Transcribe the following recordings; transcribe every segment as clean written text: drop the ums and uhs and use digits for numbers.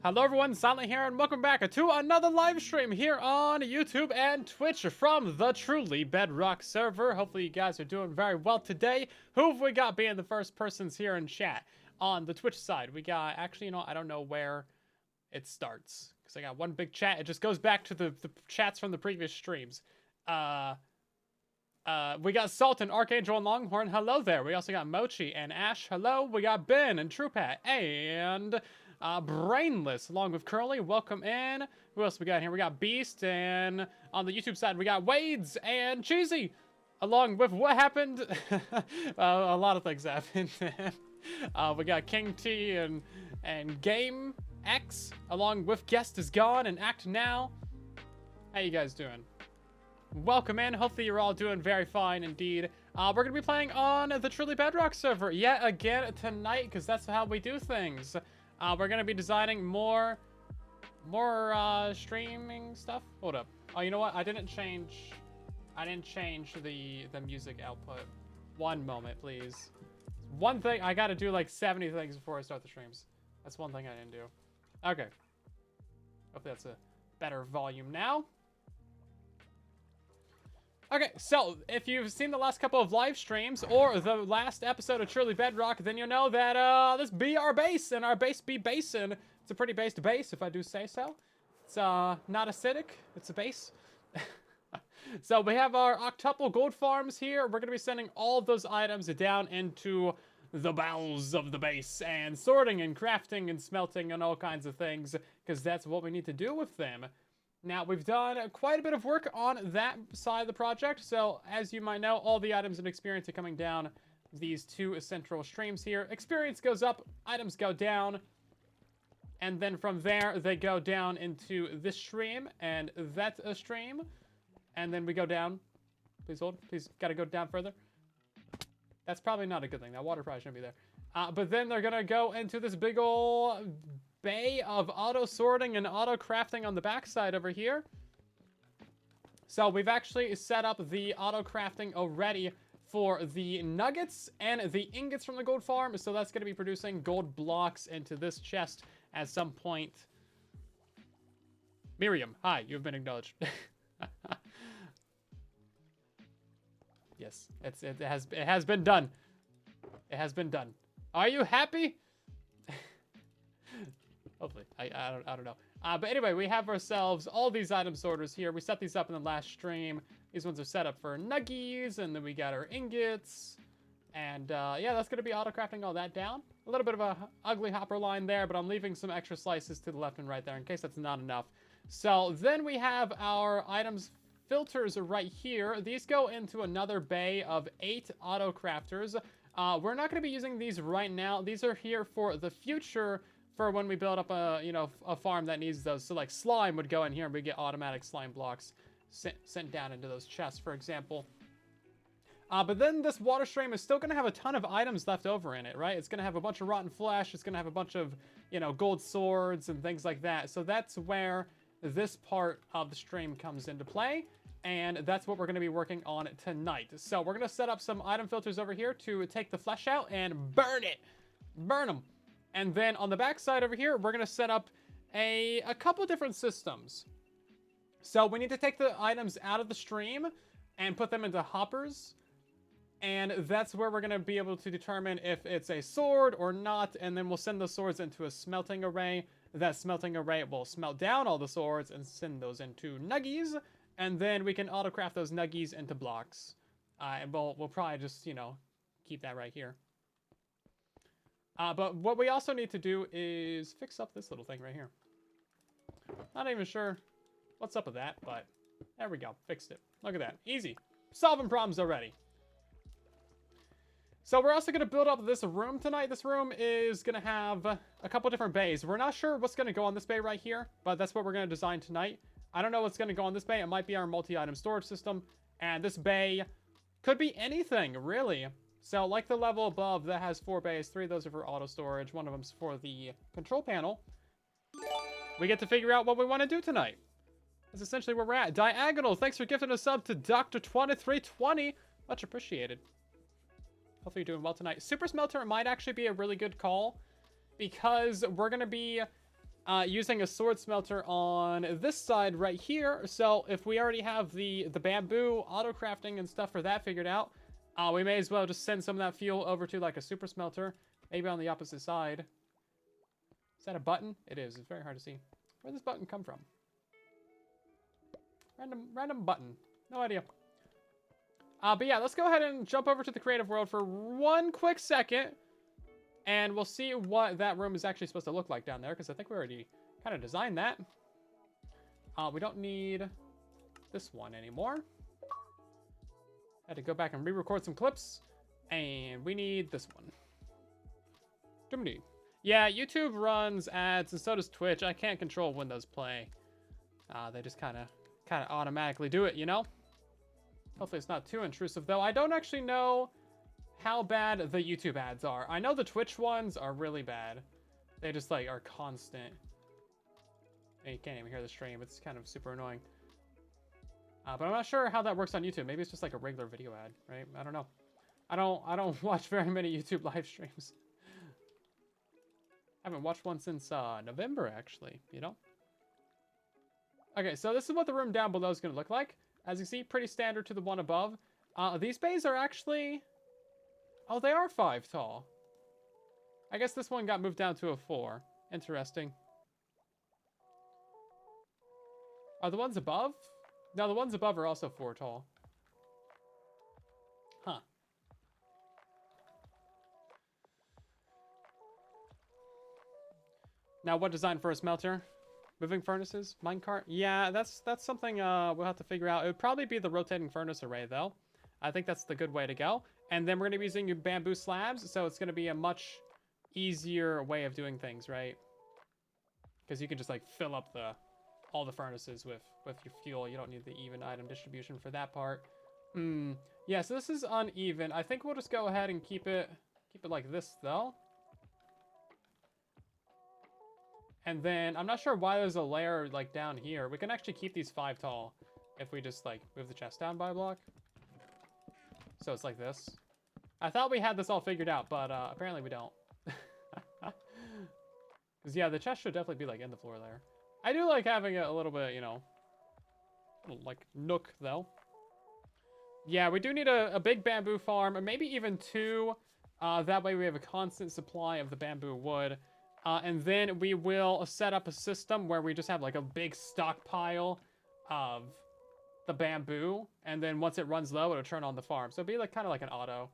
Hello everyone, Silent here, and welcome back to another live stream here on YouTube and Twitch from the truly Bedrock server. Hopefully you guys are doing very well today. Who have we got being the first persons here in chat? On the Twitch side, we got, actually, you know, I don't know where it starts, because I got one big chat. It just goes back to the chats from the previous streams. We got Salt and Archangel and Longhorn, hello there. We also got Mochi and Ash, hello. We got Ben and Truepat and Brainless, along with Curly, welcome in. Who else we got here? We got Beast, and on the YouTube side, we got Wades and Cheesy, along with what happened. A lot of things happened. We got King T and Game X, along with Guest is Gone and Act Now. How you guys doing? Welcome in. Hopefully you're all doing very fine indeed. We're going to be playing on the Truly Bedrock server yet again tonight, because that's how we do things. We're going to be designing more streaming stuff. Hold up. Oh, you know what? I didn't change the music output. One moment, please. One thing, I got to do like 70 things before I start the streams. That's one thing I didn't do. Okay. Hopefully that's a better volume now. Okay, so if you've seen the last couple of live streams or the last episode of Truly Bedrock, then you know that this be our base, and our base be basin. It's a pretty based base, if I do say so. It's not acidic, it's a base. So we have our octuple gold farms here. We're going to be sending all of those items down into the bowels of the base and sorting and crafting and smelting and all kinds of things, because that's what we need to do with them. Now, we've done quite a bit of work on that side of the project, so as you might know, all the items and experience are coming down these two central streams here. Experience goes up, items go down, and then from there, they go down into this stream, and that's a stream, and then we go down. Please hold, please, gotta go down further. That's probably not a good thing, that water probably shouldn't be there. But then they're gonna go into this big ol' bay of auto sorting and auto crafting on the backside over here. So we've actually set up the auto crafting already for the nuggets and the ingots from the gold farm. So that's going to be producing gold blocks into this chest at some point. Miriam, hi, you've been acknowledged. Yes, it has been done. It has been done. Are you happy? Hopefully. I don't know. But anyway, we have ourselves all these item sorters here. We set these up in the last stream. These ones are set up for nuggies, and then we got our ingots. And yeah, that's going to be auto-crafting all that down. A little bit of a ugly hopper line there, but I'm leaving some extra slices to the left and right there in case that's not enough. So then we have our items filters right here. These go into another bay of 8 auto-crafters. We're not going to be using these right now. These are here for the future, for when we build up a farm that needs those. So like slime would go in here and we get automatic slime blocks sent down into those chests, for example. But then this water stream is still going to have a ton of items left over in it, right? It's going to have a bunch of rotten flesh. It's going to have a bunch of, gold swords and things like that. So that's where this part of the stream comes into play. And that's what we're going to be working on tonight. So we're going to set up some item filters over here to take the flesh out and burn it. Burn them. And then on the back side over here, we're going to set up a couple different systems. So we need to take the items out of the stream and put them into hoppers. And that's where we're going to be able to determine if it's a sword or not. And then we'll send those swords into a smelting array. That smelting array will smelt down all the swords and send those into nuggies. And then we can auto-craft those nuggies into blocks. And we'll probably just, keep that right here. But what we also need to do is fix up this little thing right here. Not even sure what's up with that, but there we go. Fixed it. Look at that. Easy. Solving problems already. So we're also going to build up this room tonight. This room is going to have a couple different bays. We're not sure what's going to go on this bay right here, but that's what we're going to design tonight. I don't know what's going to go on this bay. It might be our multi-item storage system. And this bay could be anything, really. So, like the level above that has 4 bays, 3 of those are for auto storage, 1 of them's for the control panel. We get to figure out what we want to do tonight. That's essentially where we're at. Diagonal, thanks for gifting a sub to Dr2320. Much appreciated. Hopefully you're doing well tonight. Super Smelter might actually be a really good call, because we're going to be using a sword smelter on this side right here. So if we already have the bamboo auto crafting and stuff for that figured out, we may as well just send some of that fuel over to like a super smelter, maybe on the opposite side. Is that a button? It is. It's very hard to see. Where did this button come from? Random button. No idea. But yeah, let's go ahead and jump over to the creative world for one quick second. And we'll see what that room is actually supposed to look like down there, because I think we already kind of designed that. We don't need this one anymore. Had to go back and re-record some clips. And we need this one. Jiminy. Yeah, YouTube runs ads, and so does Twitch. I can't control when those play. They just kind of automatically do it, you know? Hopefully it's not too intrusive, though. I don't actually know how bad the YouTube ads are. I know the Twitch ones are really bad. They just, like, are constant. And you can't even hear the stream. It's kind of super annoying. But I'm not sure how that works on YouTube. Maybe it's just like a regular video ad, right? I don't know. I don't watch very many YouTube live streams. Haven't watched one since November, actually, you know? Okay, so this is what the room down below is going to look like. As you see, pretty standard to the one above. These bays are actually... Oh, they are 5 tall. I guess this one got moved down to a 4. Interesting. Are the ones above? No, the ones above are also 4 tall. Huh. Now, what design for a smelter? Moving furnaces? Minecart? Yeah, that's something we'll have to figure out. It would probably be the rotating furnace array, though. I think that's the good way to go. And then we're going to be using bamboo slabs, so it's going to be a much easier way of doing things, right? Because you can just, like, fill up all the furnaces with your fuel. You don't need the even item distribution for that part. Yeah, so this is uneven. I think we'll just go ahead and keep it like this, though. And then, I'm not sure why there's a layer, like, down here. We can actually keep these 5 tall if we just, like, move the chest down by a block. So it's like this. I thought we had this all figured out, but apparently we don't. Because, yeah, the chest should definitely be, like, in the floor there. I do like having it a little bit, you know, like, nook, though. Yeah, we do need a big bamboo farm, or maybe even 2. That way we have a constant supply of the bamboo wood. And then we will set up a system where we just have like a big stockpile of the bamboo. And then once it runs low, it'll turn on the farm. So it'll be like kind of like an auto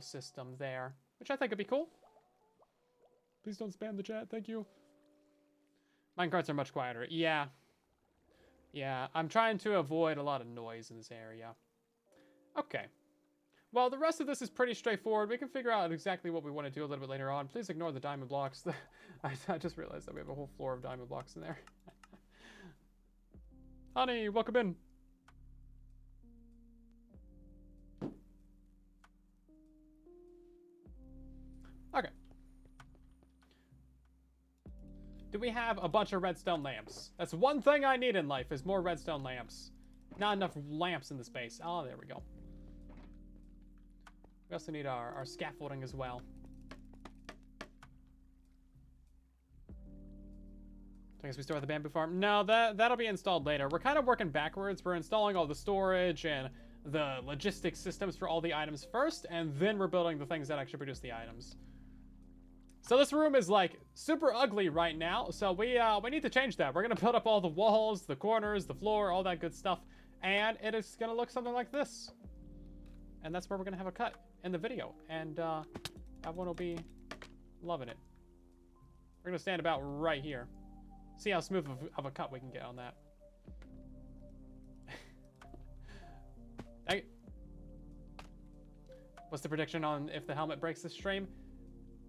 system there, which I think would be cool. Please don't spam the chat. Thank you. Minecarts are much quieter. Yeah. Yeah, I'm trying to avoid a lot of noise in this area. Okay. Well, the rest of this is pretty straightforward. We can figure out exactly what we want to do a little bit later on. Please ignore the diamond blocks. I just realized that we have a whole floor of diamond blocks in there. Honey, welcome in. Okay. Do we have a bunch of redstone lamps? That's one thing I need in life, is more redstone lamps. Not enough lamps in the space. Oh, there we go. We also need our scaffolding as well. I guess we start with the bamboo farm. No, that'll be installed later. We're kind of working backwards. We're installing all the storage and the logistics systems for all the items first, and then we're building the things that actually produce the items. So this room is like super ugly right now, so we need to change that. We're gonna build up all the walls, the corners, the floor, all that good stuff, and it is gonna look something like this. And that's where we're gonna have a cut in the video, and everyone will be loving it. We're gonna stand about right here. See how smooth of a cut we can get on that. What's the prediction on if the helmet breaks this stream?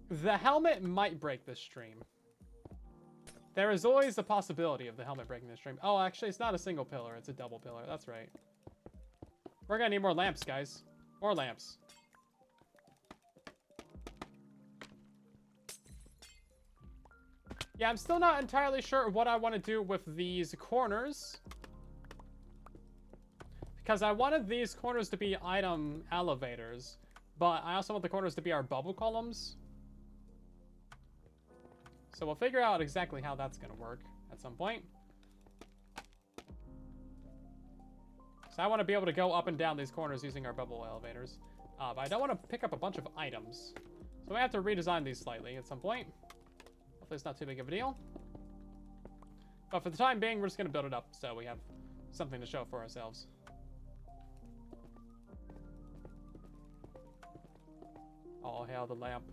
The helmet might break this stream. There is always the possibility of the helmet breaking this stream. Oh, actually, it's not a single pillar. It's a double pillar. That's right. We're gonna need more lamps, guys. More lamps. Yeah, I'm still not entirely sure what I want to do with these corners. Because I wanted these corners to be item elevators. But I also want the corners to be our bubble columns. So we'll figure out exactly how that's going to work at some point. So I want to be able to go up and down these corners using our bubble elevators. But I don't want to pick up a bunch of items. So we have to redesign these slightly at some point. Hopefully it's not too big of a deal. But for the time being, we're just going to build it up so we have something to show for ourselves. Oh, hail the lamp.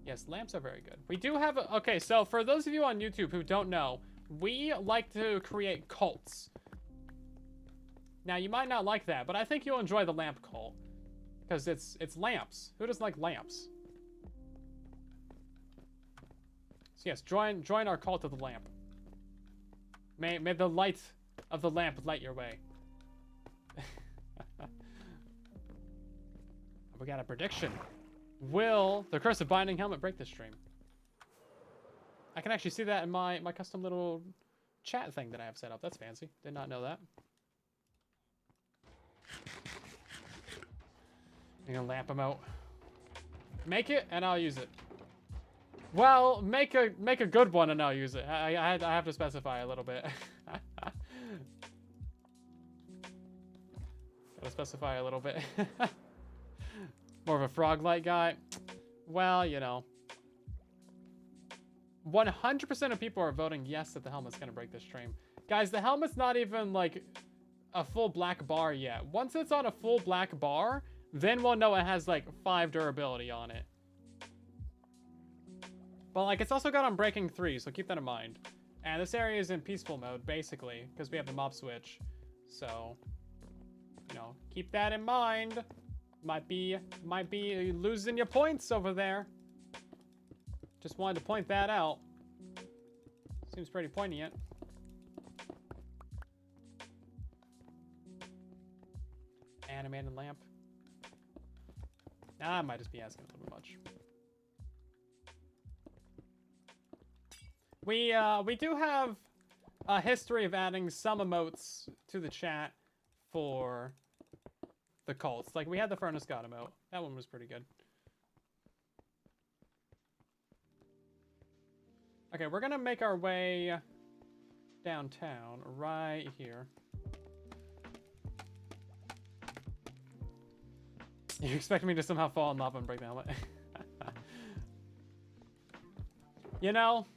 Yes, lamps are very good. We do have a... Okay, so for those of you on YouTube who don't know, we like to create cults. Now, you might not like that, but I think you'll enjoy the lamp cult. Because it's lamps. Who doesn't like lamps? So yes, join our cult of the lamp. May the light of the lamp light your way. We got a prediction. Will the Curse of Binding Helmet break this stream? I can actually see that in my custom little chat thing that I have set up. That's fancy. Did not know that. I'm gonna lamp him out. Make it, and I'll use it. Well, make a good one, and I'll use it. I have to specify a little bit. Gotta specify a little bit. More of a frog light guy. Well, you know. 100% of people are voting yes that the helmet's gonna break this stream. Guys, the helmet's not even like a full black bar yet. Once it's on a full black bar, then we'll know it has like 5 durability on it. But like it's also got Unbreaking 3, so keep that in mind. And this area is in peaceful mode, basically, because we have the mob switch. So, you know, keep that in mind. Might be losing your points over there. Just wanted to point that out. Seems pretty poignant. Animated lamp. Nah, I might just be asking a little bit much. We do have a history of adding some emotes to the chat for the cults. Like, we had the Furnace God emote. That one was pretty good. Okay, we're gonna make our way downtown right here. You expect me to somehow fall in lava and break the helmet? You know,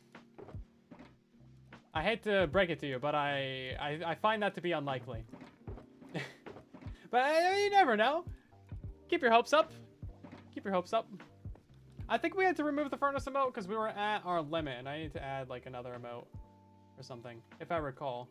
I hate to break it to you, but I find that to be unlikely. But you never know. Keep your hopes up. Keep your hopes up. I think we had to remove the furnace emote because we were at our limit, and I need to add like another emote or something, if I recall.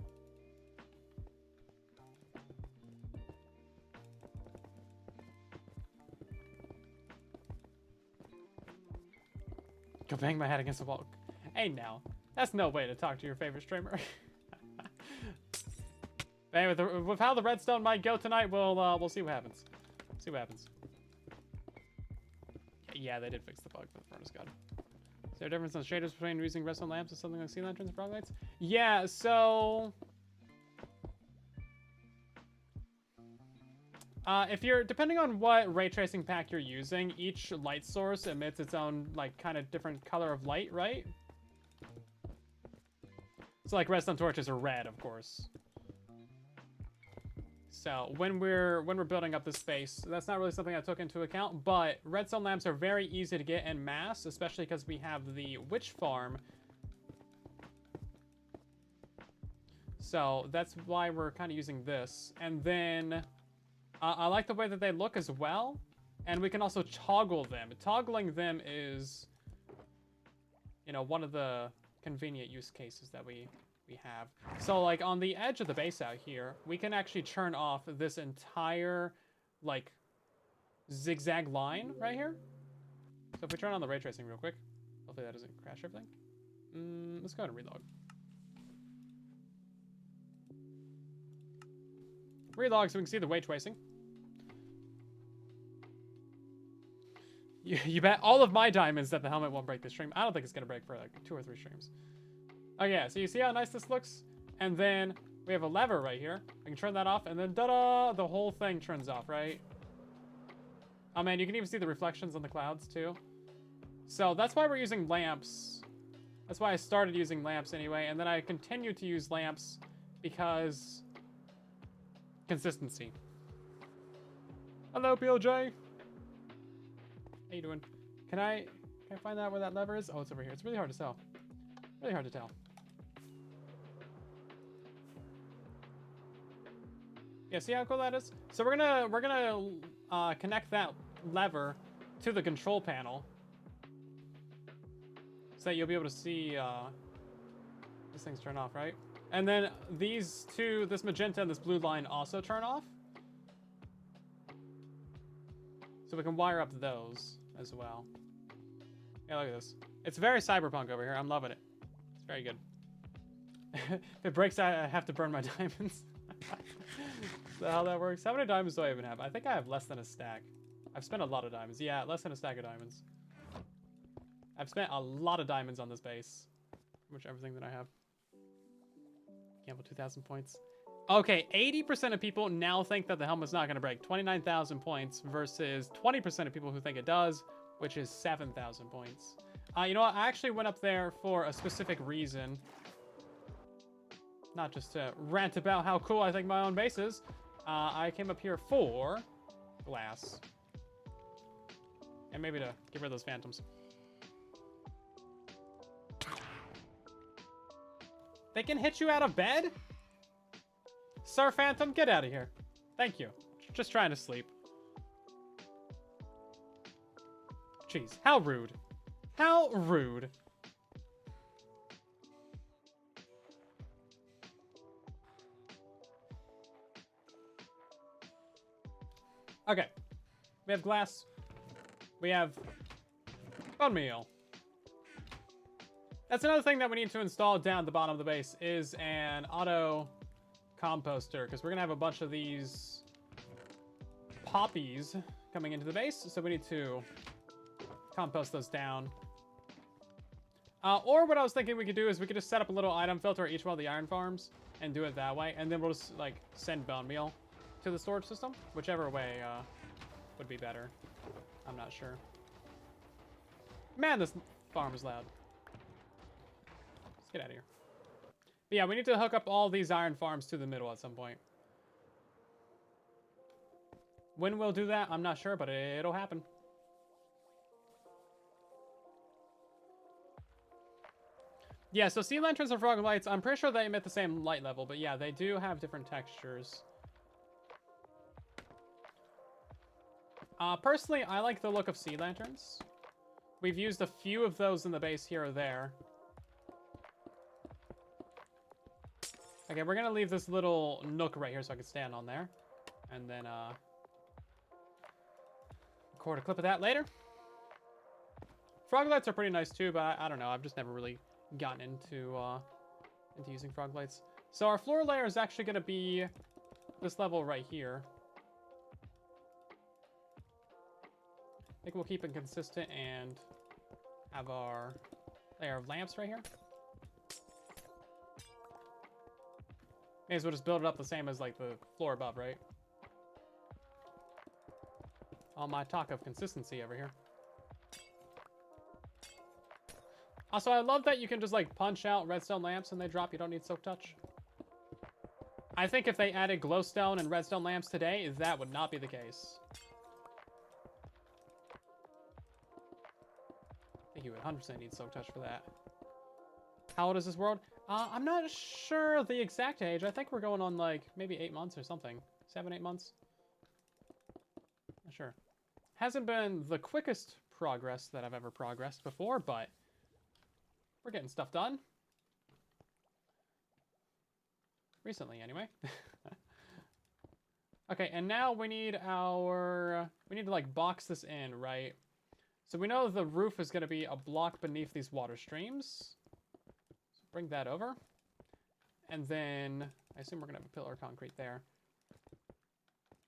Go bang my head against the wall. Hey now, that's no way to talk to your favorite streamer. Anyway, with how the redstone might go tonight, we'll see what happens. See what happens. Yeah, they did fix the bug for the furnace god. Is there a difference in shaders between using redstone lamps and something like sea lanterns and frog lights? Yeah, so if you're, depending on what ray tracing pack you're using, each light source emits its own, like, kind of different color of light, right? So, like, redstone torches are red, of course. So, when we're building up this space, that's not really something I took into account, but redstone lamps are very easy to get en masse, especially because we have the witch farm. So, that's why we're kind of using this. And then I like the way that they look as well, and we can also toggle them. Toggling them is, you know, one of the convenient use cases that we have. So, like, on the edge of the base out here, we can actually turn off this entire, like, zigzag line right here. So if we turn on the ray tracing real quick, hopefully that doesn't crash everything. Let's go ahead and relog. Relog so we can see the ray tracing. You bet all of my diamonds that the helmet won't break this stream. I don't think it's going to break for like 2 or 3 streams. Oh yeah, so you see how nice this looks? And then we have a lever right here. I can turn that off, and then da-da, the whole thing turns off, right? Oh man, you can even see the reflections on the clouds too. So that's why we're using lamps That's why I started using lamps anyway, and then I continued to use lamps because consistency. Hello, PLJ. How you doing? Can I find out where that lever is? Oh, it's over here. It's really hard to tell. Really hard to tell. Yeah, see how cool that is? So we're gonna connect that lever to the control panel, so that you'll be able to see these things turn off, right? And then these two, this magenta and this blue line, also turn off. So we can wire up those as well. Yeah, look at this. It's very cyberpunk over here. I'm loving it. It's very good. If it breaks, I have to burn my diamonds. Is that how that works? How many diamonds do I even have? I think I have less than a stack. I've spent a lot of diamonds. Yeah, less than a stack of diamonds. I've spent a lot of diamonds on this base. Pretty much everything that I have. Gamble 2,000 points. Okay, 80% of people now think that the helmet's not going to break. 29,000 points versus 20% of people who think it does, which is 7,000 points. You know what? I actually went up there for a specific reason. Not just to rant about how cool I think my own base is. I came up here for glass. And maybe to get rid of those phantoms. They can hit you out of bed? Sir Phantom, get out of here. Thank you. Just trying to sleep. Jeez, how rude. How rude. Okay. We have glass. We have bone meal. That's another thing that we need to install down at the bottom of the base is an auto composter, because we're gonna have a bunch of these poppies coming into the base, so we need to compost those down. Or what I was thinking we could do is we could just set up a little item filter at each one of the iron farms and do it that way, and then we'll just like send bone meal to the storage system, whichever way would be better. I'm not sure. Man, this farm is loud. Let's get out of here. But yeah, we need to hook up all these iron farms to the middle at some point. When we'll do that, I'm not sure, but it'll happen. Yeah, so sea lanterns and frog lights, I'm pretty sure they emit the same light level, but yeah, they do have different textures. Personally, I like the look of sea lanterns. We've used a few of those in the base here or there. Okay, we're gonna leave this little nook right here so I can stand on there. And then, record a clip of that later. Frog lights are pretty nice too, but I don't know. I've just never really gotten into using frog lights. So our floor layer is actually gonna be this level right here. I think we'll keep it consistent and have our layer of lamps right here. May as well just build it up the same as like the floor above, right? All my talk of consistency over here. Also, I love that you can just like punch out redstone lamps and they drop. You don't need silk touch. I think if they added glowstone and redstone lamps today, that would not be the case. I think you would 100% need silk touch for that. How old is this world? I'm not sure the exact age. I think we're going on like maybe 8 months or something. 7, 8 months. Not sure. Hasn't been the quickest progress that I've ever progressed before, but we're getting stuff done. Recently, anyway. Okay, and now we need to like box this in, right? So we know the roof is going to be a block beneath these water streams. So bring that over. And then I assume we're going to have a pillar of concrete there.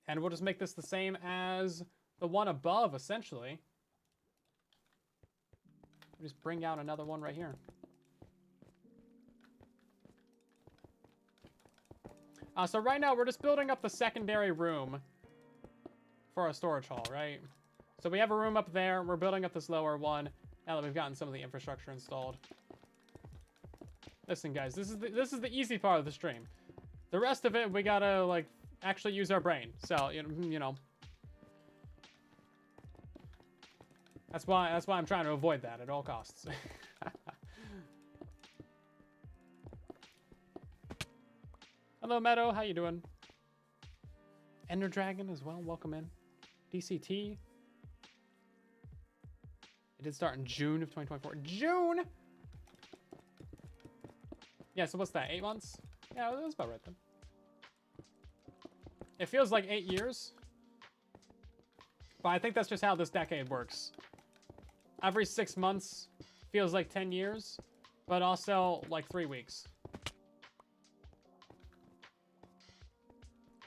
And we'll just make this the same as the one above, essentially. We'll just bring out another one right here. So right now we're just building up the secondary room for our storage hall, right? So we have a room up there. We're building up this lower one now that we've gotten some of the infrastructure installed. Listen, guys, this is the easy part of the stream. The rest of it, we gotta like actually use our brain. So you know. That's why I'm trying to avoid that at all costs. Hello, Meadow. How you doing? Ender Dragon as well. Welcome in. DCT. It did start in June of 2024. June! Yeah, so what's that? 8 months? Yeah, that was about right then. It feels like 8 years. But I think that's just how this decade works. Every 6 months feels like 10 years, but also like 3 weeks.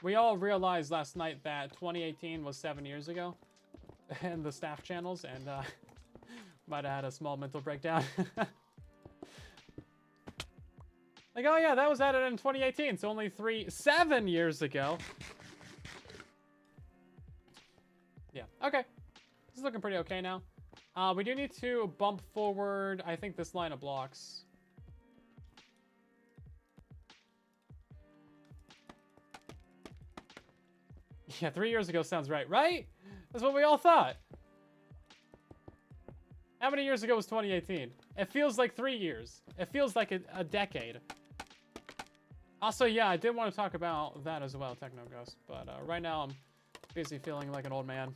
We all realized last night that 2018 was 7 years ago in the staff channels, and might have had a small mental breakdown. Like, oh yeah, that was added in 2018, so only 7 years ago. Yeah, okay. This is looking pretty okay now. We do need to bump forward, I think, this line of blocks. Yeah, 3 years ago sounds right, right? That's what we all thought. How many years ago was 2018? It feels like 3 years. It feels like a decade. Also, yeah, I did want to talk about that as well, Techno Ghost. But right now, I'm busy feeling like an old man.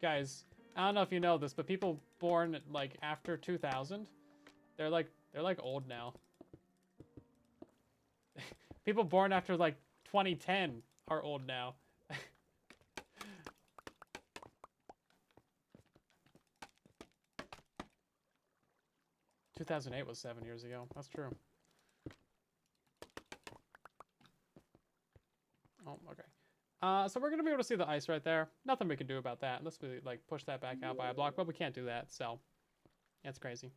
Guys, I don't know if you know this, but people born like after 2000, they're like old now. People born after like 2010 are old now. 2008 was 7 years ago. That's true. Oh, okay. So we're gonna be able to see the ice right there. Nothing we can do about that unless we like push that back out by a block, but we can't do that. So that's crazy.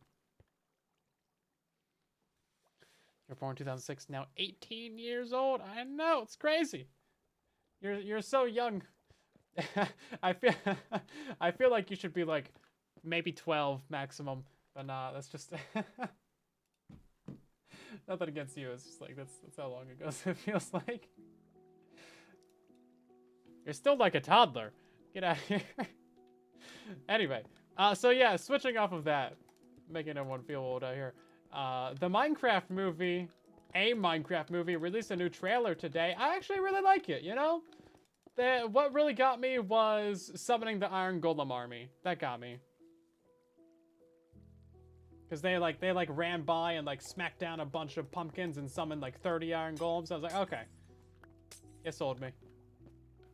You're born in 2006, now 18 years old. I know, it's crazy. You're so young. I feel like you should be like maybe 12 maximum, but nah, that's just nothing against you. It's just like that's how long ago it feels like. You're still like a toddler. Get out of here. Anyway, so yeah, switching off of that, making everyone feel old out here. The Minecraft movie, released a new trailer today. I actually really like it, you know? What really got me was summoning the Iron Golem army. That got me. Because they ran by and like smacked down a bunch of pumpkins and summoned like 30 Iron Golems. I was like, okay. You sold me.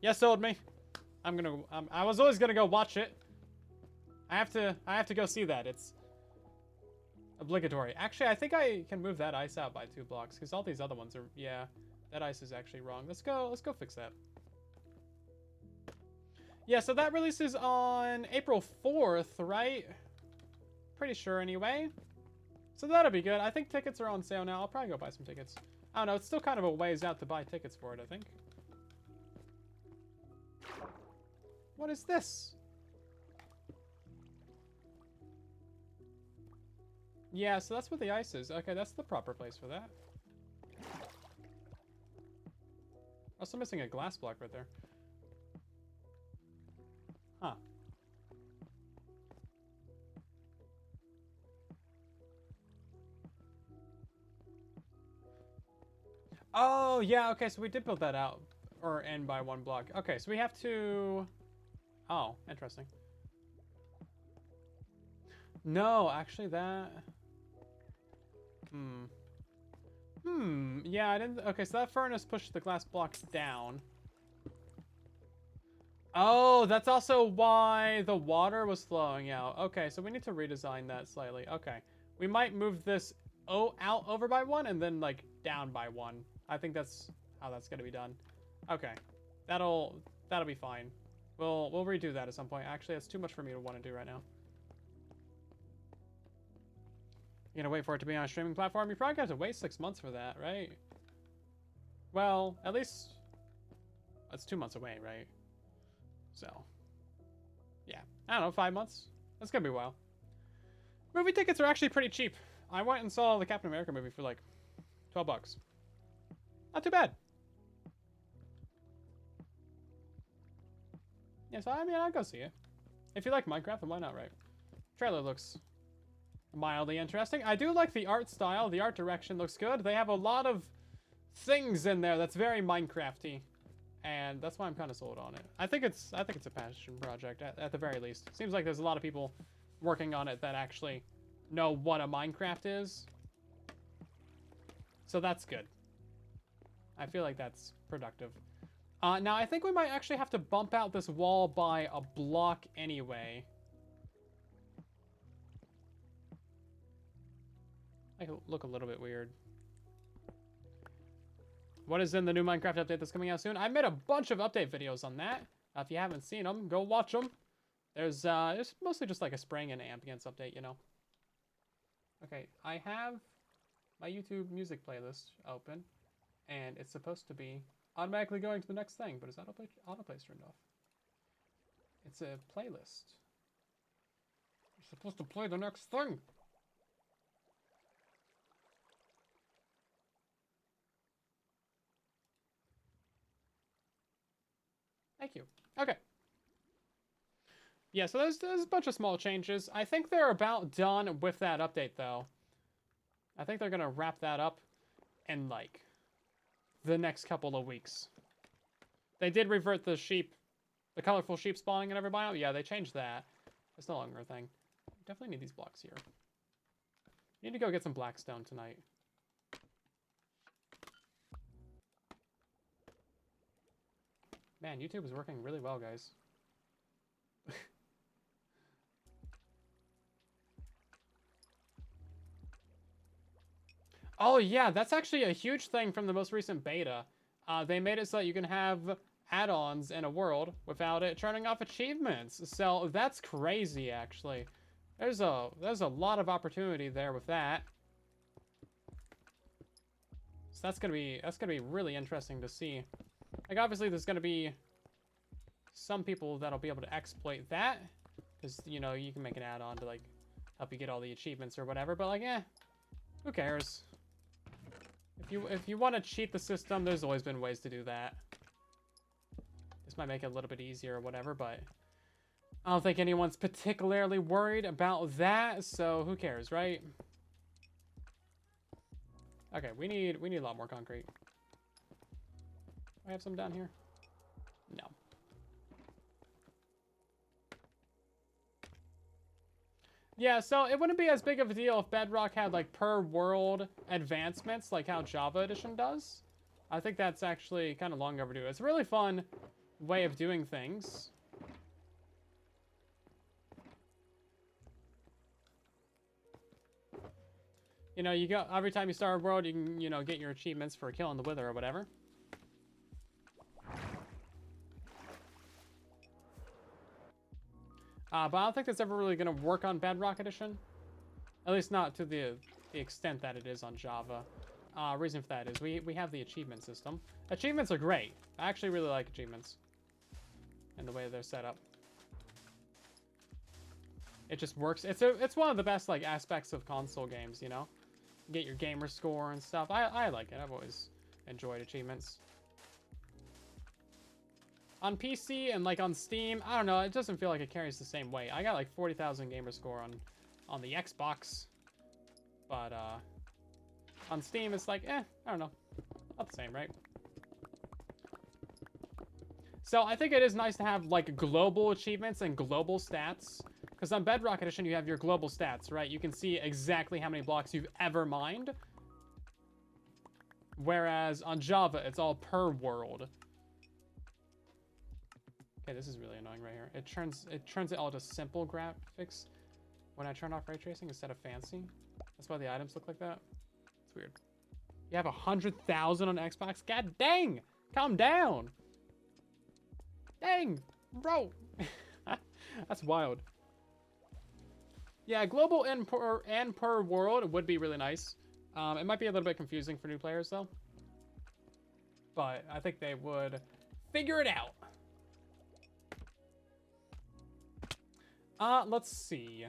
You sold me. I was always gonna go watch it. I have to go see that. It's obligatory. Actually, I think I can move that ice out by 2 blocks because all these other ones are, yeah, that ice is actually wrong. Let's go fix that. Yeah, so that releases on April 4th, right? Pretty sure anyway. So that'll be good. I think tickets are on sale now. I'll probably go buy some tickets. I don't know, it's still kind of a ways out to buy tickets for it, I think. What is this? Yeah, so that's what the ice is. Okay, that's the proper place for that. Also missing a glass block right there. Huh. Oh, yeah, okay, so we did build that out. Or end by 1 block. Okay, so we have to... Oh, interesting. No, actually that... Yeah, I didn't... Okay, so that furnace pushed the glass block down. Oh, that's also why the water was flowing out. Okay, so we need to redesign that slightly. Okay. We might move this out over by 1 and then, like, down by 1. I think that's how that's going to be done. Okay. That'll be fine. We'll redo that at some point. Actually, that's too much for me to want to do right now. You're gonna wait for it to be on a streaming platform? You probably have to wait 6 months for that, right? Well, at least that's 2 months away, right? So, yeah. I don't know, 5 months? That's gonna be a while. Movie tickets are actually pretty cheap I went and saw the Captain America movie for like $12. Not too bad. Yeah, so I mean, I'd go see it. If you like Minecraft, then why not, right? Trailer looks mildly interesting. I do like the art style. The art direction looks good. They have a lot of things in there that's very Minecrafty, and that's why I'm kind of sold on it. I think it's a passion project at the very least. Seems like there's a lot of people working on it that actually know what a Minecraft is. So that's good. I feel like that's productive. Now, I think we might actually have to bump out this wall by a block anyway. I look a little bit weird. What is in the new Minecraft update that's coming out soon? I made a bunch of update videos on that. If you haven't seen them, go watch them. There's it's mostly just like a spraying and ambience update, you know. Okay, I have my YouTube music playlist open, and it's supposed to be automatically going to the next thing, but is that autoplay turned off? It's a playlist. You're supposed to play the next thing. Thank you. Okay. Yeah, so there's a bunch of small changes. I think they're about done with that update, though. I think they're going to wrap that up in, like, the next couple of weeks. They did revert the sheep, the colorful sheep spawning in every biome. Yeah, they changed that. It's no longer a thing. Definitely need these blocks here. Need to go get some blackstone tonight. Man, YouTube is working really well, guys. Oh yeah, that's actually a huge thing from the most recent beta. They made it so that you can have add-ons in a world without it turning off achievements. So that's crazy, actually. There's a lot of opportunity there with that. So that's gonna be really interesting to see. Like, obviously there's gonna be some people that'll be able to exploit that, because, you know, you can make an add-on to, like, help you get all the achievements or whatever, but, like, who cares? If you want to cheat the system, there's always been ways to do that. This might make it a little bit easier or whatever, but I don't think anyone's particularly worried about that, so who cares, right? Okay, we need a lot more concrete. Do I have some down here? No. Yeah, so it wouldn't be as big of a deal if Bedrock had, like, per world advancements, like how Java Edition does. I think that's actually kind of long overdue. It's a really fun way of doing things. You know, you go every time you start a world, you can, you know, get your achievements for killing the Wither or whatever. But I don't think that's ever really going to work on Bedrock Edition. At least not to the extent that it is on Java. Reason for that is we have the achievement system. Achievements are great. I actually really like achievements. And the way they're set up. It just works. It's one of the best, like, aspects of console games, you know? Get your gamer score and stuff. I like it. I've always enjoyed achievements. On PC and, like, on Steam, I don't know, it doesn't feel like it carries the same weight. I got, like, 40,000 gamer score on the Xbox. But, on Steam, it's like, I don't know. Not the same, right? So, I think it is nice to have, like, global achievements and global stats. Because on Bedrock Edition, you have your global stats, right? You can see exactly how many blocks you've ever mined. Whereas on Java, it's all per world. Okay, this is really annoying right here. It turns it all to simple graphics when I turn off ray tracing instead of fancy. That's why the items look like that. It's weird. You have 100,000 on Xbox? God dang! Calm down! Dang! Bro! That's wild. Yeah, global and per world would be really nice. It might be a little bit confusing for new players, though. But I think they would figure it out. Let's see.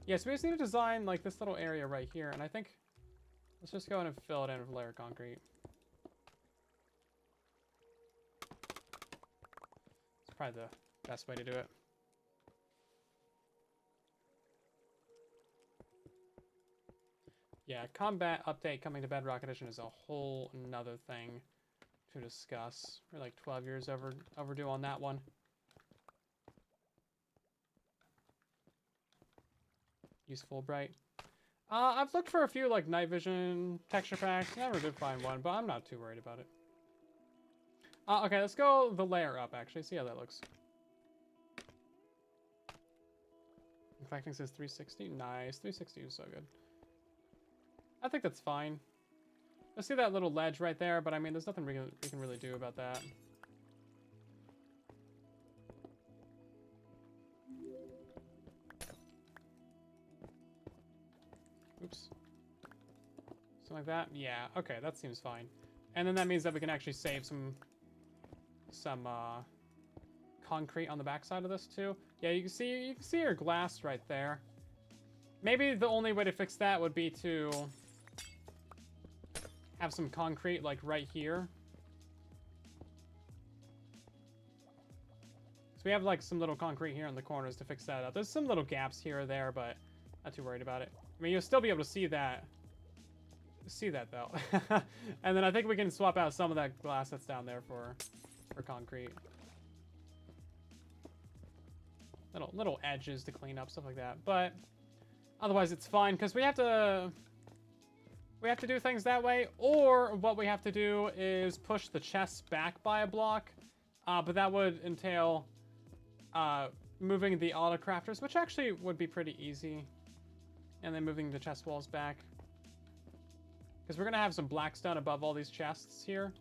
Yeah, so we just need to design like this little area right here, and I think let's just go in and fill it in with layer concrete. It's probably the best way to do it. Yeah, combat update coming to Bedrock Edition is a whole nother thing to discuss. We're like 12 years overdue on that one. Useful, bright. I've looked for a few like night vision texture packs. Never did find one, but I'm not too worried about it. Okay, let's go the layer up actually. See how that looks. Reflecting says 360. Nice. 360 is so good. I think that's fine. I see that little ledge right there, but I mean, there's nothing we can really do about that. Oops. Something like that? Yeah, okay, that seems fine. And then that means that we can actually save some concrete on the backside of this too. Yeah, you can see your glass right there. Maybe the only way to fix that would be to have some concrete like right here. So we have like some little concrete here in the corners to fix that up. There's some little gaps here or there, but not too worried about it. I mean, you'll still be able to see that. See that though. And then I think we can swap out some of that glass that's down there for concrete. Little edges to clean up, stuff like that. But otherwise it's fine because we have to do things that way, or what we have to do is push the chests back by a block. But that would entail moving the auto crafters, which actually would be pretty easy. And then moving the chest walls back. Because we're going to have some blackstone above all these chests here.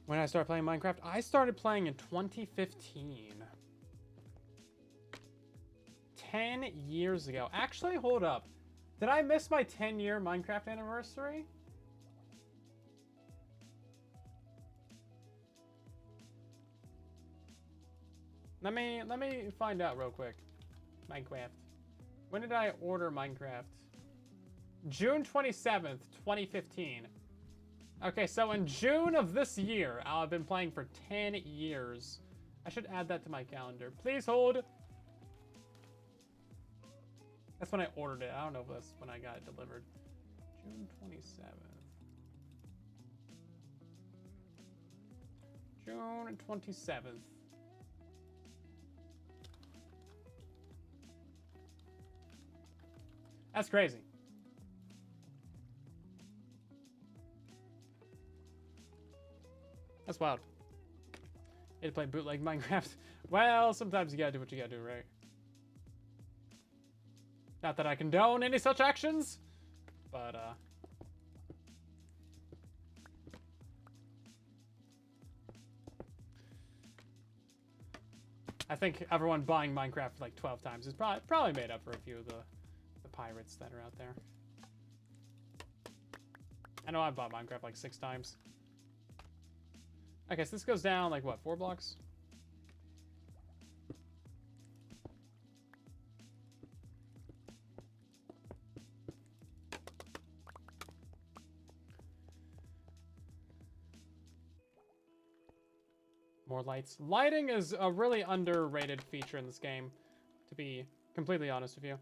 When I started playing Minecraft, I started playing in 2015. 10 years ago. Actually, hold up. Did I miss my 10-year Minecraft anniversary? Let me find out real quick. Minecraft. When did I order Minecraft? June 27th, 2015. Okay, so in June of this year, I've been playing for 10 years. I should add that to my calendar. Please hold. That's when I ordered it. I don't know if that's when I got it delivered. June 27th. June 27th. That's crazy. That's wild. You to play bootleg Minecraft. Well, sometimes you gotta do what you gotta do, right? Not that I condone any such actions, but I think everyone buying Minecraft like 12 times is probably made up for a few of the pirates that are out there. I know I've bought Minecraft like 6 times. Okay, so this goes down like what, 4 blocks? More lights. Lighting is a really underrated feature in this game, to be completely honest with you.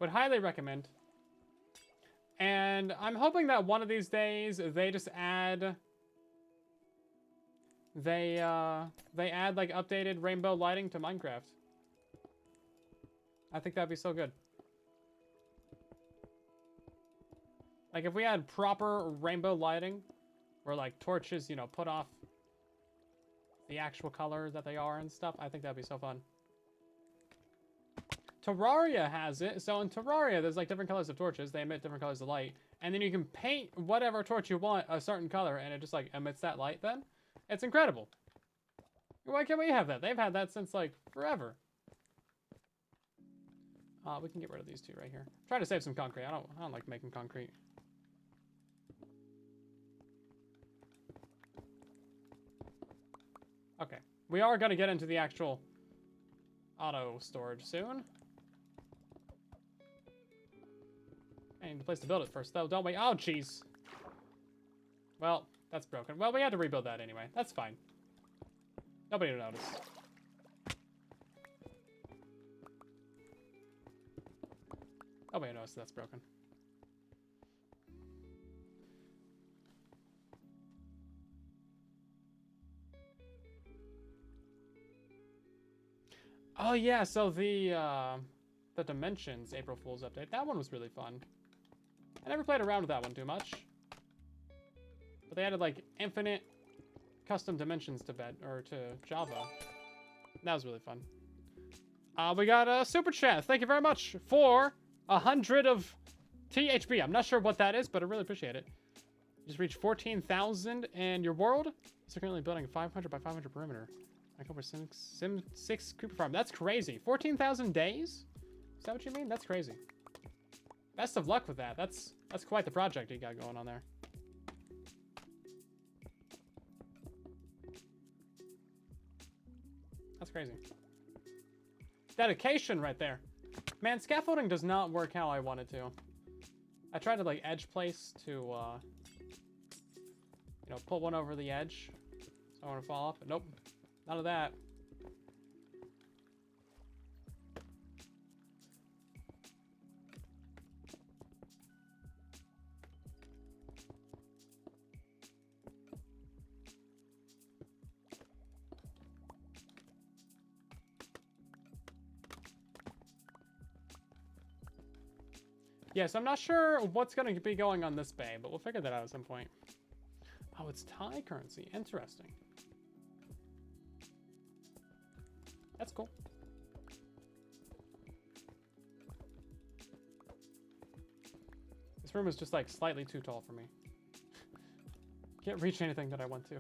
Would highly recommend. And I'm hoping that one of these days they just add they add like updated rainbow lighting to Minecraft. I think that'd be so good. Like if we had proper rainbow lighting where like torches, you know, put off the actual color that they are and stuff, I think that'd be so fun. Terraria has it. So in Terraria, there's like different colors of torches. They emit different colors of light. And then you can paint whatever torch you want a certain color and it just like emits that light then. It's incredible. Why can't we have that? They've had that since like forever. We can get rid of these two right here. Try to save some concrete. I don't like making concrete. Okay. We are going to get into the actual auto storage soon. I need a place to build it first, though, don't we? Oh, jeez. Well, that's broken. Well, we had to rebuild that anyway. That's fine. Nobody will notice. Nobody will notice that's broken. Oh, yeah, so the Dimensions April Fool's update, that one was really fun. I never played around with that one too much. But they added, like, infinite custom dimensions to Java. That was really fun. We got a super chat. Thank you very much for 100 of THB. I'm not sure what that is, but I really appreciate it. You just reached 14,000, and your world is currently building a 500 by 500 perimeter. October Sim 6 creeper farm. That's crazy. 14,000 days? Is that what you mean? That's crazy. Best of luck with that. That's quite the project you got going on there. That's crazy. Dedication right there. Man, scaffolding does not work how I want it to. I tried to, like, edge place to, you know, pull one over the edge. So I want to fall off, but nope. None of that. Yeah, so I'm not sure what's going to be going on this bay, but we'll figure that out at some point. Oh, it's Thai currency. Interesting. That's cool. This room is just, like, slightly too tall for me. Can't reach anything that I want to.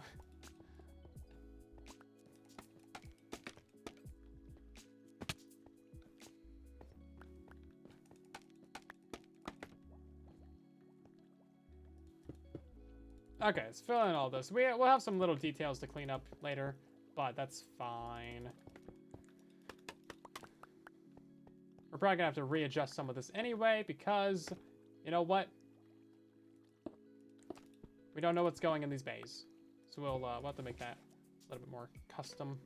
Okay, let's fill in all this. We'll have some little details to clean up later, but that's fine. We're probably gonna have to readjust some of this anyway, because, you know what? We don't know what's going in these bays. So we'll have to make that a little bit more custom.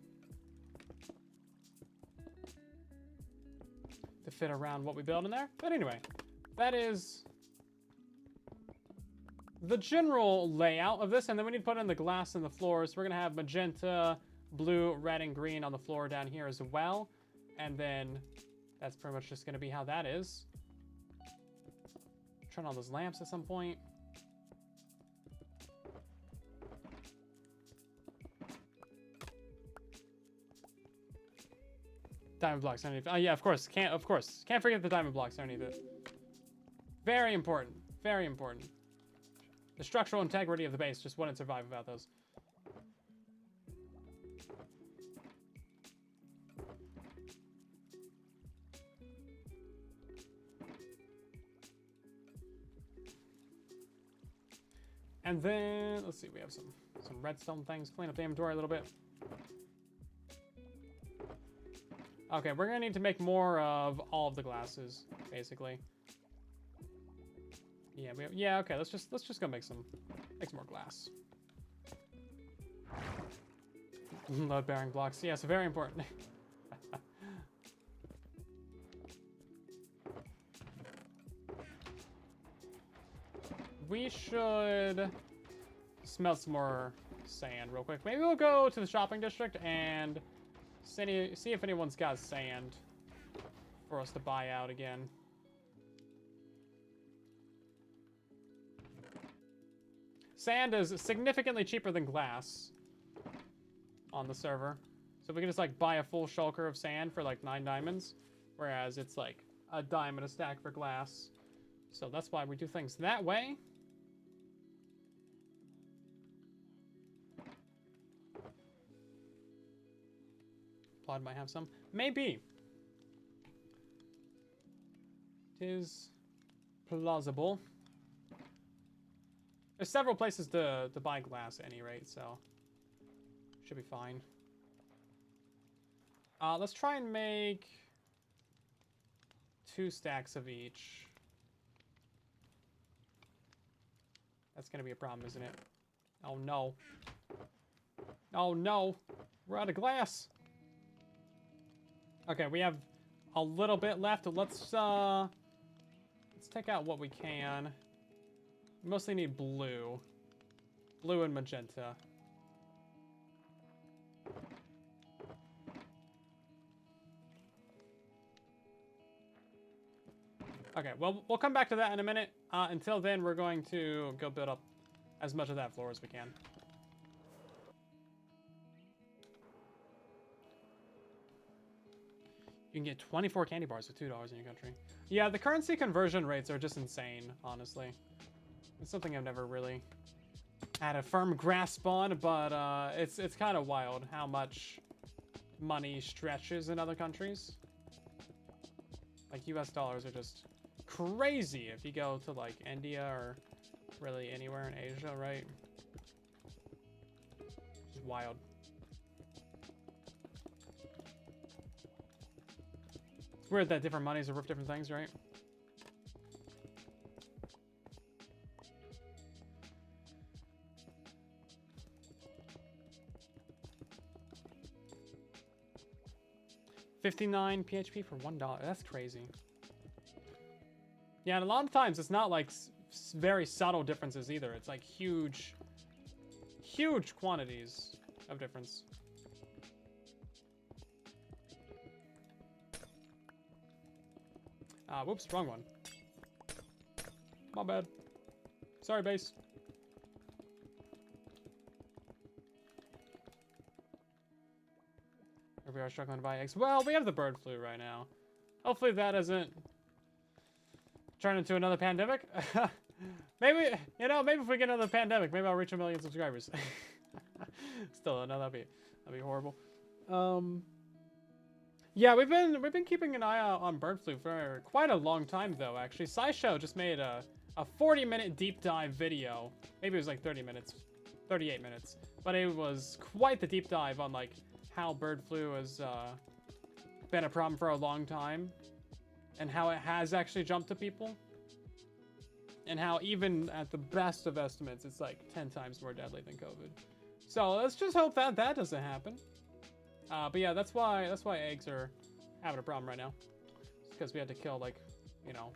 To fit around what we build in there. But anyway, that is the general layout of this, and then we need to put in the glass in the floors. We're gonna have magenta, blue, red, and green on the floor down here as well. And then that's pretty much just gonna be how that is. Turn on those lamps at some point. Diamond blocks underneath. Oh yeah, of course. Can't forget the diamond blocks underneath it. Very important. Very important. The structural integrity of the base just wouldn't survive without those. And then, let's see, we have some redstone things. Clean up the inventory a little bit. Okay, we're gonna need to make more of all of the glasses, basically. Yeah, okay, let's just go make some more glass. Load bearing blocks. Yes, very important. We should smelt some more sand real quick. Maybe we'll go to the shopping district and see if anyone's got sand for us to buy out again. Sand is significantly cheaper than glass on the server. So we can just, like, buy a full shulker of sand for, like, 9 diamonds. Whereas it's, like, a diamond a stack for glass. So that's why we do things that way. Plod might have some. Maybe. It is plausible. There's several places to buy glass at any rate, so should be fine. Let's try and make 2 stacks of each. That's gonna be a problem, isn't it? Oh no. Oh no. We're out of glass. Okay, we have a little bit left. Let's take out what we can. We mostly need blue. Blue and magenta. Okay, well, we'll come back to that in a minute. Until then, we're going to go build up as much of that floor as we can. You can get 24 candy bars with $2 in your country. Yeah, the currency conversion rates are just insane, honestly. It's something I've never really had a firm grasp on, but it's kind of wild how much money stretches in other countries. Like, US dollars are just crazy if you go to, like, India or really anywhere in Asia, right? It's wild. It's weird that different monies are worth different things, right? $59 PHP for $1. That's crazy. Yeah, and a lot of times it's not like very subtle differences either. It's like huge quantities of difference. Whoops, wrong one. My bad. Sorry, base. If we are struggling to buy eggs. Well, we have the bird flu right now. Hopefully that doesn't turn into another pandemic. Maybe, you know, maybe if we get another pandemic, maybe I'll reach 1 million subscribers. Still, no, that'd be horrible. Yeah, we've been keeping an eye out on bird flu for quite a long time, though. Actually, SciShow just made a 40-minute deep dive video. Maybe it was like 30 minutes, 38 minutes, but it was quite the deep dive on like how bird flu has been a problem for a long time, and how it has actually jumped to people, and how even at the best of estimates, it's like 10 times more deadly than COVID. So let's just hope that that doesn't happen. But yeah, that's why eggs are having a problem right now. It's because we had to kill, like, you know,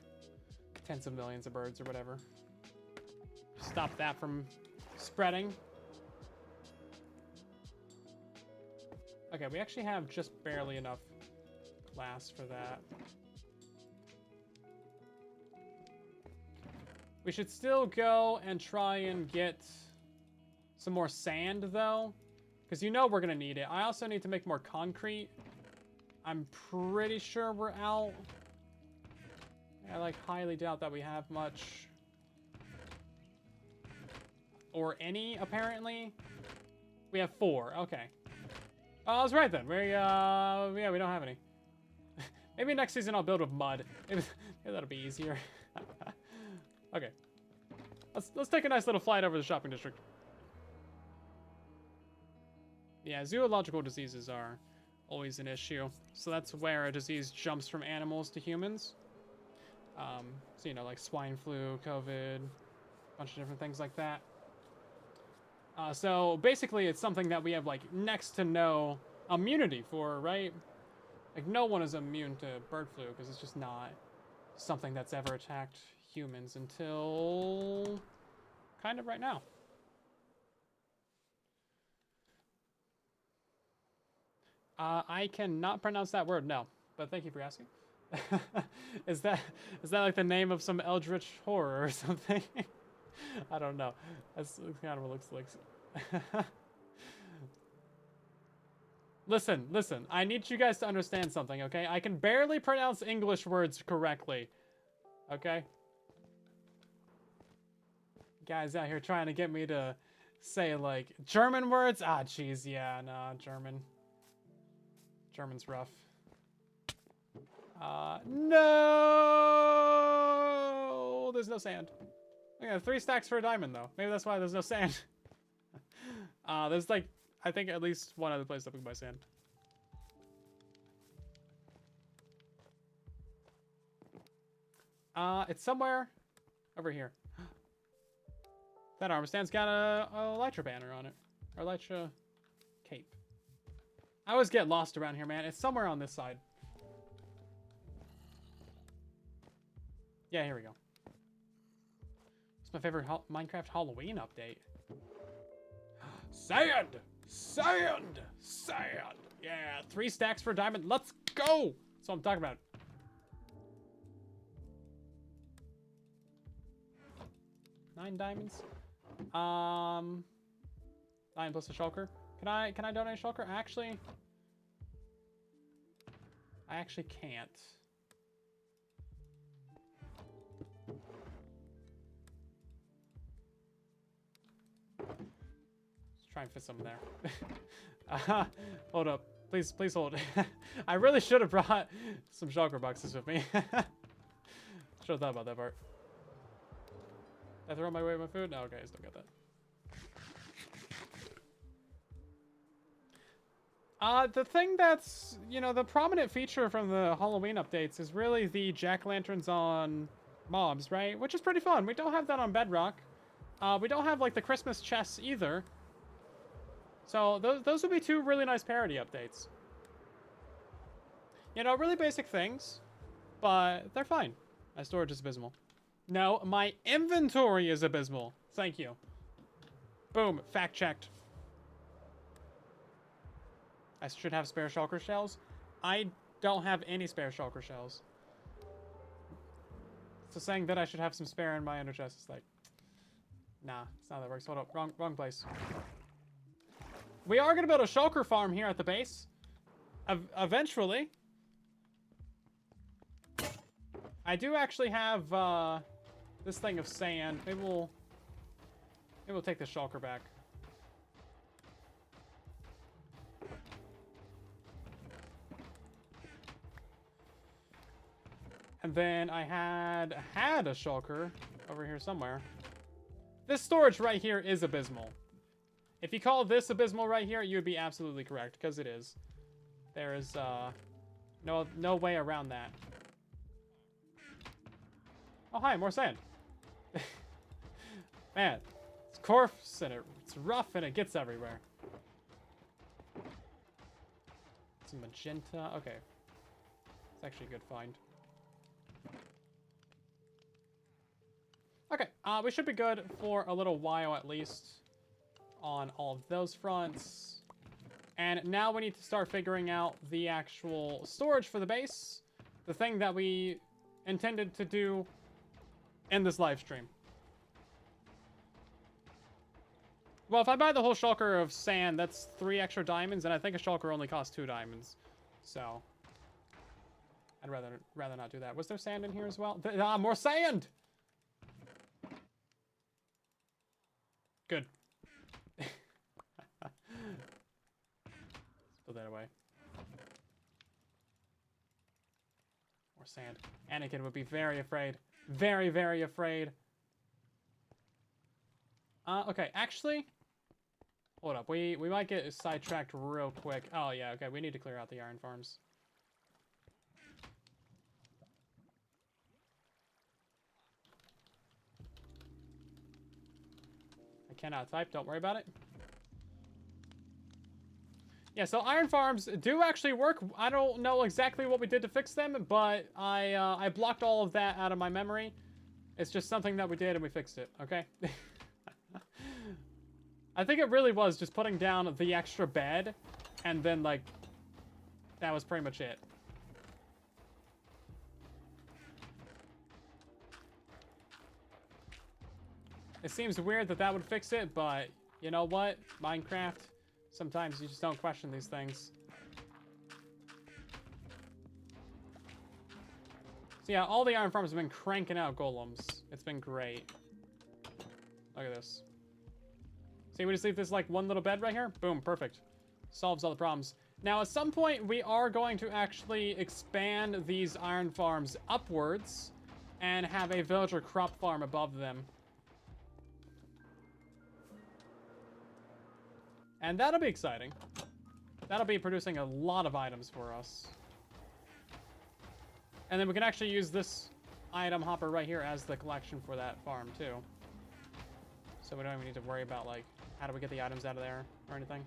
tens of millions of birds or whatever. Stop that from spreading. Okay, we actually have just barely enough glass for that. We should still go and try and get some more sand, though, because you know we're gonna need it. I also need to make more concrete. I'm pretty sure we're out. I like highly doubt that we have much or any, apparently. We have 4. Okay. Oh, I was right then. Yeah, we don't have any. Maybe next season I'll build with mud. Maybe that'll be easier. Okay. Let's take a nice little flight over the shopping district. Yeah, zoological diseases are always an issue. So that's where a disease jumps from animals to humans. So, you know, like swine flu, COVID, a bunch of different things like that. So basically it's something that we have like next to no immunity for, right? Like no one is immune to bird flu because it's just not something that's ever attacked humans until kind of right now. I cannot pronounce that word, no, but thank you for asking. Is that like the name of some eldritch horror or something? I don't know. That's kind of what it looks like. Listen. I need you guys to understand something, okay? I can barely pronounce English words correctly, okay? Guys out here trying to get me to say, like, German words? Ah, jeez, yeah, nah, German's rough. No! There's no sand. I got 3 stacks for a diamond, though. Maybe that's why there's no sand. There's, like, I think at least one other place that we can buy sand. It's somewhere over here. That armor stand's got a Elytra banner on it. Or Elytra cape. I always get lost around here, man. It's somewhere on this side. Yeah, here we go. It's my favorite Minecraft Halloween update. Sand! Sand! Sand! Yeah, 3 stacks for a diamond. Let's go! That's what I'm talking about. Nine diamonds. 9 plus a shulker. Can I donate a shulker? I actually can't. Let's try and fit some in there. Hold up. Please hold. I really should have brought some shulker boxes with me. Should have thought about that part. Did I throw my way with my food? No, okay, I still got that. The thing that's, you know, the prominent feature from the Halloween updates is really the jack-o'-lanterns on mobs, right? Which is pretty fun. We don't have that on Bedrock. We don't have, like, the Christmas chests either. So those would be 2 really nice parody updates. You know, really basic things, but they're fine. My storage is abysmal. No, my inventory is abysmal. Thank you. Boom, fact checked. I should have spare shulker shells. I don't have any spare shulker shells. So saying that I should have some spare in my ender chest is like, nah, it's not how that works. Hold up, wrong place. We are gonna build a shulker farm here at the base. Eventually. I do actually have this thing of sand. Maybe we'll take the shulker back. And then I had a shulker over here somewhere. This storage right here is abysmal. If you call this abysmal right here, you would be absolutely correct, because it is. There is no way around that. Oh, hi, more sand. Man, it's coarse and it's rough and it gets everywhere. Some magenta. Okay. It's actually a good find. Okay, we should be good for a little while at least on all of those fronts. And now we need to start figuring out the actual storage for the base. The thing that we intended to do in this live stream. Well, if I buy the whole shulker of sand, that's 3 extra diamonds, and I think a shulker only costs 2 diamonds. So, I'd rather not do that. Was there sand in here as well? More sand! Good. Let's put that away. More sand. Anakin would be very afraid. Very, very afraid. Okay, actually... Hold up, we might get sidetracked real quick. Oh, yeah, okay, we need to clear out the iron farms. I cannot type, don't worry about it. Yeah, so iron farms do actually work. I don't know exactly what we did to fix them, but I blocked all of that out of my memory. It's just something that we did and we fixed it, okay? I think it really was just putting down the extra bed, and then, like, that was pretty much it. It seems weird that that would fix it, but you know what? Minecraft, sometimes you just don't question these things. So yeah, all the iron farms have been cranking out golems. It's been great. Look at this. See, we just leave this like one little bed right here. Boom, perfect. Solves all the problems. Now, at some point, we are going to actually expand these iron farms upwards and have a villager crop farm above them. And that'll be exciting. That'll be producing a lot of items for us. And then we can actually use this item hopper right here as the collection for that farm too. So we don't even need to worry about like, how do we get the items out of there or anything.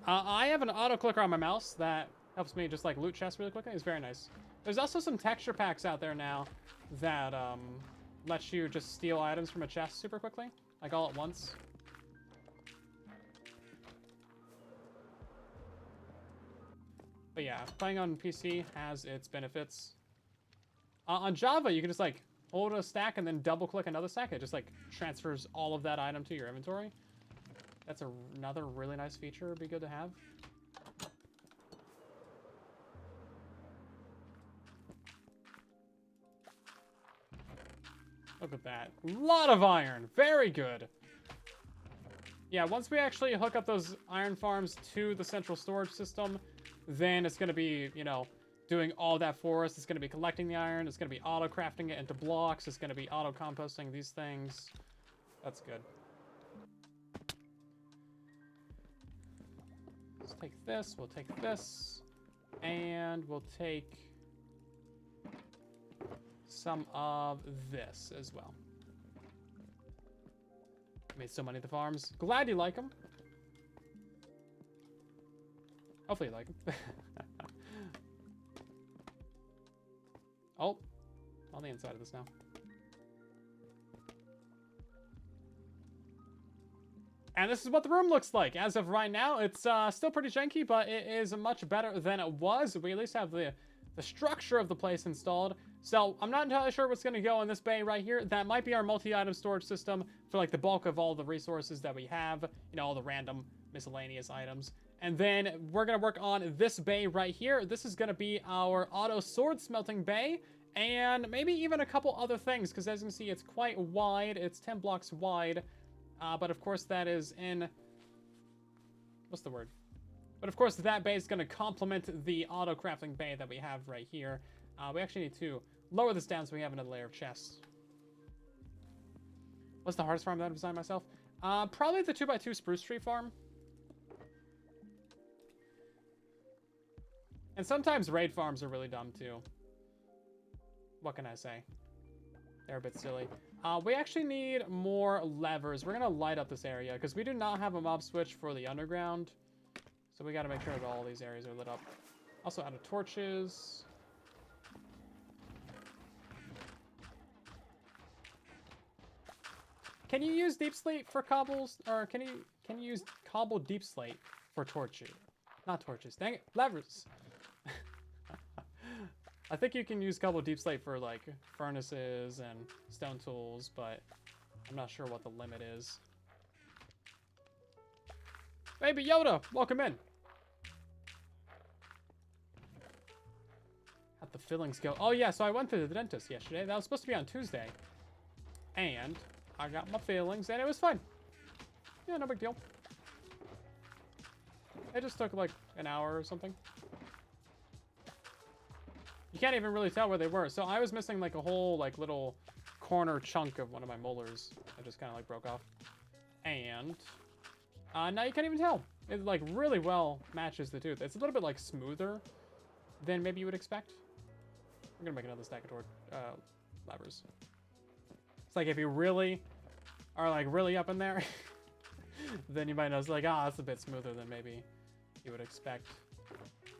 I have an auto clicker on my mouse that helps me just like loot chests really quickly. It's very nice. There's also some texture packs out there now that lets you just steal items from a chest super quickly, like all at once. But yeah, playing on PC has its benefits. On Java, you can just like hold a stack and then double click another stack. It just like transfers all of that item to your inventory. That's another really nice feature. It'd be good to have. Look at that. A lot of iron. Very good. Yeah, once we actually hook up those iron farms to the central storage system, then it's going to be, you know, doing all that for us. It's going to be collecting the iron. It's going to be auto-crafting it into blocks. It's going to be auto-composting these things. That's good. Let's take this. We'll take this. And we'll take some of this as well. Made so many of the farms. Glad you like them. Hopefully you like them. Oh, on the inside of this now. And this is what the room looks like. As of right now, it's still pretty janky, but it is much better than it was. We at least have the structure of the place installed. So I'm not entirely sure what's going to go in this bay right here. That might be our multi-item storage system for like the bulk of all the resources that we have. You know, all the random miscellaneous items. And then we're going to work on this bay right here. This is going to be our auto sword smelting bay. And maybe even a couple other things, because as you can see, it's quite wide. It's 10 blocks wide. But of course that is in... What's the word? But of course that bay is going to complement the auto crafting bay that we have right here. We actually need to lower this down so we have another layer of chests. What's the hardest farm that I've designed myself? Probably the 2x2 spruce tree farm. And sometimes raid farms are really dumb too. What can I say? They're a bit silly. We actually need more levers. We're going to light up this area because we do not have a mob switch for the underground. So we got to make sure that all these areas are lit up. Also out of torches. Can you use deep slate for cobbles? Or can you use cobble deep slate for torches? Not torches. Dang it. Levers. I think you can use cobble deep slate for like furnaces and stone tools, but I'm not sure what the limit is. Baby Yoda, welcome in. How'd the fillings go? Oh yeah, so I went to the dentist yesterday. That was supposed to be on Tuesday. And I got my fillings and it was fine. Yeah, no big deal. It just took like an hour or something. You can't even really tell where they were. So I was missing like a whole like little corner chunk of one of my molars. I just kind of like broke off. And now you can't even tell. It like really well matches the tooth. It's a little bit like smoother than maybe you would expect. I'm gonna make another stack of levers. It's like if you really are like really up in there, then you might notice like, ah, that's a bit smoother than maybe you would expect.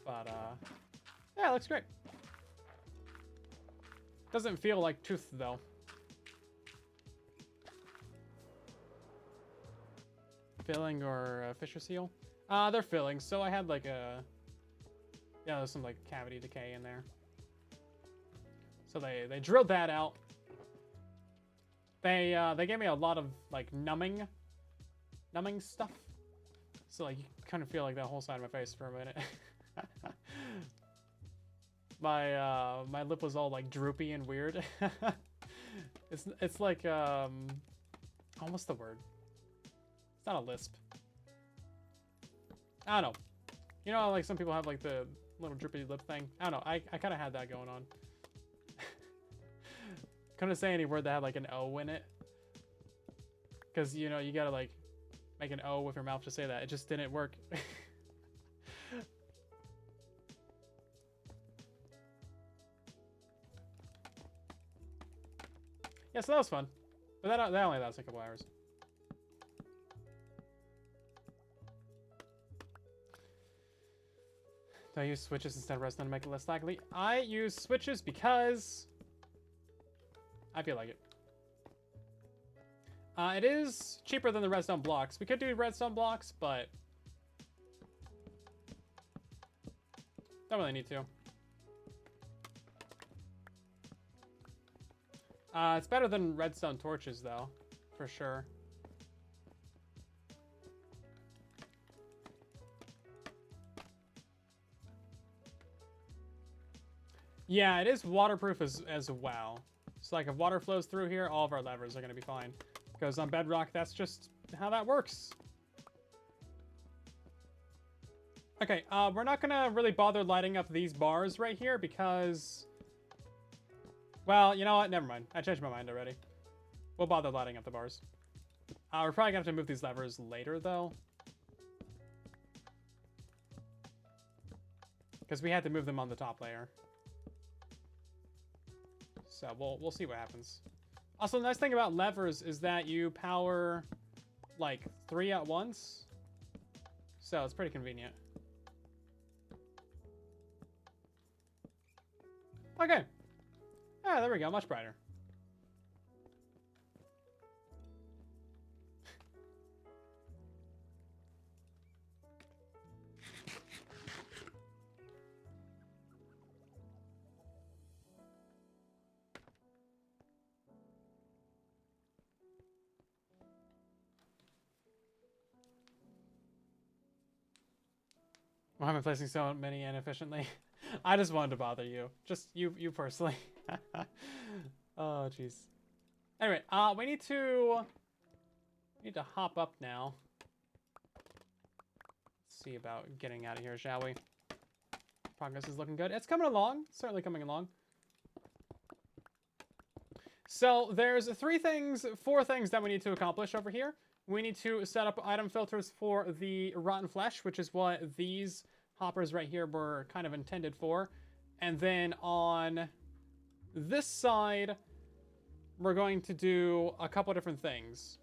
But yeah, it looks great. Doesn't feel like tooth though. Filling or Fisher seal? They're fillings. So I had like a, yeah, there's some like cavity decay in there. So they drilled that out. They gave me a lot of like numbing stuff. So like you kind of feel like that whole side of my face for a minute. My lip was all like droopy and weird. It's like what's the word? It's not a lisp. I don't know. You know how like some people have like the little droopy lip thing? I don't know. I kind of had that going on. Couldn't say any word that had like an O in it. Because, you know, you gotta like make an O with your mouth to say that. It just didn't work. Yeah, so that was fun. But that only lasts a couple hours. Do I use switches instead of redstone to make it less laggy? I use switches because I feel like it. It is cheaper than the redstone blocks. We could do redstone blocks, but don't really need to. It's better than redstone torches, though, for sure. Yeah, it is waterproof as well. So, like, if water flows through here, all of our levers are going to be fine. Because on Bedrock, that's just how that works. Okay, we're not going to really bother lighting up these bars right here because... Well, you know what? Never mind. I changed my mind already. We'll bother lighting up the bars. We're probably going to have to move these levers later, though. Because we had to move them on the top layer. So we'll see what happens. Also, the nice thing about levers is that you power, like, 3 at once. So it's pretty convenient. Okay. Ah, there we go. Much brighter. Why am I placing so many inefficiently? I just wanted to bother you. Just you personally. Oh, jeez. Anyway, we need to hop up now. Let's see about getting out of here, shall we? Progress is looking good. It's coming along. Certainly coming along. So there's 4 things that we need to accomplish over here. We need to set up item filters for the rotten flesh, which is what these hoppers right here were kind of intended for. And then on this side, we're going to do a couple different things.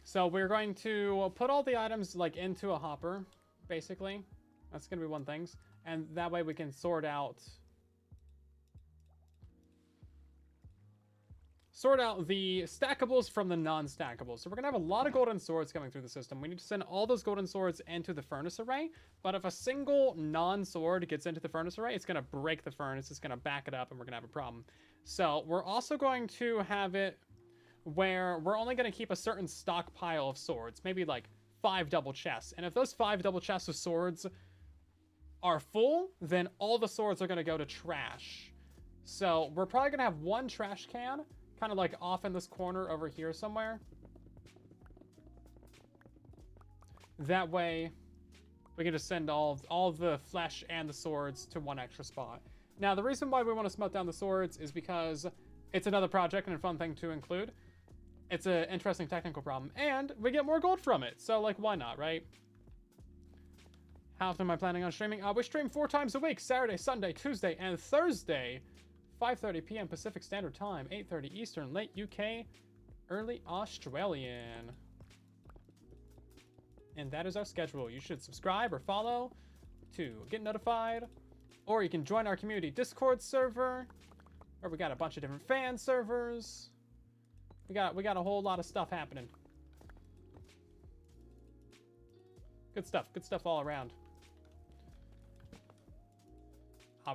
So we're going to put all the items like into a hopper, basically. That's going to be one thing. And that way we can sort out the stackables from the non-stackables. So we're going to have a lot of golden swords coming through the system. We need to send all those golden swords into the furnace array. But if a single non-sword gets into the furnace array, it's going to break the furnace. It's going to back it up, and we're going to have a problem. So we're also going to have it where we're only going to keep a certain stockpile of swords. Maybe like 5 double chests. And if those 5 double chests of swords are full, then all the swords are going to go to trash. So we're probably going to have 1 trash can kind of like off in this corner over here somewhere. That way we can just send all the flesh and the swords to 1 extra spot. Now, the reason why we want to smelt down the swords is because it's another project and a fun thing to include. It's an interesting technical problem, and we get more gold from it. So, like, why not, right? How often am I planning on streaming? We stream 4 times a week: Saturday, Sunday, Tuesday, and Thursday. 5:30 p.m. Pacific Standard Time, 8:30 Eastern, late UK, early Australian. And that is our schedule. You should subscribe or follow to get notified, or you can join our community Discord server, where we got a bunch of different fan servers. We got a whole lot of stuff happening. Good stuff all around.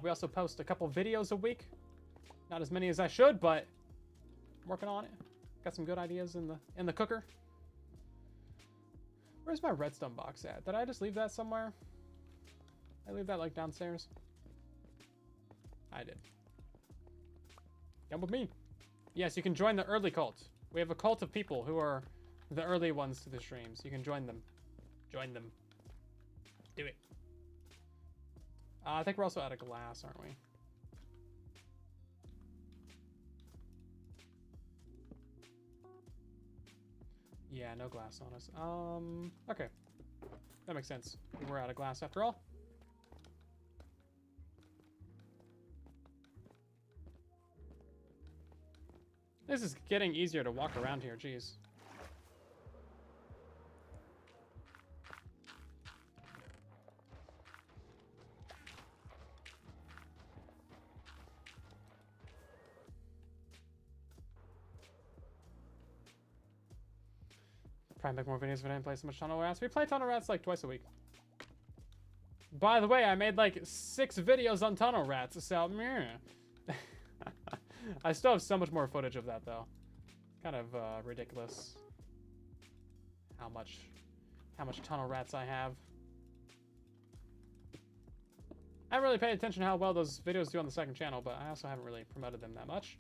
We also post a couple videos a week. Not as many as I should, but I'm working on it. Got some good ideas in the cooker. Where's my redstone box at? Did I just leave that somewhere? I leave that like downstairs? I did. Come with me. Yes, you can join the early cult. We have a cult of people who are the early ones to the streams. You can join them. Join them. Do it. I think we're also out of glass, aren't we? Yeah, no glass on us. Okay. That makes sense. We're out of glass after all. This is getting easier to walk around here, jeez. Probably make more videos if I didn't play so much Tunnel Rats. We play Tunnel Rats like twice a week. By the way, I made like 6 videos on Tunnel Rats, so meh. I still have so much more footage of that though. Kind of ridiculous. How much Tunnel Rats I have. I haven't really paid attention to how well those videos do on the second channel, but I also haven't really promoted them that much.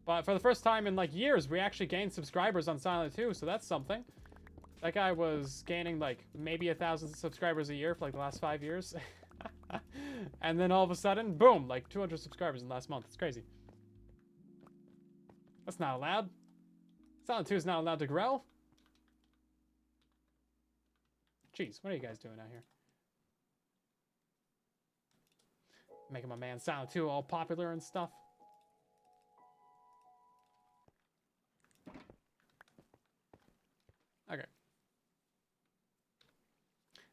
But for the first time in like years, we actually gained subscribers on Silent 2, so that's something. That guy was gaining like maybe 1,000 subscribers a year for like the last 5 years. And then all of a sudden, boom, like 200 subscribers in the last month. It's crazy. That's not allowed. Silent 2 is not allowed to grow. Jeez, what are you guys doing out here? Making my man Silent 2 all popular and stuff. Okay.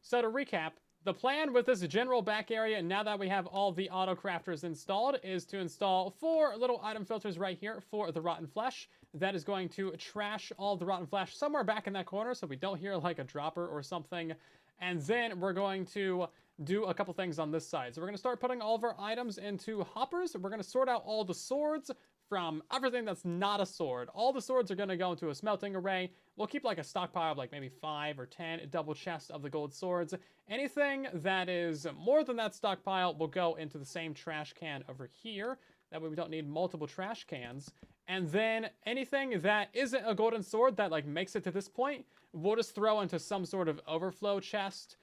So to recap, the plan with this general back area, now that we have all the auto crafters installed, is to install 4 little item filters right here for the rotten flesh. That is going to trash all the rotten flesh somewhere back in that corner so we don't hear like a dropper or something. And then we're going to do a couple things on this side. So we're going to start putting all of our items into hoppers. We're going to sort out all the swords from everything that's not a sword. All the swords are going to go into a smelting array. We'll keep like a stockpile of like maybe 5 or 10 double chests of the gold swords. Anything that is more than that stockpile will go into the same trash can over here. That way we don't need multiple trash cans. And then anything that isn't a golden sword that like makes it to this point, we'll just throw into some sort of overflow chest.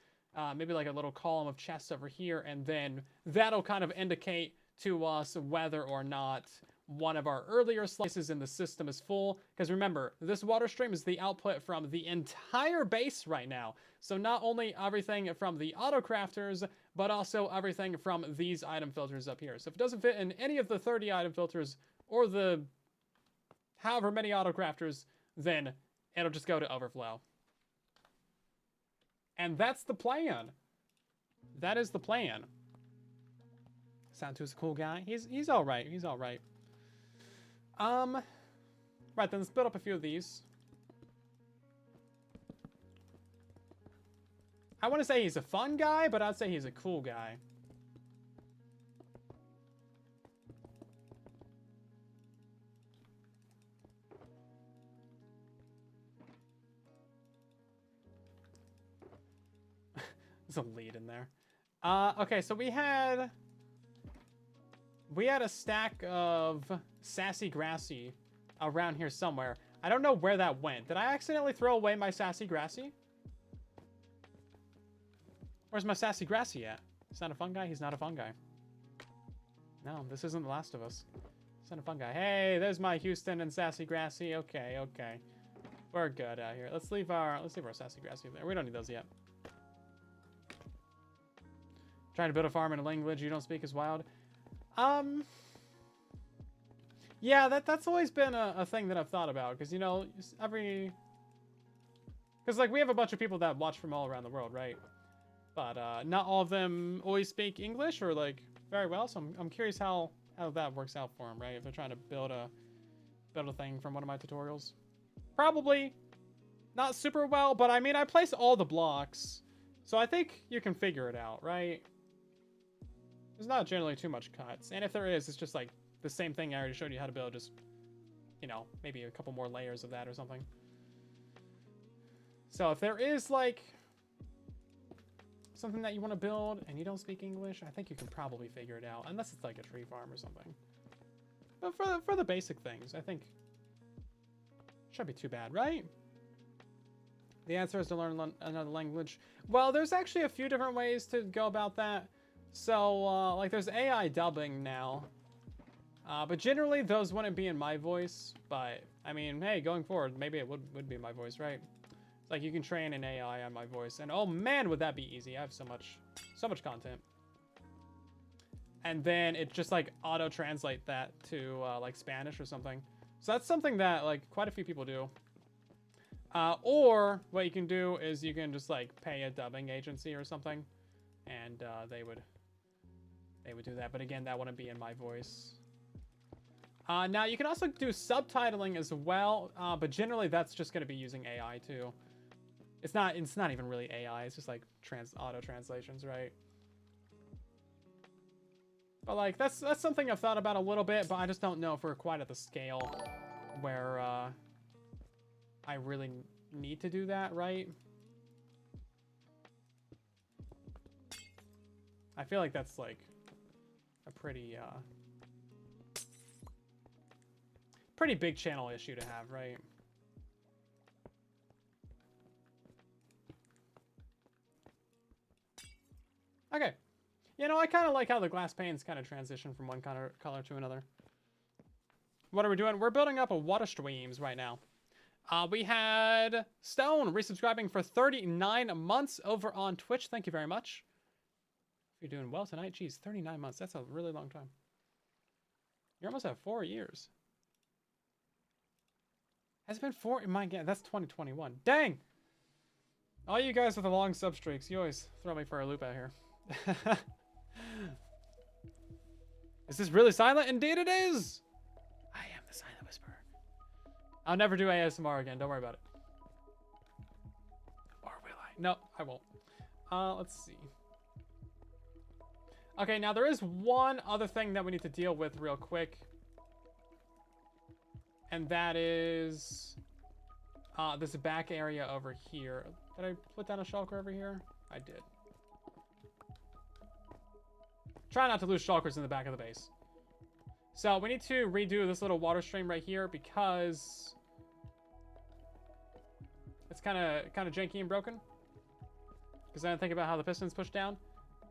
Maybe like a little column of chests over here. And then that'll kind of indicate to us whether or not one of our earlier slices in the system is full. Because remember, this water stream is the output from the entire base right now. So not only everything from the auto crafters, but also everything from these item filters up here. So if it doesn't fit in any of the 30 item filters or the however many auto crafters, then it'll just go to overflow. And that's the plan. That is the plan. Santu's a cool guy. He's all right. He's all right. Right, then let's build up a few of these. I want to say he's a fun guy, but I'd say he's a cool guy. There's a lead in there. Okay, so we had a stack of Sassy Grassy around here somewhere. I don't know where that went. Did I accidentally throw away my Sassy Grassy? Where's my Sassy Grassy at? He's not a fun guy? He's not a fun guy. No, this isn't The Last of Us. He's not a fun guy. Hey, there's my Houston and Sassy Grassy. Okay, okay. We're good out here. Let's leave our Sassy Grassy there. We don't need those yet. Trying to build a farm in a language you don't speak is wild. Yeah, that's always been a thing that I've thought about, because, you know, because, like, we have a bunch of people that watch from all around the world, right? But, not all of them always speak English, or, like, very well, so I'm curious how that works out for them, right? If they're trying to build a thing from one of my tutorials. Probably not super well, but, I mean, I place all the blocks, so I think you can figure it out, right? There's not generally too much cuts. And if there is, it's just like the same thing I already showed you how to build, just, you know, maybe a couple more layers of that or something. So if there is like something that you want to build and you don't speak English, I think you can probably figure it out, unless it's like a tree farm or something. But for the basic things, I think shouldn't be too bad, right? The answer is to learn another language. Well, there's actually a few different ways to go about that. So, like, there's AI dubbing now. But generally, those wouldn't be in my voice. But, I mean, hey, going forward, maybe it would be my voice, right? It's like, you can train an AI on my voice. And, oh, man, would that be easy. I have so much content. and then it just like auto translate that to like Spanish or something. So that's something that like quite a few people do. Or what you can do is you can just like pay a dubbing agency or something, and they would do that. But again, that wouldn't be in my voice. Now you can also do subtitling as well, but generally that's just going to be using AI too. It's not even really AI. It's just like auto translations, right? But like that's something I've thought about a little bit, but I just don't know if we're quite at the scale where I really need to do that, right? I feel like that's like a pretty big channel issue to have, right? Okay. You know, I kind of like how the glass panes kind of transition from one color to another. What are we doing? We're building up a water streams right now. We had Stone resubscribing for 39 months over on Twitch. Thank you very much. You're doing well tonight. Geez, 39 months. That's a really long time. You're almost at 4 years. Has it been 4? My God, that's 2021. Dang! All you guys with the long sub streaks, you always throw me for a loop out here. Is this really silent? Indeed it is! I am the silent whisperer. I'll never do ASMR again. Don't worry about it. Or will I? No, I won't. Let's see. Okay, now there is one other thing that we need to deal with real quick. And that is this back area over here. Did I put down a shulker over here? I did. Try not to lose shulkers in the back of the base. So we need to redo this little water stream right here because it's kind of janky and broken. Because I didn't think about how the piston's pushed down.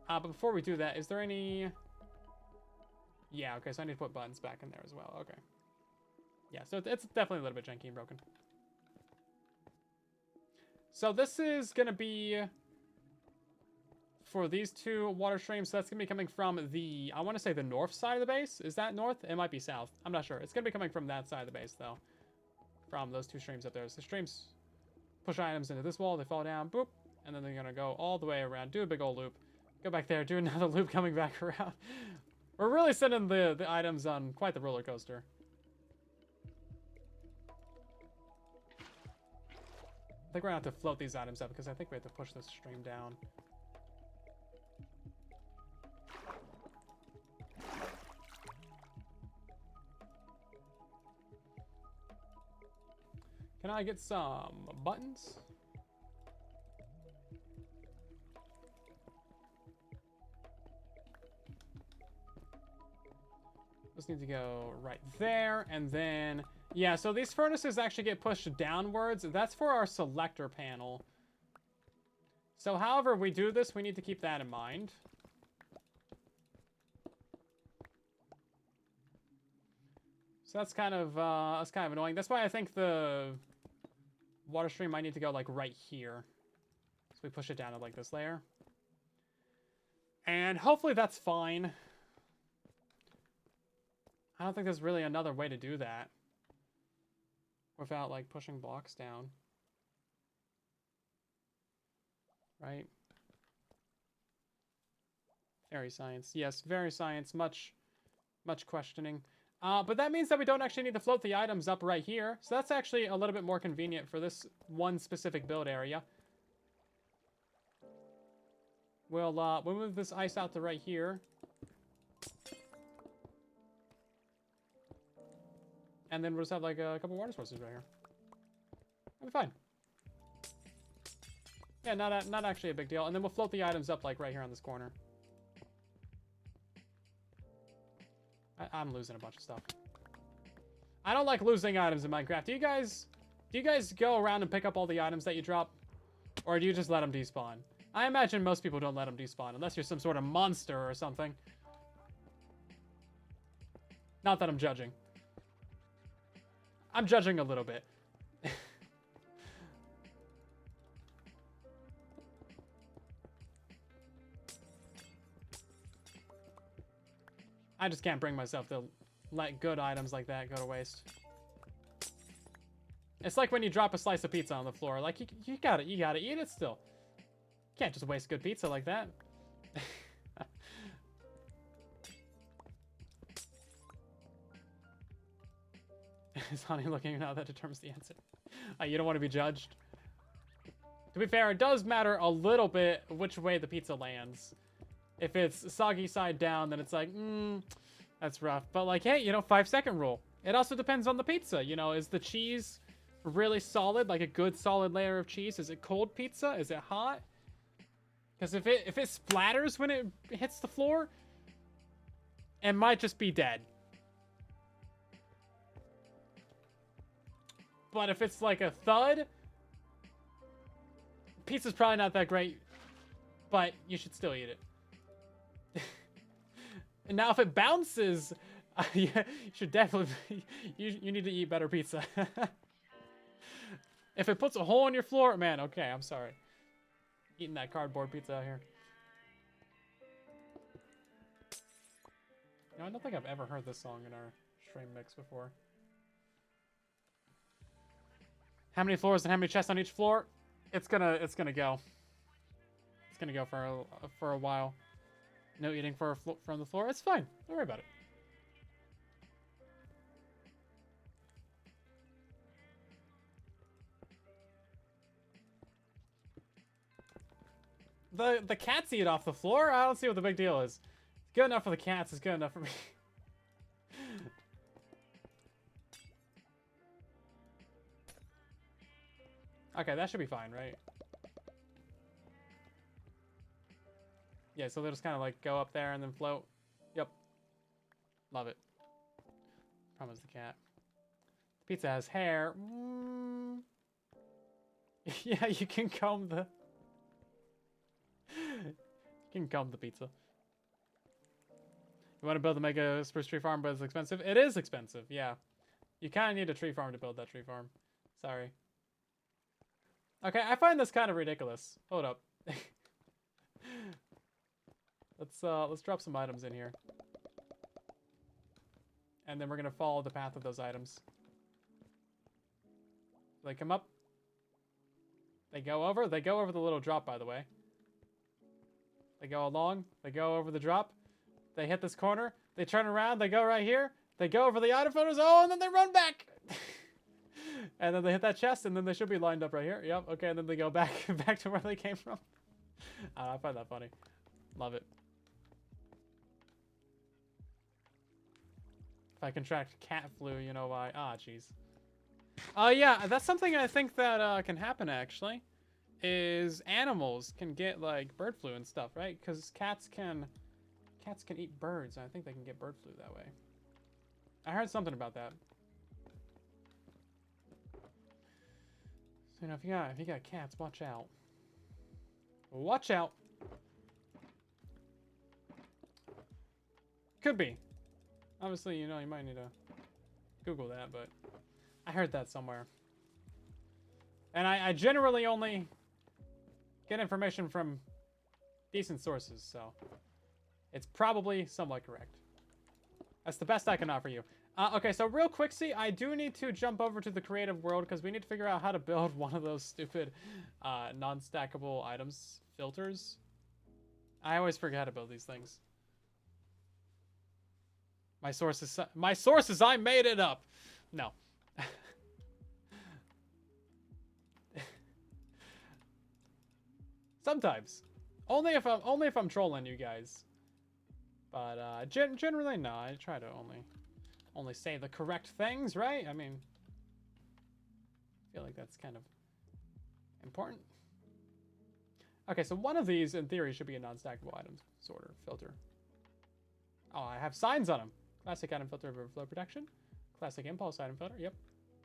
But before we do that, is there any... Yeah, okay, so I need to put buttons back in there as well. Okay. Yeah, so it's definitely a little bit janky and broken. So this is going to be for these two water streams. So that's going to be coming from the, I want to say the north side of the base. Is that north? It might be south. I'm not sure. It's going to be coming from that side of the base, though. From those two streams up there. So the streams push items into this wall. They fall down. Boop. And then they're going to go all the way around. Do a big old loop. Go back there. Do another loop coming back around. We're really sending the items on quite the roller coaster. I think we're going to have to float these items up because I think we have to push this stream down. Can I get some buttons? This needs to go right there, and then... Yeah, so these furnaces actually get pushed downwards. That's for our selector panel. So however we do this, we need to keep that in mind. So that's kind of annoying. That's why I think the water stream might need to go like right here. So we push it down to like this layer. And hopefully that's fine. I don't think there's really another way to do that without like pushing blocks down. Right? Very science. Yes, very science. Much questioning. But that means that we don't actually need to float the items up right here. So that's actually a little bit more convenient for this one specific build area. We'll move this ice out to right here. And then we'll just have like a couple water sources right here. That'll be fine. Yeah, not actually a big deal. And then we'll float the items up like right here on this corner. I'm losing a bunch of stuff. I don't like losing items in Minecraft. Do you guys go around and pick up all the items that you drop? Or do you just let them despawn? I imagine most people don't let them despawn unless you're some sort of monster or something. Not that I'm judging. I'm judging a little bit. I just can't bring myself to let good items like that go to waste. It's like when you drop a slice of pizza on the floor. Like, you gotta eat it still. You can't just waste good pizza like that. Is Honey looking now? That determines the answer. You don't want to be judged. To be fair, it does matter a little bit which way the pizza lands. If it's soggy side down, then it's like, that's rough. But like, hey, you know, 5-second rule. It also depends on the pizza. You know, is the cheese really solid, like a good solid layer of cheese? Is it cold pizza? Is it hot? Because if it splatters when it hits the floor, it might just be dead. But if it's like a thud, pizza's probably not that great, but you should still eat it. And now if it bounces, you should definitely, you need to eat better pizza. If it puts a hole in your floor, man, okay, I'm sorry. Eating that cardboard pizza out here. You know, I don't think I've ever heard this song in our stream mix before. How many floors and how many chests on each floor? It's gonna go. It's gonna go for a while. No eating from the floor. It's fine. Don't worry about it. The cats eat off the floor. I don't see what the big deal is. It's good enough for the cats. It's good enough for me. Okay, that should be fine, right? Yeah, so they'll just kind of like go up there and then float. Yep. Love it. Promise the cat. The pizza has hair. Yeah, you can comb the... You can comb the pizza. You want to build a mega spruce tree farm, but it's expensive? It is expensive, yeah. You kind of need a tree farm to build that tree farm. Sorry. Okay, I find this kind of ridiculous. Hold up. Let's drop some items in here. And then we're gonna follow the path of those items. They come up. They go over the little drop, by the way. They go along, they go over the drop. They hit this corner, they turn around, they go right here. They go over the item photos, oh, and then they run back. And then they hit that chest, and then they should be lined up right here. Yep, okay, and then they go back to where they came from. I find that funny. Love it. If I contract cat flu, you know why. Ah, jeez. Yeah, that's something I think that can happen, actually. Is animals can get, like, bird flu and stuff, right? Because cats can eat birds, and I think they can get bird flu that way. I heard something about that. So, you know, if you got cats, watch out. Watch out. Could be. Obviously, you know, you might need to Google that, but I heard that somewhere. And I generally only get information from decent sources, so it's probably somewhat correct. That's the best I can offer you. Okay, so real quick, see, I do need to jump over to the creative world because we need to figure out how to build one of those stupid non-stackable items filters. I always forget how to build these things. My sources, I made it up. No. Sometimes. Only if I'm trolling you guys. But generally no, I try to only say the correct things, right? I mean, I feel like that's kind of important. Okay, so one of these in theory should be a non-stackable items sorter filter. Oh, I have signs on them. Classic item filter for flow protection. Classic impulse item filter. Yep.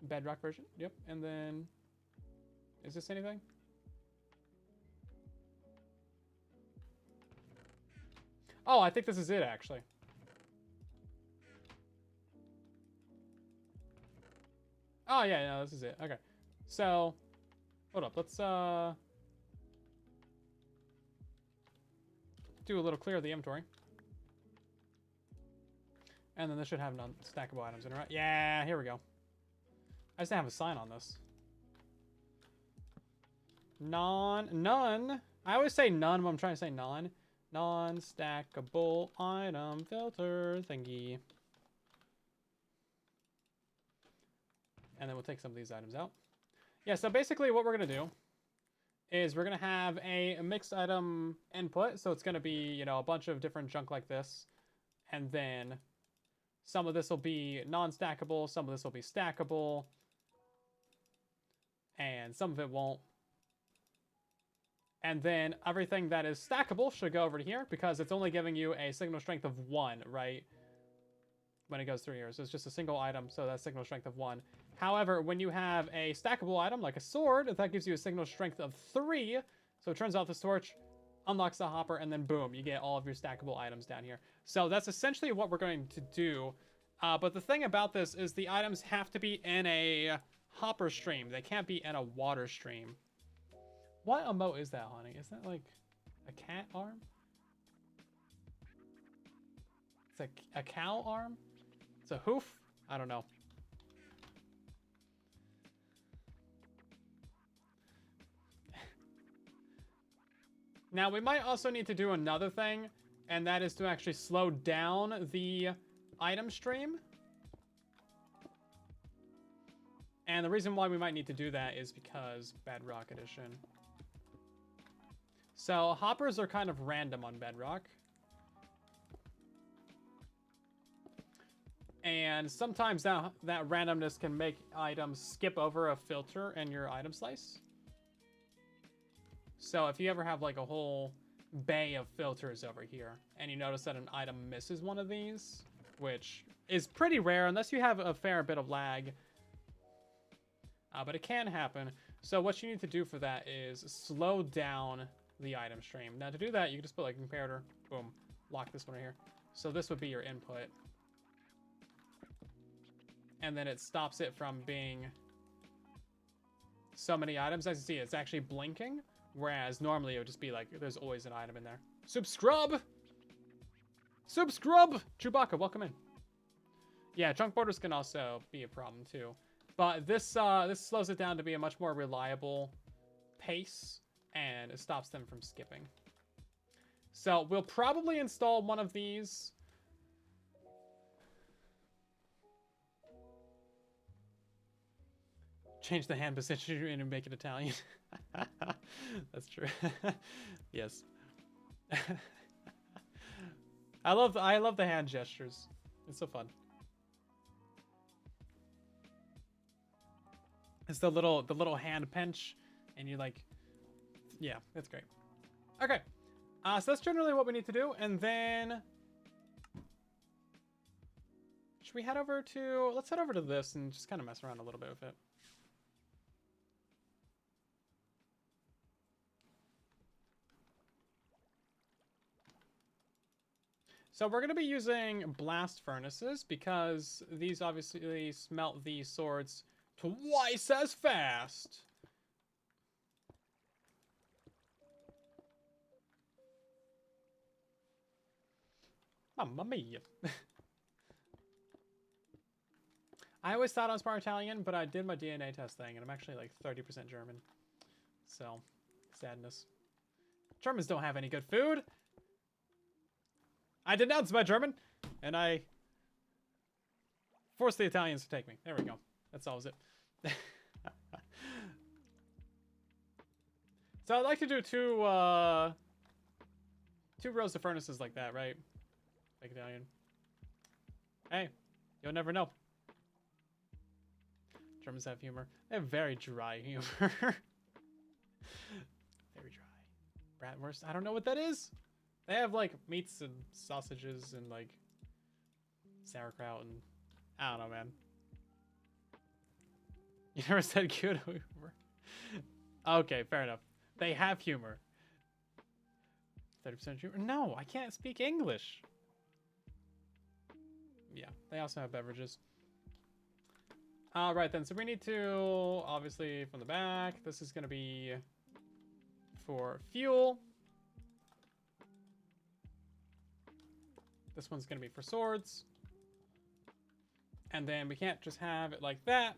Bedrock version. Yep. And then, is this anything? Oh, I think this is it, actually. Oh, yeah, no, this is it. Okay. So, hold up. Let's, do a little clear of the inventory. And then this should have non-stackable items in it, right? Yeah, here we go. I just have a sign on this. None. I always say none when I'm trying to say non. Non-stackable item filter thingy. And then we'll take some of these items out. Yeah, so basically what we're going to do is we're going to have a mixed item input. So it's going to be, you know, a bunch of different junk like this. And then some of this will be non-stackable. Some of this will be stackable. And some of it won't. And then everything that is stackable should go over to here because it's only giving you a signal strength of 1, right? When it goes through here. So it's just a single item, so that's signal strength of 1. However, when you have a stackable item, like a sword, that gives you a signal strength of 3. So it turns off the torch, unlocks the hopper, and then boom, you get all of your stackable items down here. So that's essentially what we're going to do. But the thing about this is the items have to be in a hopper stream. They can't be in a water stream. What emote is that, honey? Is that like a cat arm? It's a cow arm? It's a hoof? I don't know. Now, we might also need to do another thing, and that is to actually slow down the item stream. And the reason why we might need to do that is because Bedrock Edition. So, hoppers are kind of random on Bedrock. And sometimes that randomness can make items skip over a filter in your item slice. So if you ever have like a whole bay of filters over here, and you notice that an item misses one of these, which is pretty rare unless you have a fair bit of lag, but it can happen. So what you need to do for that is slow down the item stream. Now to do that, you can just put like comparator, boom, lock this one right here. So this would be your input. And then it stops it from being so many items. As you see, it's actually blinking, whereas normally it would just be like, there's always an item in there. Subscribe! Subscribe! Chewbacca, welcome in. Yeah, chunk borders can also be a problem too. But this slows it down to be a much more reliable pace, and it stops them from skipping. So we'll probably install one of these. Change the hand position and make it Italian. That's true. Yes. I love the hand gestures. It's so fun. It's the little hand pinch, and you like, yeah, it's great. Okay, so that's generally what we need to do, and then should we head over to? Let's head over to this and just kind of mess around a little bit with it. So we're going to be using blast furnaces because these obviously smelt these swords twice as fast. Mamma mia. I always thought I was part Italian, but I did my DNA test thing, and I'm actually like 30% German. So, sadness. Germans don't have any good food. I denounced my German, and I forced the Italians to take me. There we go. That solves it. So I'd like to do two rows of furnaces like that, right? Like Italian. Hey, you'll never know. Germans have humor. They have very dry humor. Very dry. Bratwurst. I don't know what that is. They have like meats and sausages and like sauerkraut and I don't know, man. You never said good humor. Okay, fair enough. They have humor. 30% humor. No, I can't speak English. Yeah, they also have beverages. All right then, so we need to, obviously from the back, this is gonna be for fuel. This one's gonna be for swords. And then we can't just have it like that.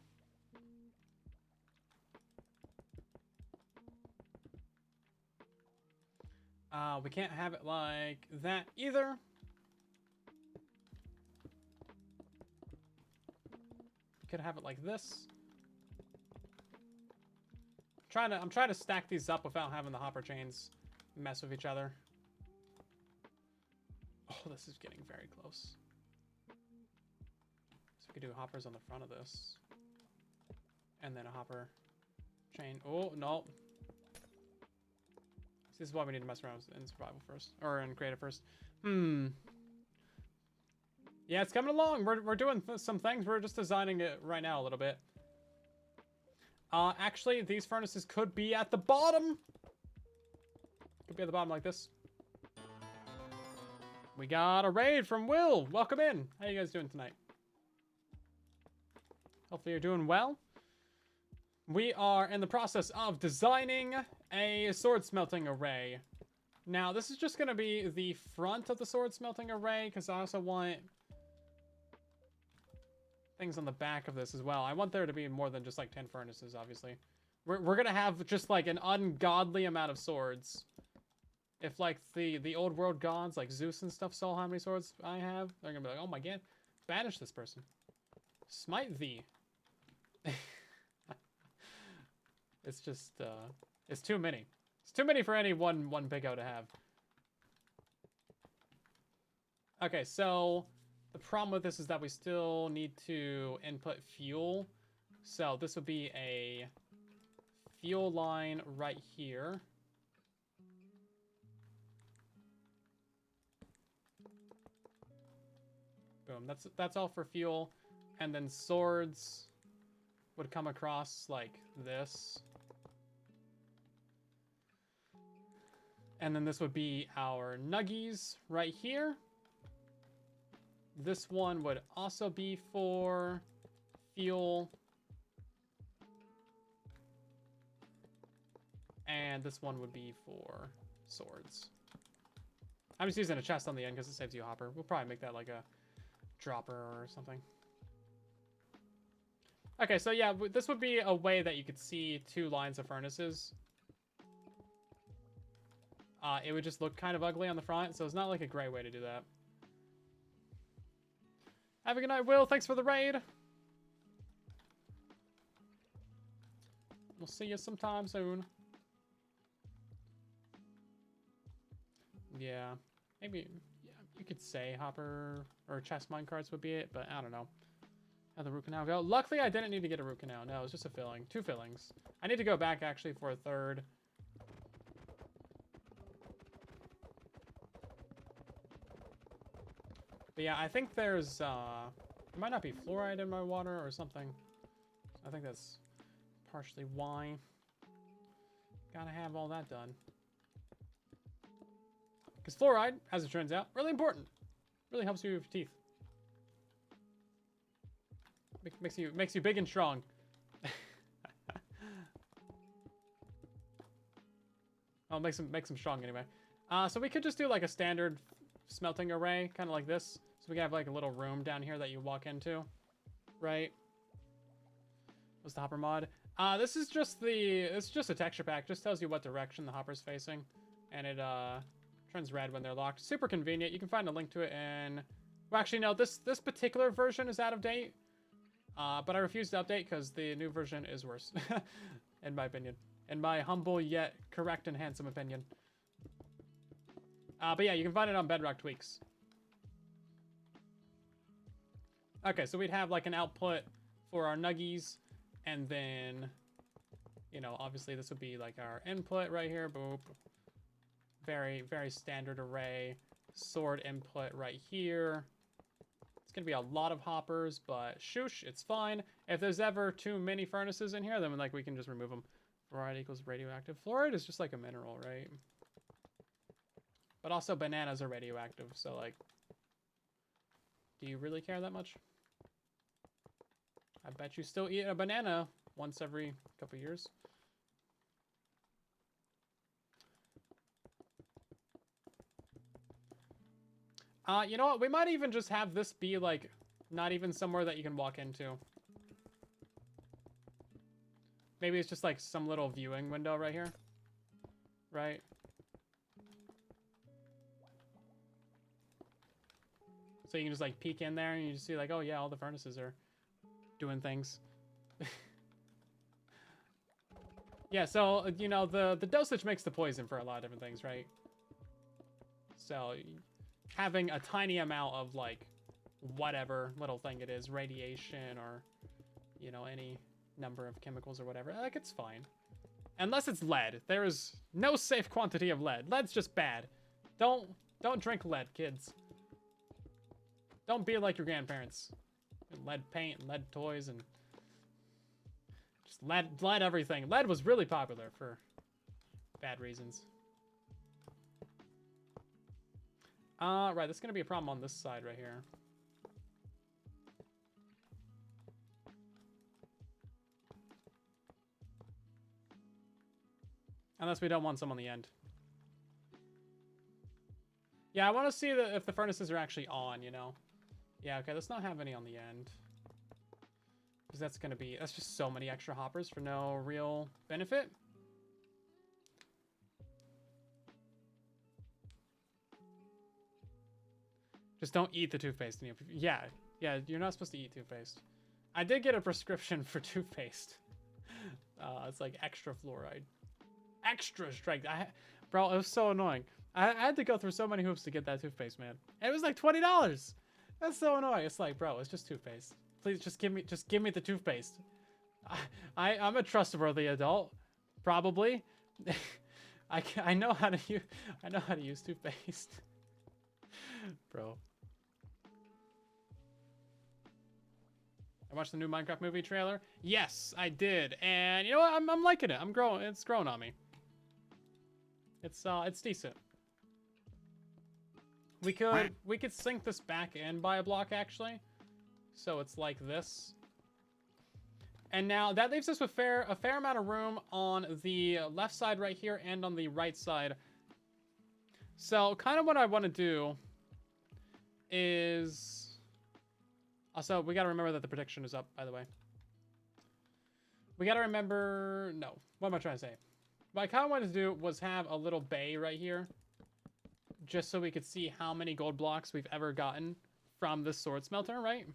We can't have it like that either. We could have it like this. I'm trying to stack these up without having the hopper chains mess with each other. Oh, this is getting very close. So we could do hoppers on the front of this. And then a hopper chain. Oh, no. This is why we need to mess around in survival first. Or in creative first. Yeah, it's coming along. We're doing some things. We're just designing it right now a little bit. Actually, these furnaces could be at the bottom. Could be at the bottom like this. We got a raid from Will. Welcome in. How you guys doing tonight? Hopefully you're doing well. We are in the process of designing a sword smelting array. Now, this is just going to be the front of the sword smelting array, because I also want things on the back of this as well. I want there to be more than just like 10 furnaces, obviously. We're going to have just like an ungodly amount of swords. If like the old world gods, like Zeus and stuff, saw how many swords I have, they're going to be like, oh my god, banish this person. Smite thee. It's just, it's too many. It's too many for any one big O to have. Okay, so the problem with this is that we still need to input fuel. So this would be a fuel line right here. Boom, that's all for fuel. And then swords would come across like this. And then this would be our nuggies right here. This one would also be for fuel. And this one would be for swords. I'm just using a chest on the end because it saves you a hopper. We'll probably make that like a dropper or something. Okay, so yeah, this would be a way that you could see two lines of furnaces. It would just look kind of ugly on the front, so it's not like a great way to do that. Have a good night, Will. Thanks for the raid. We'll see you sometime soon. Yeah, maybe yeah, you could say hopper or chest minecarts would be it, but I don't know. How the root canal go? Luckily, I didn't need to get a root canal. No, it was just a filling. 2 fillings. I need to go back actually for a third. But yeah, I think there's, there might not be fluoride in my water or something. I think that's partially why. Gotta have all that done. Because fluoride, as it turns out, really important. Really helps you with your teeth. Makes you big and strong. Oh, makes them strong anyway. So we could just do like a standard smelting array, kind of like this. So we can have like a little room down here that you walk into, right? What's the hopper mod? This is just it's just a texture pack. Just tells you what direction the hopper's facing, and it turns red when they're locked. Super convenient. You can find a link to it in. Well, actually, no. This particular version is out of date, but I refuse to update because the new version is worse, in my opinion. In my humble yet correct and handsome opinion. But yeah, you can find it on Bedrock Tweaks. Okay, so we'd have like an output for our nuggies, and then, you know, obviously this would be like our input right here. Boop. Very, very standard array. Sword input right here. It's gonna be a lot of hoppers, but shoosh, it's fine. If there's ever too many furnaces in here, then like we can just remove them. Fluoride equals radioactive. Fluoride is just like a mineral, right? But also bananas are radioactive, so like, do you really care that much? I bet you still eat a banana once every couple years. You know what? We might even just have this be like Not even somewhere that you can walk into. Maybe it's just like some little viewing window right here. Right? So you can just like peek in there and you just see like, oh yeah, all the furnaces are doing things. Yeah, so, you know, the dosage makes the poison for a lot of different things, right? So having a tiny amount of like whatever little thing it is, radiation or, you know, any number of chemicals or whatever, like it's fine. Unless it's lead. There is no safe quantity of lead. Lead's just bad. Don't drink lead, kids. Don't be like your grandparents. Lead paint and lead toys and just lead everything. Lead was really popular for bad reasons. Right, that's gonna be a problem on this side right here. Unless we don't want some on the end. Yeah, I want to see if the furnaces are actually on, you know? Yeah, okay, let's not have any on the end. Because that's just so many extra hoppers for no real benefit. Just don't eat the toothpaste. Yeah, you're not supposed to eat toothpaste. I did get a prescription for toothpaste. It's like extra fluoride. Extra strength. Bro, it was so annoying. I had to go through so many hoops to get that toothpaste, man. And it was like $20. That's so annoying. It's like, bro, it's just toothpaste. Please, just give me the toothpaste. I'm a trustworthy adult, probably. I know how to use toothpaste, bro. I watched the new Minecraft movie trailer. Yes, I did, and you know what? I'm liking it. It's growing on me. It's decent. We could sync this back in by a block actually, so it's like this. And now that leaves us with a fair amount of room on the left side right here and on the right side. So kind of what I want to do is also we got to remember that the prediction is up, by the way. We got to remember, no, what am I trying to say? What I kind of wanted to do was have a little bay right here, just so we could see how many gold blocks we've ever gotten from this sword smelter, right?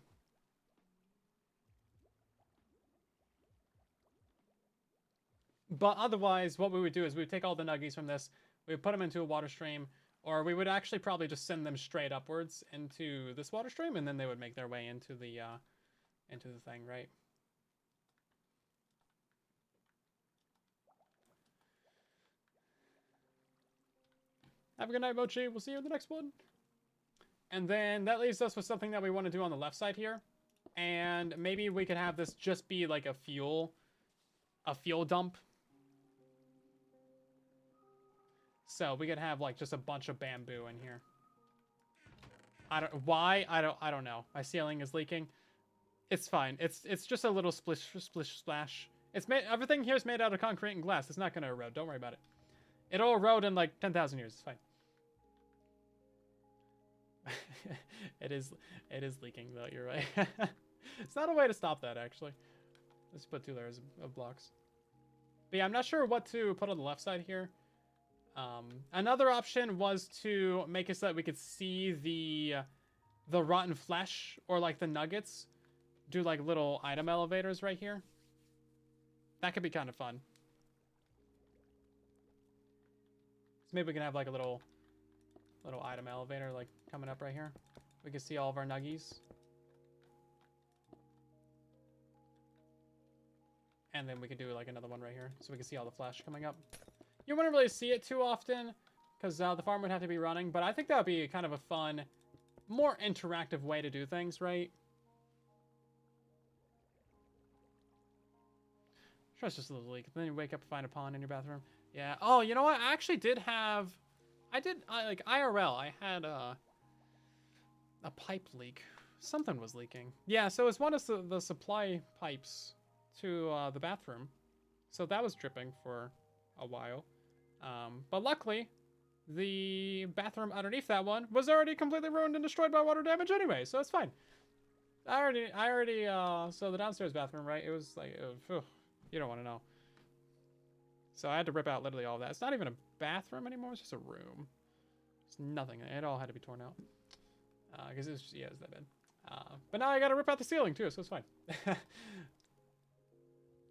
But otherwise, what we would do is we would take all the nuggies from this, we would put them into a water stream, or we would actually probably just send them straight upwards into this water stream, and then they would make their way into the thing, right? Have a good night, Mochi. We'll see you in the next one. And then that leaves us with something that we want to do on the left side here. And maybe we could have this just be like a fuel dump. So we could have like just a bunch of bamboo in here. I don't know. My ceiling is leaking. It's fine. It's just a little splish splash. Everything here is made out of concrete and glass. It's not going to erode. Don't worry about it. It'll erode in like 10,000 years. It's fine. It is leaking though. You're right. It's not a way to stop that actually. Let's put 2 layers of blocks. But yeah, I'm not sure what to put on the left side here. Another option was to make it so that we could see the rotten flesh or like the nuggets. Do like little item elevators right here. That could be kind of fun. So maybe we can have like a little item elevator like coming up right here. We can see all of our nuggies. And then we could do like another one right here. So we can see all the flesh coming up. You wouldn't really see it too often because the farm would have to be running. But I think that would be kind of a fun, more interactive way to do things, right? Sure, it's just a little leak. Then you wake up and find a pond in your bathroom. Yeah. Oh, you know what? I actually did have... like IRL, I had a pipe leak. Something was leaking. Yeah, so it's one of the supply pipes to the bathroom. So that was dripping for a while. But luckily, the bathroom underneath that one was already completely ruined and destroyed by water damage anyway, so it's fine. So the downstairs bathroom, right? It was like, you don't want to know. So I had to rip out literally all of that. It's not even a bathroom anymore. It's just a room. It's nothing. It all had to be torn out. Because it was that bad. But now I got to rip out the ceiling too, so it's fine.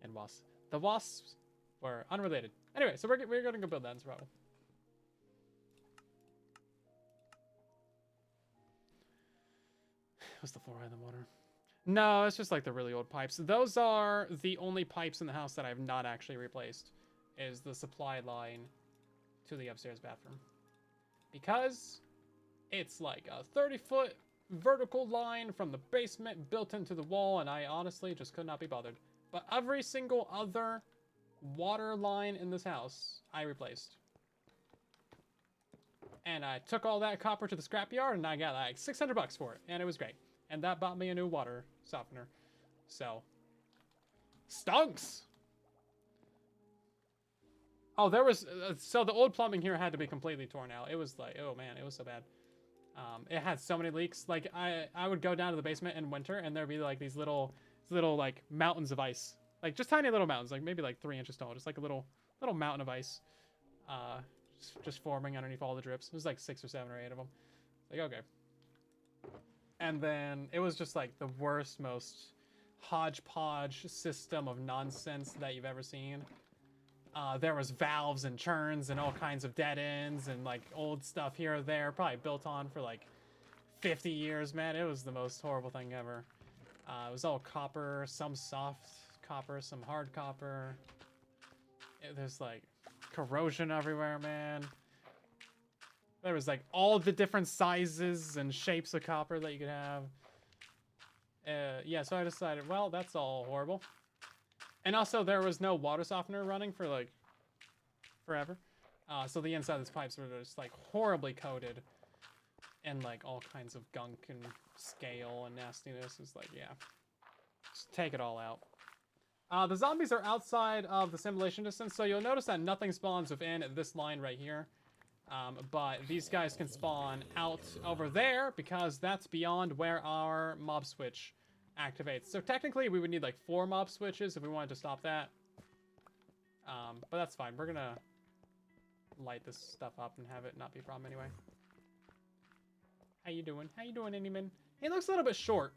And wasps. The wasps were unrelated. Anyway, so we're going to go build that in survival. What's the fluoride in the water? No, it's just like the really old pipes. Those are the only pipes in the house that I've not actually replaced. Is the supply line to the upstairs bathroom. Because it's like a 30-foot vertical line from the basement built into the wall, and I honestly just could not be bothered. But every single other water line in this house, I replaced. And I took all that copper to the scrapyard, and I got like 600 bucks for it, and it was great. And that bought me a new water softener. So, stunks! Oh, there was, so the old plumbing here had to be completely torn out. It was like, oh man, it was so bad. It had so many leaks. Like, I would go down to the basement in winter, and there'd be like these little like mountains of ice. Like, just tiny little mountains, like maybe like 3 inches tall. Just like a little mountain of ice. Just forming underneath all the drips. It was like 6 or 7 or 8 of them. Like, okay. And then it was just like the worst, most hodgepodge system of nonsense that you've ever seen. There was valves and churns and all kinds of dead ends and like old stuff here or there, probably built on for like 50 years, man. It was the most horrible thing ever. It was all copper, some soft copper, some hard copper. There's like corrosion everywhere, man. There was like all the different sizes and shapes of copper that you could have. Yeah, so I decided, well, that's all horrible. And also there was no water softener running for like forever. So the inside of these pipes were just like horribly coated and like all kinds of gunk and scale and nastiness. It's like, yeah, just take it all out. The zombies are outside of the simulation distance, so you'll notice that nothing spawns within this line right here. But these guys can spawn out over there because that's beyond where our mob switch activates. So technically we would need like 4 mob switches if we wanted to stop that. But that's fine. We're gonna light this stuff up and have it not be a problem anyway. How you doing? How you doing, Indyman? He looks a little bit short.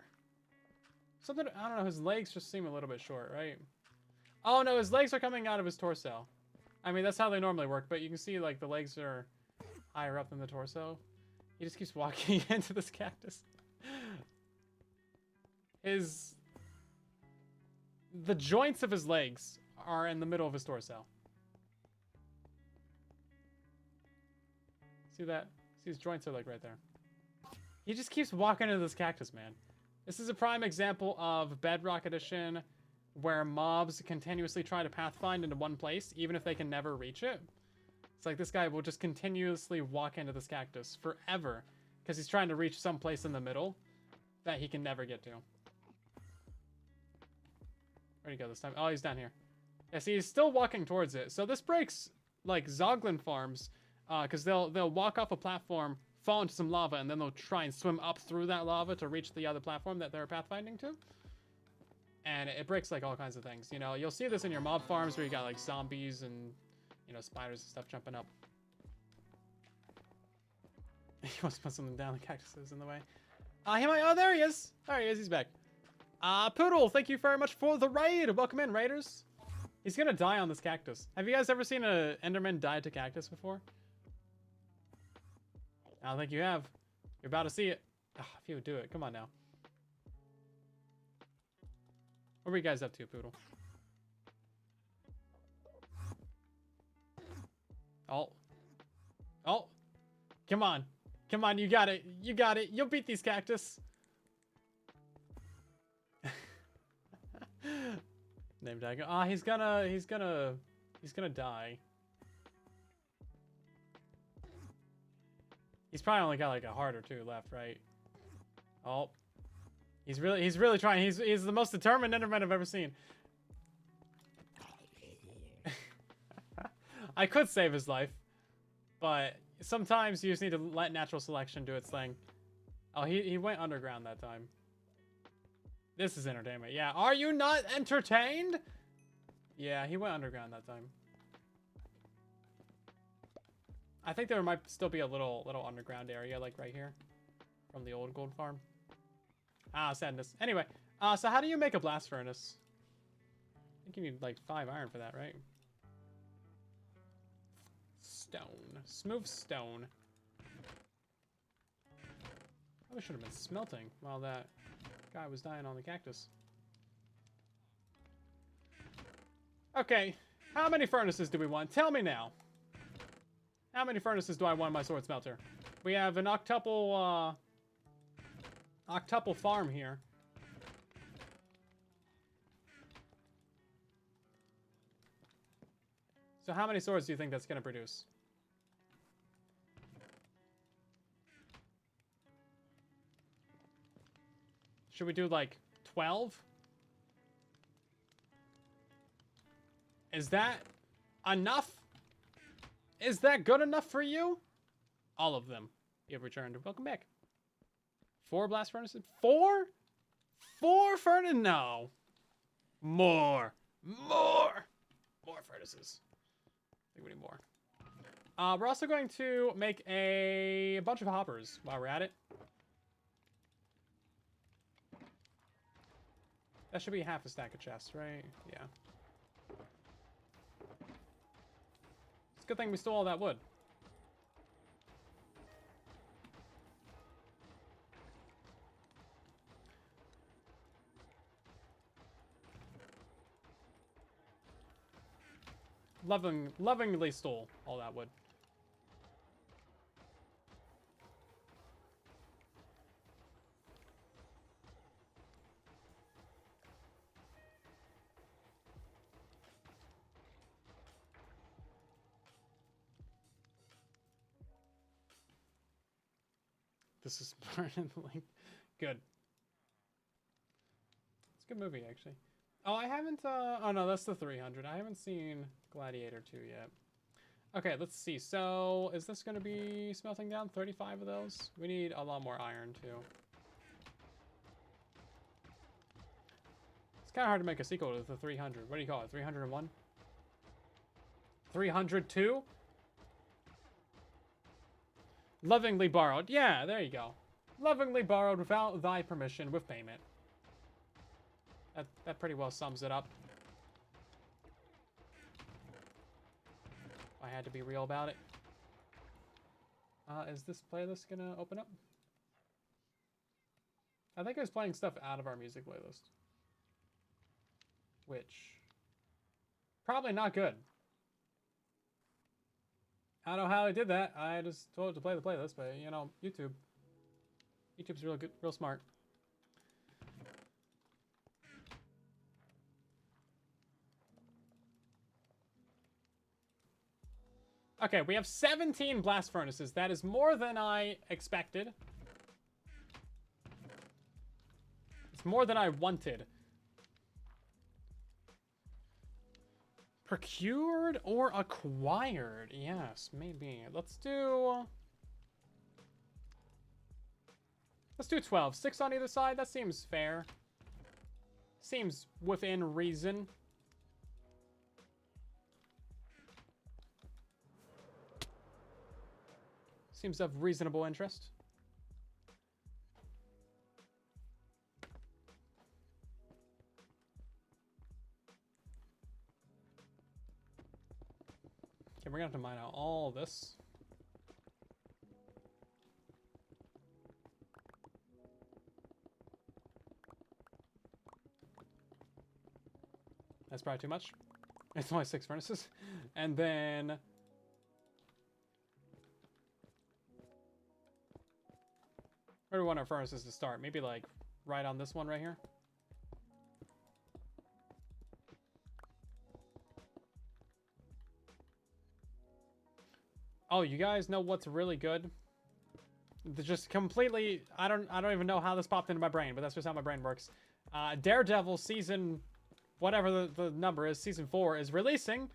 Something, I don't know, his legs just seem a little bit short, right? Oh no, his legs are coming out of his torso. I mean, that's how they normally work, but you can see like the legs are higher up than the torso. He just keeps walking into this cactus. The joints of his legs are in the middle of his torso. See that? See, his joints are like right there. He just keeps walking into this cactus, man. This is a prime example of Bedrock Edition where mobs continuously try to pathfind into one place, even if they can never reach it. It's like this guy will just continuously walk into this cactus forever because he's trying to reach some place in the middle that he can never get to. Where'd he go this time? Oh, he's down here. Yeah, see, he's still walking towards it. So this breaks, like, Zoglin farms, because they'll walk off a platform, fall into some lava, and then they'll try and swim up through that lava to reach the other platform that they're pathfinding to. And it breaks, like, all kinds of things. You know, you'll see this in your mob farms where you got, like, zombies and, you know, spiders and stuff jumping up. He wants to put something down. The cactus is in the way. Oh, there he is. There he is. He's back. Poodle, thank you very much for the raid. Welcome in, raiders. He's gonna die on this cactus. Have you guys ever seen an Enderman die to cactus before? I don't think you have. You're about to see it. Oh, if you would do it. Come on now. What were you guys up to, Poodle? Oh. Oh. Come on. Come on, you got it. You got it. You'll beat these cactus. Name tag. Ah, he's gonna die. He's probably only got like a heart or 2 left, right? Oh. He's really trying. He's the most determined Enderman I've ever seen. I could save his life, but sometimes you just need to let natural selection do its thing. Oh, he went underground that time. This is entertainment. Yeah. Are you not entertained? Yeah, he went underground that time. I think there might still be a little underground area, like right here, from the old gold farm. Ah, sadness. Anyway, so how do you make a blast furnace? I think you need like 5 iron for that, right? Stone. Smooth stone. Probably should have been smelting while that guy was dying on the cactus. Okay, how many furnaces do we want? Tell me now. How many furnaces do I want in my sword smelter? We have an octuple farm here. So how many swords do you think that's going to produce? Should we do like 12? Is that enough? Is that good enough for you? All of them. You have returned. Welcome back. 4 blast furnaces? 4? 4 furnaces? No. More. More. More furnaces. I think we need more. We're also going to make a bunch of hoppers while we're at it. That should be half a stack of chests, right? Yeah. It's a good thing we stole all that wood. Lovingly stole all that wood. This is permanently good. It's a good movie, actually. Oh, I haven't, oh no, that's the 300. I haven't seen Gladiator 2 yet. Okay, let's see. So, is this going to be smelting down 35 of those? We need a lot more iron, too. It's kind of hard to make a sequel to the 300. What do you call it? 301? 302? Lovingly borrowed. Yeah, there you go. Lovingly borrowed without thy permission with payment. That pretty well sums it up. I had to be real about it. Is this playlist gonna open up? I think I was playing stuff out of our music playlist. Which... probably not good. I don't know how I did that. I just told it to play the playlist, but, you know, YouTube. YouTube's real good, real smart. Okay, we have 17 blast furnaces. That is more than I expected. It's more than I wanted. Procured or acquired? Yes, maybe. Let's do 12. 6 on either side. That seems fair. Seems within reason. Seems of reasonable interest. Okay, we're gonna have to mine out all this. That's probably too much. It's only 6 furnaces. And then... where do we want our furnaces to start? Maybe like right on this one right here. Oh, you guys know what's really good? Just completely, I don't even know how this popped into my brain, but that's just how my brain works. Daredevil season, whatever the number is, season 4 is releasing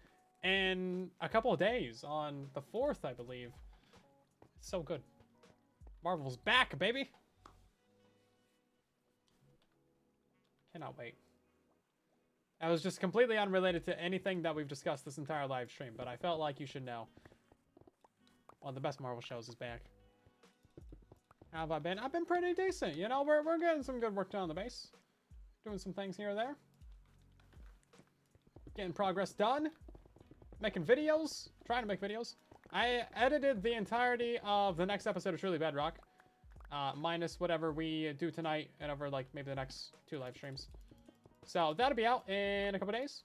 in a couple of days on the 4th, I believe. It's so good. Marvel's back, baby. Cannot wait. That was just completely unrelated to anything that we've discussed this entire live stream, but I felt like you should know. One of the best Marvel shows is back. How have I been? I've been pretty decent. You know, we're getting some good work done on the base. Doing some things here or there. Getting progress done. Making videos. Trying to make videos. I edited the entirety of the next episode of Truly Bedrock. Minus whatever we do tonight and over, like, maybe the next 2 live streams. So that'll be out in a couple days.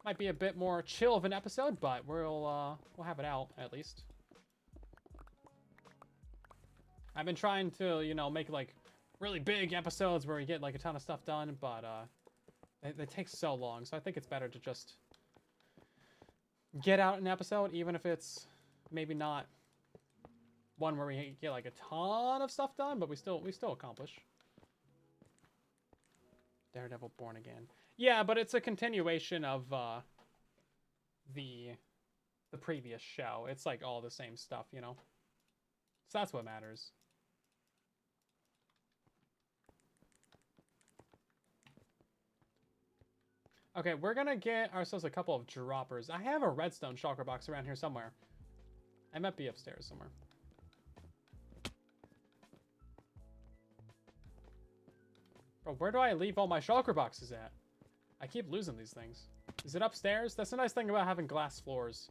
Might be a bit more chill of an episode, but we'll have it out at least. I've been trying to, you know, make like really big episodes where we get like a ton of stuff done, but they take so long. So I think it's better to just get out an episode, even if it's maybe not one where we get like a ton of stuff done, but we still accomplish. Daredevil Born Again. Yeah, but it's a continuation of the previous show. It's like all the same stuff, you know? So that's what matters. Okay, we're gonna get ourselves a couple of droppers. I have a redstone shulker box around here somewhere. I might be upstairs somewhere. Bro, where do I leave all my shulker boxes at? I keep losing these things. Is it upstairs? That's the nice thing about having glass floors.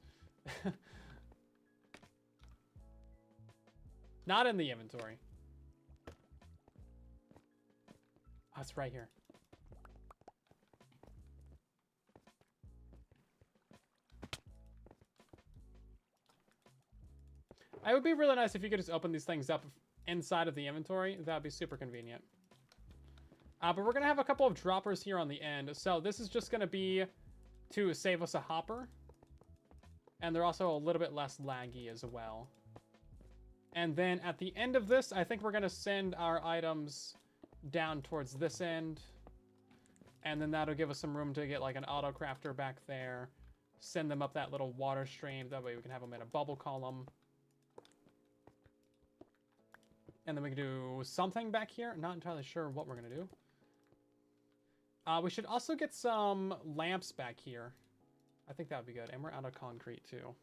Not in the inventory. Oh, it's right here. It would be really nice if you could just open these things up inside of the inventory. That would be super convenient. But we're going to have a couple of droppers here on the end. So this is just going to be to save us a hopper. And they're also a little bit less laggy as well. And then at the end of this, I think we're going to send our items down towards this end. And then that'll give us some room to get like an auto crafter back there. Send them up that little water stream. That way we can have them in a bubble column. And then we can do something back here. Not entirely sure what we're going to do. We should also get some lamps back here. I think that would be good. And we're out of concrete, too.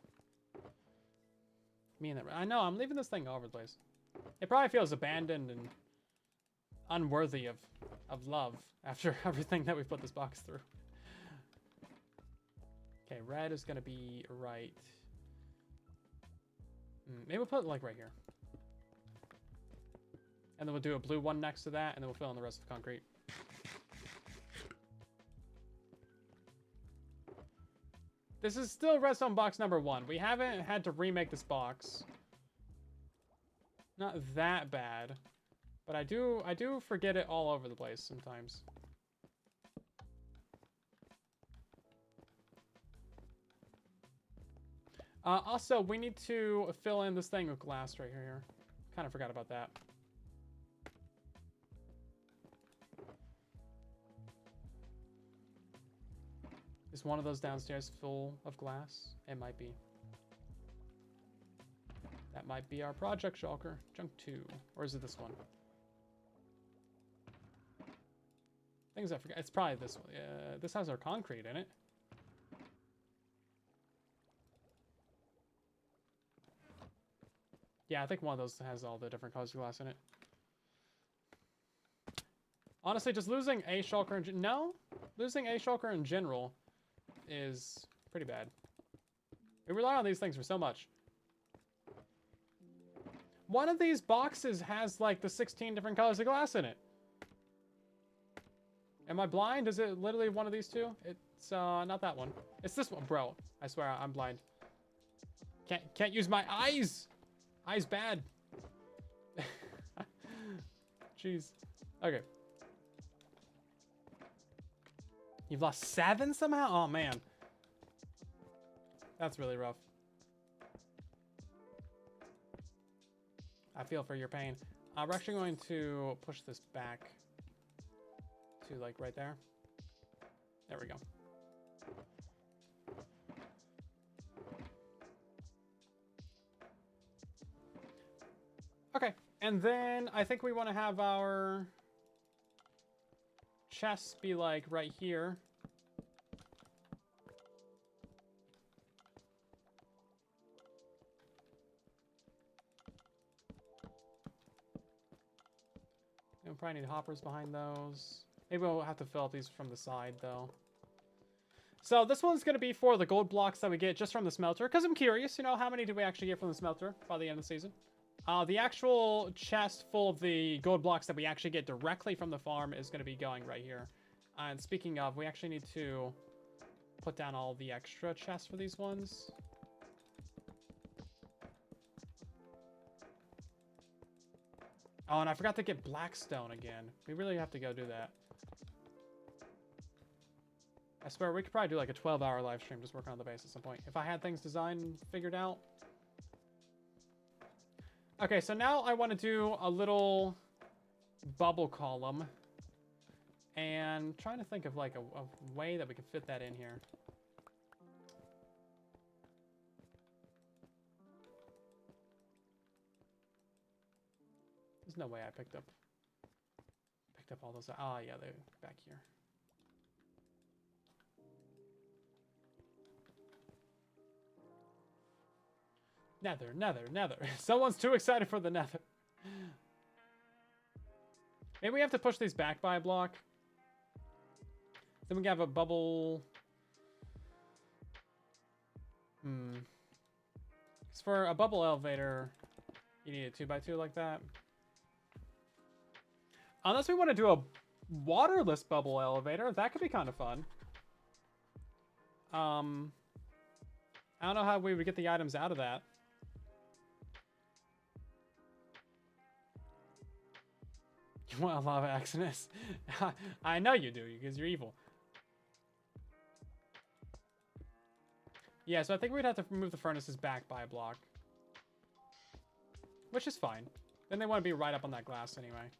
I know, I'm leaving this thing all over the place. It probably feels abandoned and unworthy of love after everything that we've put this box through. Okay, red is going to be right. Maybe we'll put it, like, right here. And then we'll do a blue one next to that, and then we'll fill in the rest of the concrete. This is still redstone box number 1. We haven't had to remake this box. Not that bad. But I do forget it all over the place sometimes. Also, we need to fill in this thing with glass right here. Kind of forgot about that. Is one of those downstairs full of glass? It might be. That might be our project shulker. Chunk 2. Or is it this one? Things I forgot. It's probably this one. This has our concrete in it. Yeah, I think one of those has all the different colors of glass in it. Honestly, just losing a shulker losing a shulker in general is pretty bad. We rely on these things for so much. One of these boxes has like the 16 different colors of glass in it. Am I blind? Is it literally one of these two? It's not that one. It's this one, bro. I swear I'm blind. Can't use my eyes. Eyes bad. Jeez. Okay. You've lost 7 somehow? Oh, man. That's really rough. I feel for your pain. We're actually going to push this back to, like, right there. There we go. Okay, and then I think we want to have our chests be like right here. We'll probably need hoppers behind those. Maybe we'll have to fill up these from the side, though. So this one's going to be for the gold blocks that we get just from the smelter. Because I'm curious, you know, how many do we actually get from the smelter by the end of the season? The actual chest full of the gold blocks that we actually get directly from the farm is going to be going right here. And speaking of, we actually need to put down all the extra chests for these ones. Oh, and I forgot to get Blackstone again. We really have to go do that. I swear, we could probably do like a 12-hour live stream just working on the base at some point. If I had things designed and figured out. Okay, so now I want to do a little bubble column. And trying to think of like a way that we can fit that in here. There's no way I picked up all those. Oh yeah, they're back here. Nether. Someone's too excited for the nether. Maybe we have to push these back by a block. Then we can have a bubble. Because for a bubble elevator, you need a 2x2 like that. Unless we want to do a waterless bubble elevator, that could be kind of fun. I don't know how we would get the items out of that. You want a lava Exodus? I know you do, because you're evil. Yeah, so I think we'd have to move the furnaces back by a block. Which is fine. Then they want to be right up on that glass anyway.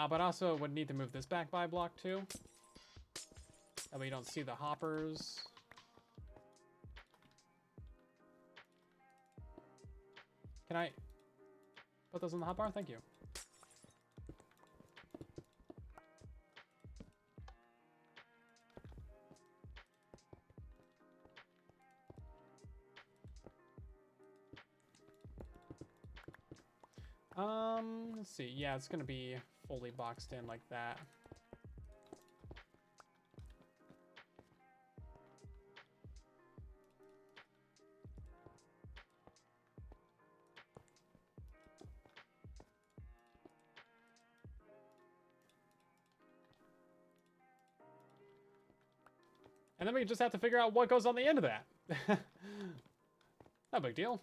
But also would need to move this back by a block too. That way you don't see the hoppers. Can I put those on the hotbar? Thank you. Let's see. Yeah, it's gonna be fully boxed in like that. And then we just have to figure out what goes on the end of that. No big deal.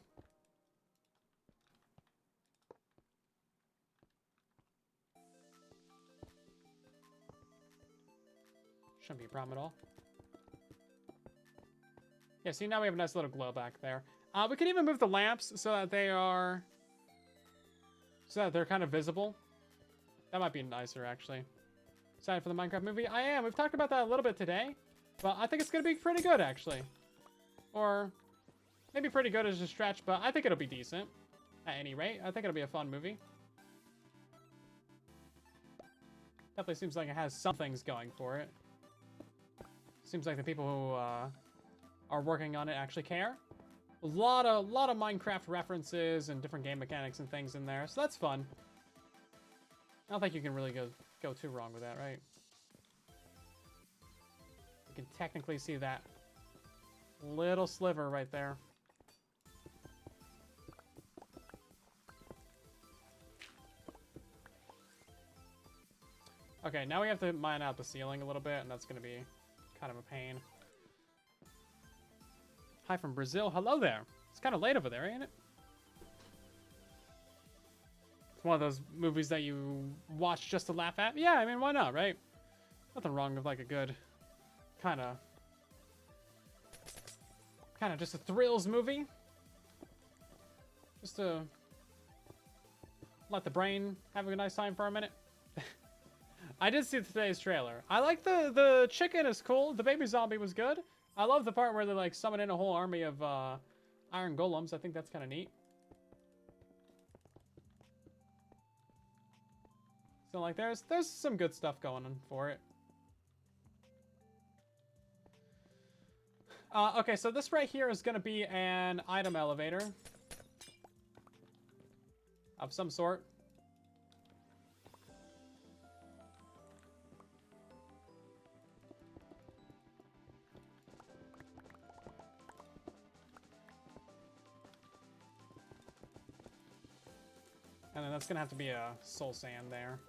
Shouldn't be a problem at all. Yeah, see, now we have a nice little glow back there. We can even move the lamps so that they are... so that they're kind of visible. That might be nicer, actually. Excited for the Minecraft movie? I am. We've talked about that a little bit today. But I think it's going to be pretty good, actually. Or maybe pretty good is a stretch, but I think it'll be decent. At any rate, I think it'll be a fun movie. Definitely seems like it has some things going for it. Seems like the people who are working on it actually care. A lot of Minecraft references and different game mechanics and things in there, so that's fun. I don't think you can really go too wrong with that, right? You can technically see that little sliver right there. Okay, now we have to mine out the ceiling a little bit, and that's going to be kind of a pain. Hi from Brazil. Hello there. It's kind of late over there, ain't it? It's one of those movies that you watch just to laugh at. Yeah, I mean, why not, right? Nothing wrong with like a good kind of just a thrills movie. Just to let the brain have a nice time for a minute. I did see today's trailer. I like the chicken is cool. The baby zombie was good. I love the part where they like summon in a whole army of iron golems. I think that's kind of neat. So like there's some good stuff going on for it. Okay, so this right here is going to be an item elevator of some sort. And then that's going to have to be a soul sand there.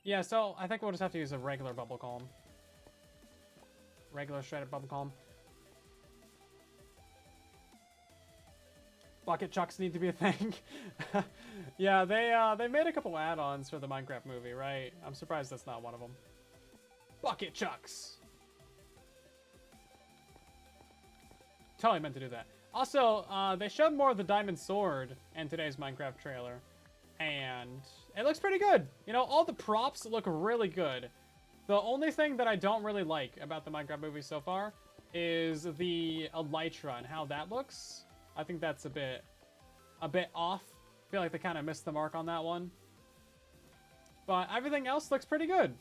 Yeah, so I think we'll just have to use a regular bubble column. Regular shredded bubble column. Bucket chucks need to be a thing. Yeah, they made a couple add-ons for the Minecraft movie, right? I'm surprised that's not one of them. Bucket chucks. Totally meant to do that. Also, they showed more of the diamond sword in today's Minecraft trailer. And it looks pretty good. You know, all the props look really good. The only thing that I don't really like about the Minecraft movie so far is the elytra and how that looks. I think that's a bit off. I feel like they kind of missed the mark on that one. But everything else looks pretty good.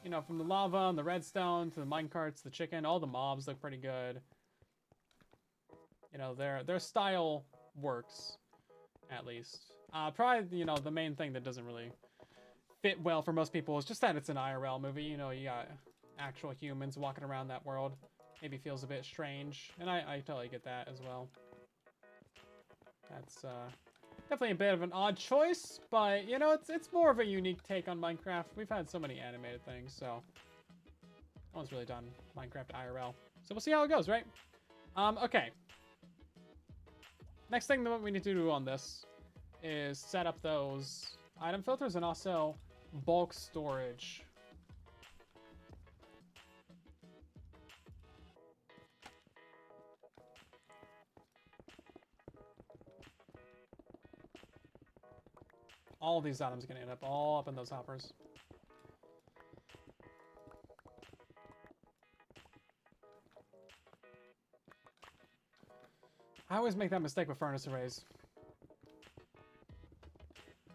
You know, from the lava and the redstone to the minecarts, the chicken, all the mobs look pretty good. You know, their style works, at least. Probably, you know, the main thing that doesn't really fit well for most people is just that it's an IRL movie. You know, you got actual humans walking around that world. Maybe feels a bit strange, and I totally get that as well. That's definitely a bit of an odd choice, but you know, it's more of a unique take on Minecraft. We've had so many animated things, so no one's really done Minecraft IRL. So we'll see how it goes, right? Okay. Next thing that we need to do on this is set up those item filters and also bulk storage. All these items are going to end up all up in those hoppers. I always make that mistake with furnace arrays.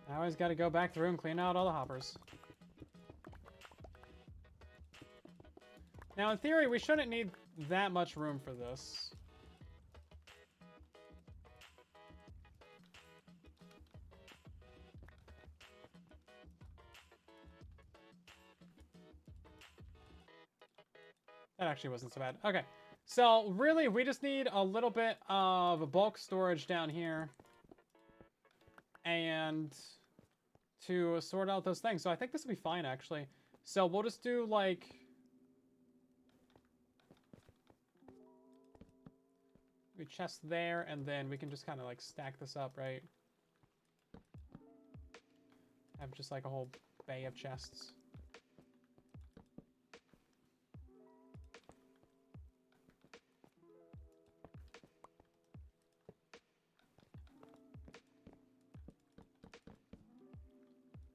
I always got to go back through and clean out all the hoppers. Now, in theory, we shouldn't need that much room for this. That actually wasn't so bad. Okay, so really, we just need a little bit of bulk storage down here. And to sort out those things. So I think this will be fine, actually. So we'll just do, like... we chest there, and then we can just kind of, like, stack this up, right? Have just, like, a whole bay of chests.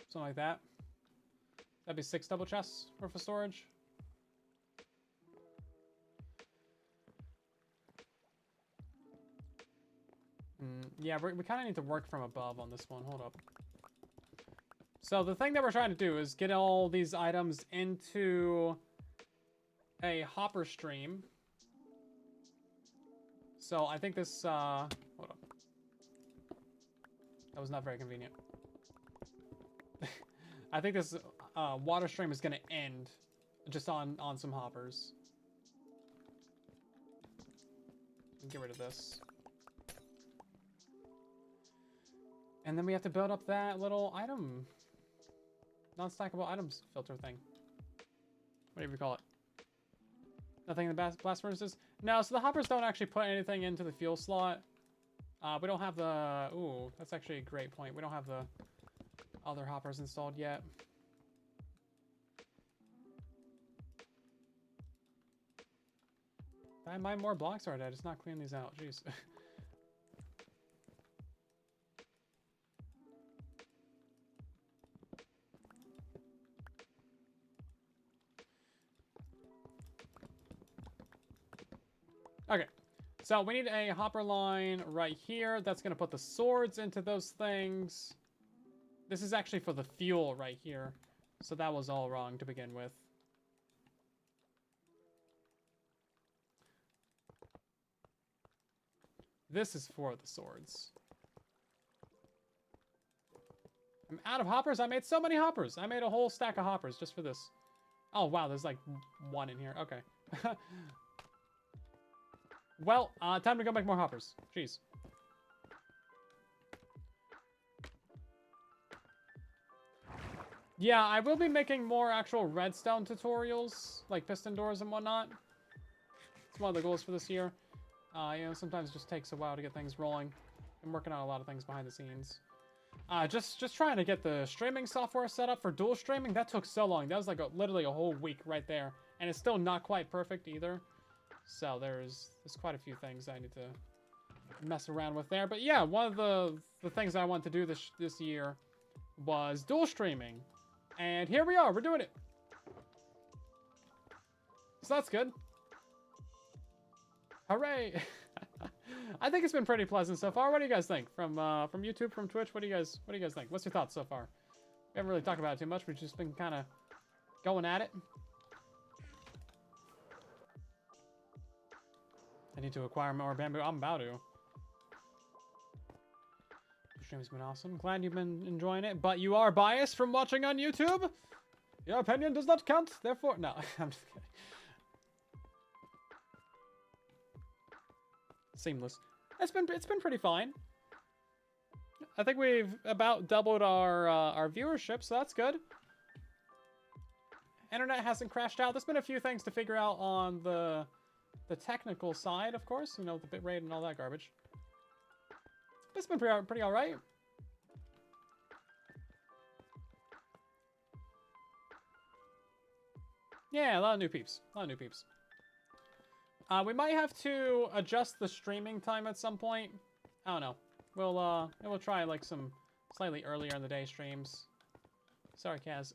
Something like that. That'd be 6 double chests worth of storage. Yeah, we kind of need to work from above on this one. Hold up. So the thing that we're trying to do is get all these items into a hopper stream. So I think this, hold up. That was not very convenient. I think this water stream is going to end just on some hoppers. Get rid of this. And then we have to build up that little item, non-stackable items filter thing. Whatever you call it. Nothing in the blast furnaces? No, so the hoppers don't actually put anything into the fuel slot. We don't have the... Ooh, that's actually a great point. We don't have the other hoppers installed yet. Did I mine more blocks or did I just not clean these out? Jeez. Okay. So we need a hopper line right here. That's going to put the swords into those things. This is actually for the fuel right here. So that was all wrong to begin with. This is for the swords. I'm out of hoppers. I made so many hoppers. I made a whole stack of hoppers just for this. Oh, wow. There's like one in here. Okay. Well, time to go make more hoppers. Jeez. Yeah, I will be making more actual redstone tutorials, like piston doors and whatnot. It's one of the goals for this year. You know, sometimes it just takes a while to get things rolling. I'm working on a lot of things behind the scenes. Just trying to get the streaming software set up for dual streaming. That took so long. That was like literally a whole week right there. And it's still not quite perfect either. So there's quite a few things I need to mess around with there. But yeah, one of the things I want to do this year was dual streaming. And here we are. We're doing it. So that's good. Hooray. I think it's been pretty pleasant so far. What do you guys think? From YouTube, from Twitch, what do you guys think? What's your thoughts so far? We haven't really talked about it too much. We've just been kind of going at it. I need to acquire more bamboo. I'm about to. The stream's been awesome. Glad you've been enjoying it, but you are biased from watching on YouTube. Your opinion does not count, therefore... No, I'm just kidding. Seamless. It's been pretty fine. I think we've about doubled our viewership, so that's good. Internet hasn't crashed out. There's been a few things to figure out on the technical side, of course. You know, the bitrate and all that garbage. It's been pretty all right. Yeah, a lot of new peeps. A lot of new peeps. We might have to adjust the streaming time at some point. I don't know. We'll try like some slightly earlier in the day streams. Sorry, Kaz.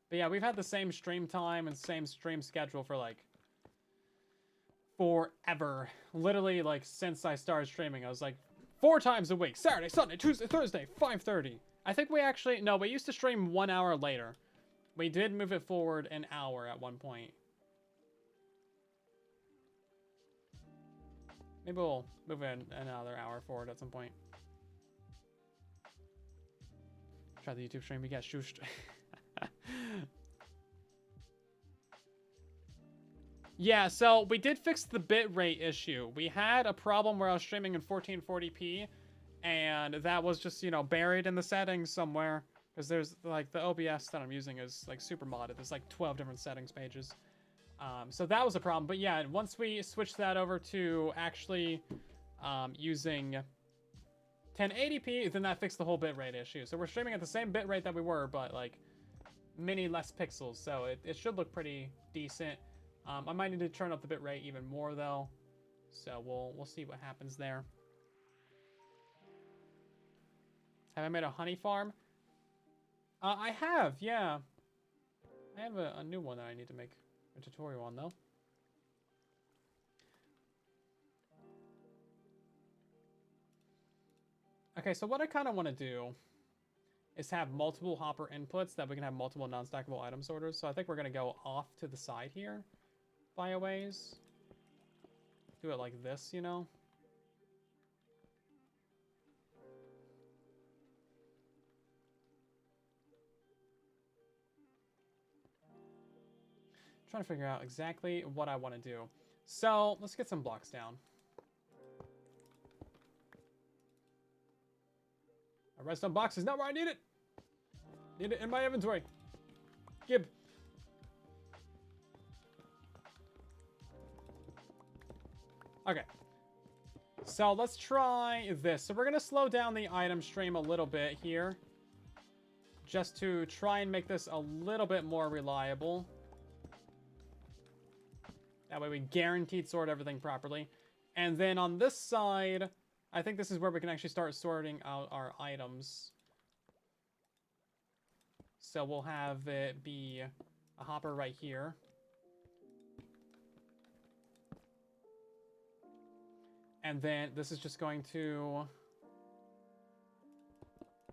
But yeah, we've had the same stream time and same stream schedule for like forever. Literally like since I started streaming, I was like 4 times a week. Saturday, Sunday, Tuesday, Thursday, 5:30. I think we actually, no, we used to stream 1 hour later. We did move it forward an hour at one point. Maybe we'll move it another hour forward at some point. Try the YouTube stream, we got shooshed. Yeah, so we did fix the bitrate issue. We had a problem where I was streaming in 1440p, and that was just, you know, buried in the settings somewhere. Because there's, like, the OBS that I'm using is, like, super modded. There's, like, 12 different settings pages. So that was a problem. But, yeah, once we switched that over to actually using 1080p, then that fixed the whole bitrate issue. So we're streaming at the same bitrate that we were, but, like, many less pixels. So it should look pretty decent. I might need to turn up the bitrate even more, though. So we'll see what happens there. Have I made a honey farm? I have, yeah. I have a new one that I need to make a tutorial on, though. Okay, so what I kind of want to do is have multiple hopper inputs that we can have multiple non-stackable item sorters. So I think we're going to go off to the side here by a ways. Do it like this, you know? Trying to figure out exactly what I want to do. So let's get some blocks down. A redstone box is not where I need it. Need it in my inventory. Gib. Okay. So let's try this. So we're going to slow down the item stream a little bit here. Just to try and make this a little bit more reliable. That way we guaranteed sort everything properly. And then on this side, I think this is where we can actually start sorting out our items. So we'll have it be a hopper right here. And then this is just going to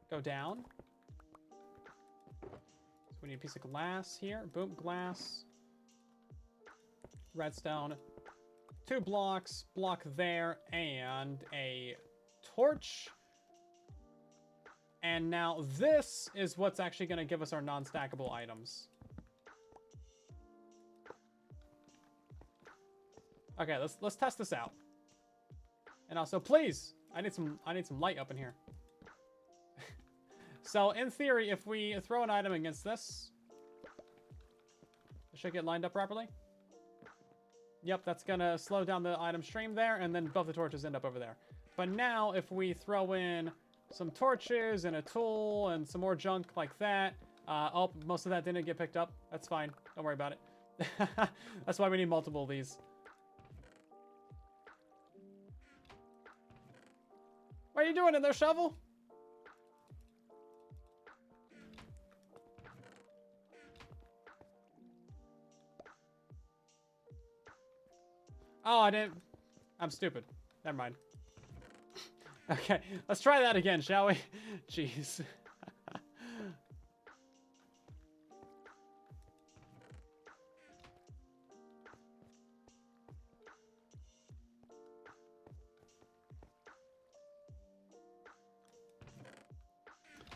go down. So we need a piece of glass here. Boom, glass. Redstone. 2 blocks, block there, and a torch. And now this is what's actually going to give us our non-stackable items. Okay, let's test this out. And also, please, I need some light up in here. So in theory, if we throw an item against this, it should get lined up properly. Yep, that's gonna slow down the item stream there, and then both the torches end up over there. But now, if we throw in some torches and a tool and some more junk like that, oh, most of that didn't get picked up. That's fine. Don't worry about it. That's why we need multiple of these. What are you doing in there, shovel? Oh, I didn't. I'm stupid. Never mind. Okay, let's try that again, shall we? Jeez.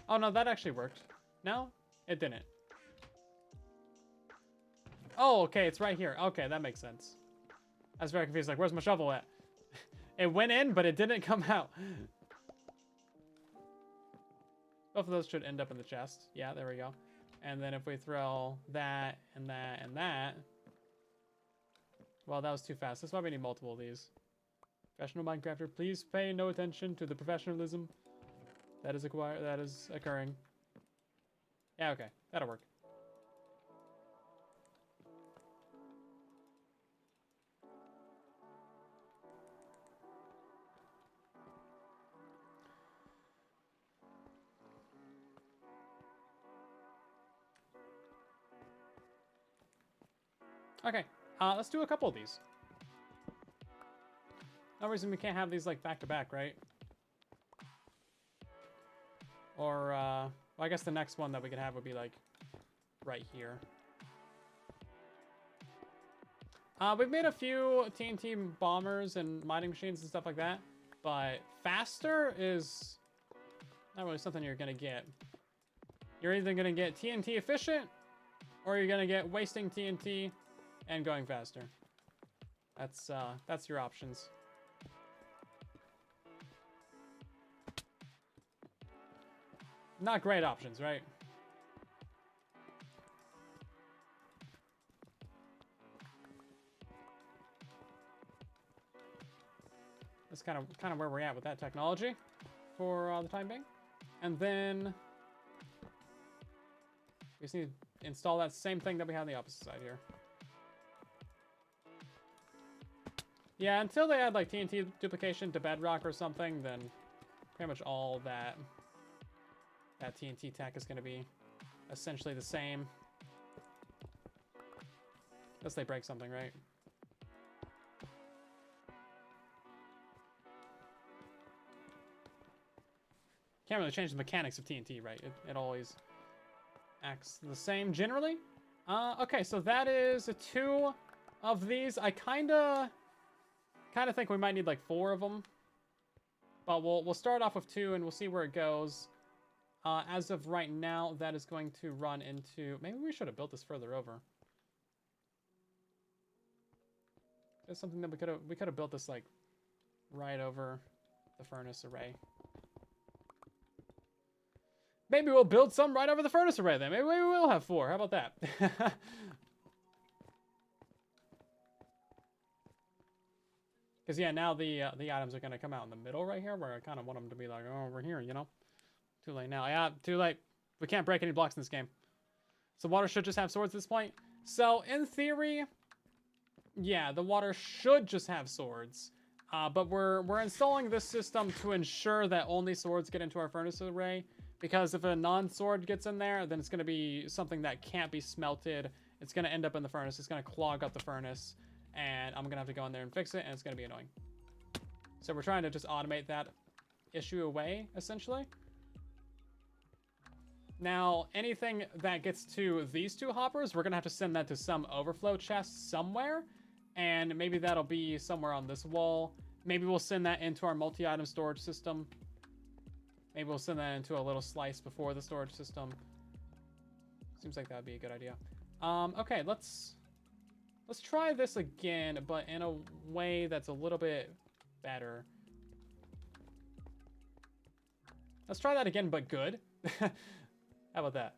Oh, no, that actually worked. No? It didn't. Oh, okay, it's right here. Okay, that makes sense. I was very confused, like, where's my shovel at? It went in, but it didn't come out. Both of those should end up in the chest. Yeah, there we go. And then if we throw that and that and that... Well, that was too fast. That's why we need multiple of these. Professional Minecrafter, please pay no attention to the professionalism that is occurring. Yeah, okay. That'll work. Okay, let's do a couple of these. No reason we can't have these, like, back-to-back, right? Or, well, I guess the next one that we could have would be, like, right here. We've made a few TNT bombers and mining machines and stuff like that, but faster is not really something you're gonna get. You're either gonna get TNT efficient, or you're gonna get wasting TNT and going faster. That's your options. Not great options, right? That's kind of where we're at with that technology for the time being. And then we just need to install that same thing that we had on the opposite side here. Yeah, until they add like TNT duplication to Bedrock or something, then pretty much all that TNT tech is going to be essentially the same. Unless they break something, right? Can't really change the mechanics of TNT, right? It always acts the same generally. Okay, so that is 2 of these. I kind of think we might need like 4 of them. But we'll start off with 2 and we'll see where it goes. As of right now, that is going to run into... Maybe we should have built this further over. It's something that we could have built this like right over the furnace array. Maybe we'll build some right over the furnace array then. Maybe we will have 4. How about that? Because yeah, now the items are going to come out in the middle right here, where I kind of want them to be like, oh, over here, you know? Too late now. Yeah, too late. We can't break any blocks in this game. So water should just have swords at this point. So in theory, yeah, the water should just have swords. But we're installing this system to ensure that only swords get into our furnace array. Because if a non-sword gets in there, then it's going to be something that can't be smelted. it's going to end up in the furnace. It's going to clog up the furnace, and I'm going to have to go in there and fix it, and it's going to be annoying. So we're trying to just automate that issue away, essentially. Now, anything that gets to these two hoppers, we're going to have to send that to some overflow chest somewhere, and maybe that'll be somewhere on this wall. Maybe we'll send that into our multi-item storage system. Maybe we'll send that into a little slice before the storage system. Seems like that would be a good idea. Okay, let's try this again, but in a way that's a little bit better. Let's try that again, but good. How about that?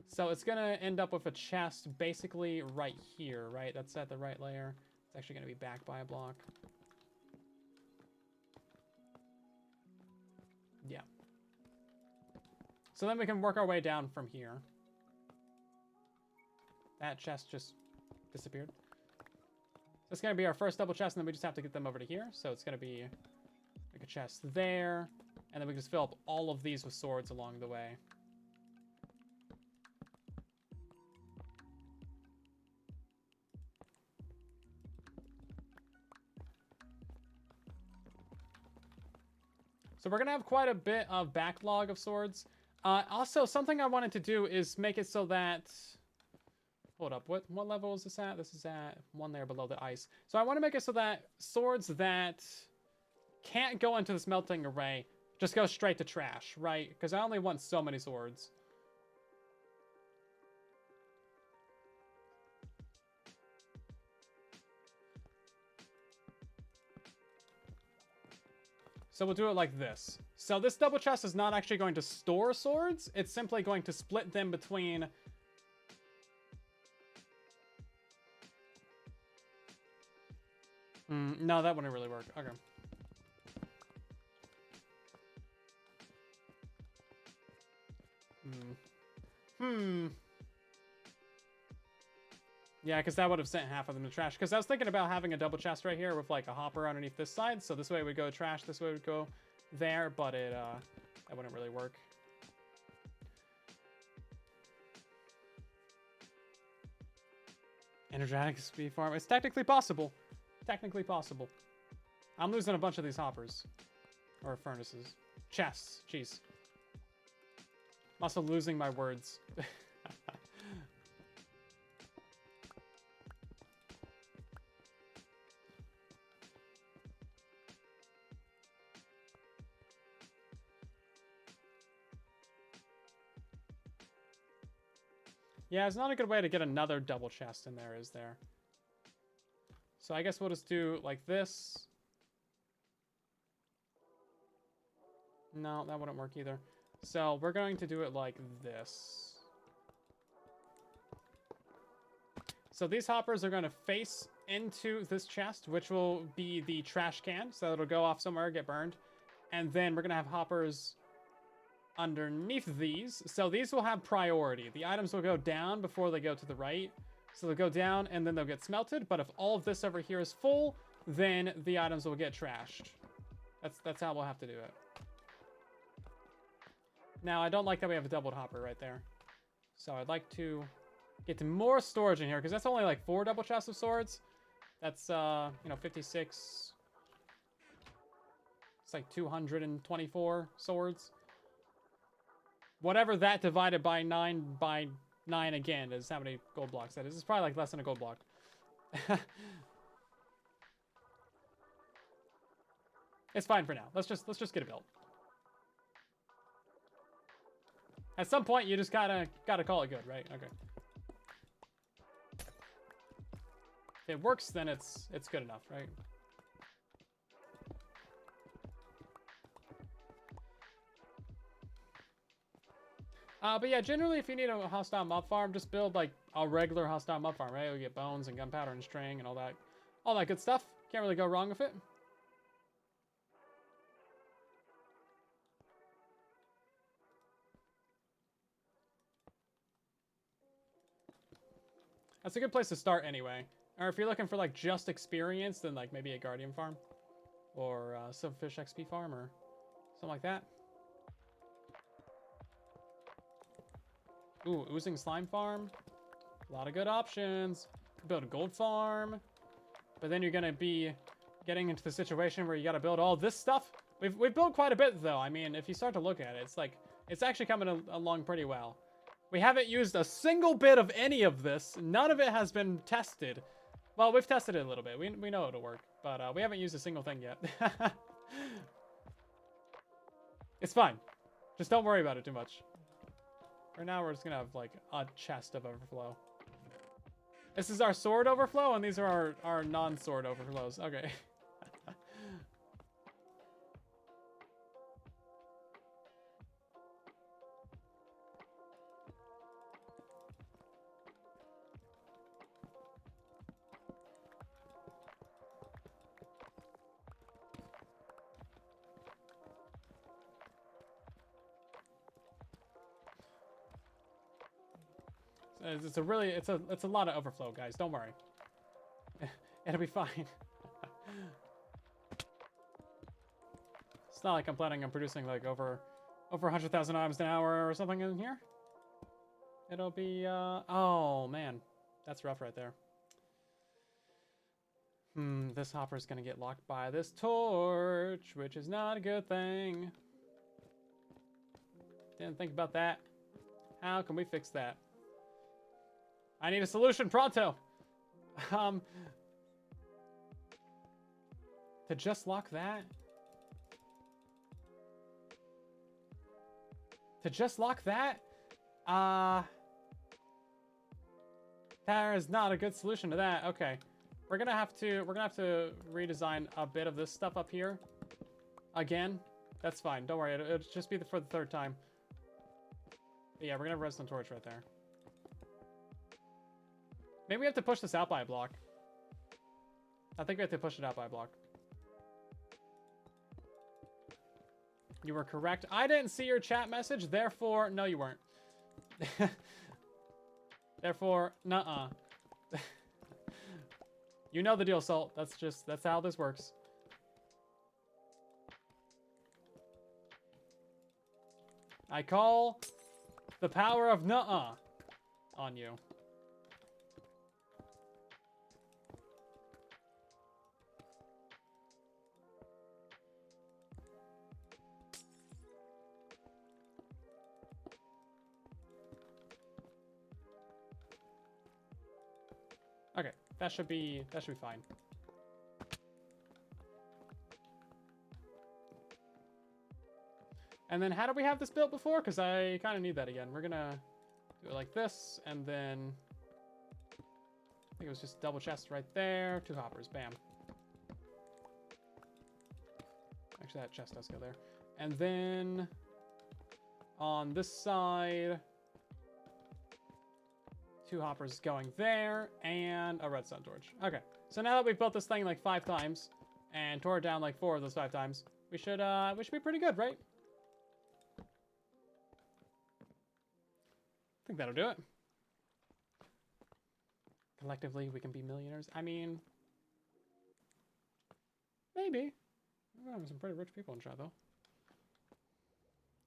So it's gonna end up with a chest basically right here, right? That's at the right layer. It's actually gonna be back by a block. Yeah. So then we can work our way down from here. That chest just disappeared. So it's gonna be our first double chest, and then we just have to get them over to here. So it's gonna be like a chest there, and then we can just fill up all of these with swords along the way. So we're going to have quite a bit of backlog of swords. Also, something I wanted to do is make it so that... Hold up, what level is this at? This is at one layer below the ice. So I want to make it so that swords that can't go into the smelting array just go straight to trash, right? Because I only want so many swords. So we'll do it like this. So this double chest is not actually going to store swords. It's simply going to split them between... no, that wouldn't really work. Okay. Yeah, because that would have sent half of them to trash. Because I was thinking about having a double chest right here with like a hopper underneath this side. So this way it would go trash, this way it would go there, but it that wouldn't really work. Energetic speed farm. It's technically possible. Technically possible. I'm losing a bunch of these hoppers. Or furnaces. Chests. Jeez. I'm also losing my words. Yeah, it's not a good way to get another double chest in there, is there? So I guess we'll just do like this. No, that wouldn't work either. So we're going to do it like this. So these hoppers are going to face into this chest, which will be the trash can. So it'll go off somewhere, get burned. And then we're going to have hoppers underneath these. So these will have priority. The items will go down before they go to the right. So they'll go down and then they'll get smelted. But if all of this over here is full, then the items will get trashed. That's how we'll have to do it. Now, I don't like that we have a doubled hopper right there. So I'd like to get to more storage in here, because that's only like 4 double chests of swords. That's, 56. It's like 224 swords. Whatever that divided by 9 again is how many gold blocks that is. It's probably like less than a gold block. It's fine for now. Let's just get it built. At some point, you just gotta call it good, right? Okay. If it works, then it's good enough, right? But yeah, generally, if you need a hostile mob farm, just build like a regular hostile mob farm, right? You get bones and gunpowder and string and all that good stuff. Can't really go wrong with it. That's a good place to start anyway. Or if you're looking for like just experience, then like maybe a guardian farm or silverfish XP farm or something like that. Ooh, oozing slime farm. A lot of good options. Build a gold farm. But then you're going to be getting into the situation where you got to build all this stuff. We've built quite a bit, though. I mean, if you start to look at it, it's like, it's actually coming along pretty well. We haven't used a single bit of any of this. None of it has been tested. Well, we've tested it a little bit. We know it'll work, but we haven't used a single thing yet. It's fine. Just don't worry about it too much. For now, we're just gonna have, like, a chest of overflow. This is our sword overflow, and these are our non-sword overflows. Okay. It's a lot of overflow, guys. Don't worry. It'll be fine. It's not like I'm planning on producing like over 100,000 items an hour or something in here. It'll be oh man, that's rough right there. This hopper's gonna get locked by this torch, which is not a good thing. Didn't think about that. How can we fix that? I need a solution pronto. To just lock that? To just lock that? There is not a good solution to that. Okay. We're gonna have to redesign a bit of this stuff up here. Again. That's fine. Don't worry. It'll just be for the third time. But yeah, we're gonna have redstone torch right there. Maybe we have to push this out by a block. I think we have to push it out by a block. You were correct. I didn't see your chat message, therefore, no, you weren't. Therefore, nuh-uh. You know the deal, Salt. That's how this works. I call the power of nuh-uh on you. Okay, that should be fine. And then how did we have this built before? Because I kind of need that again. We're gonna do it like this, and then I think it was just double chest right there, 2 hoppers, bam. Actually, that chest does go there. And then on this side, 2 hoppers going there, and a redstone torch. Okay, so now that we've built this thing like 5 times and tore it down like 4 of those 5 times, we should be pretty good, right? I think that'll do it. Collectively, we can be millionaires. I mean, maybe. We're having some pretty rich people in chat, though.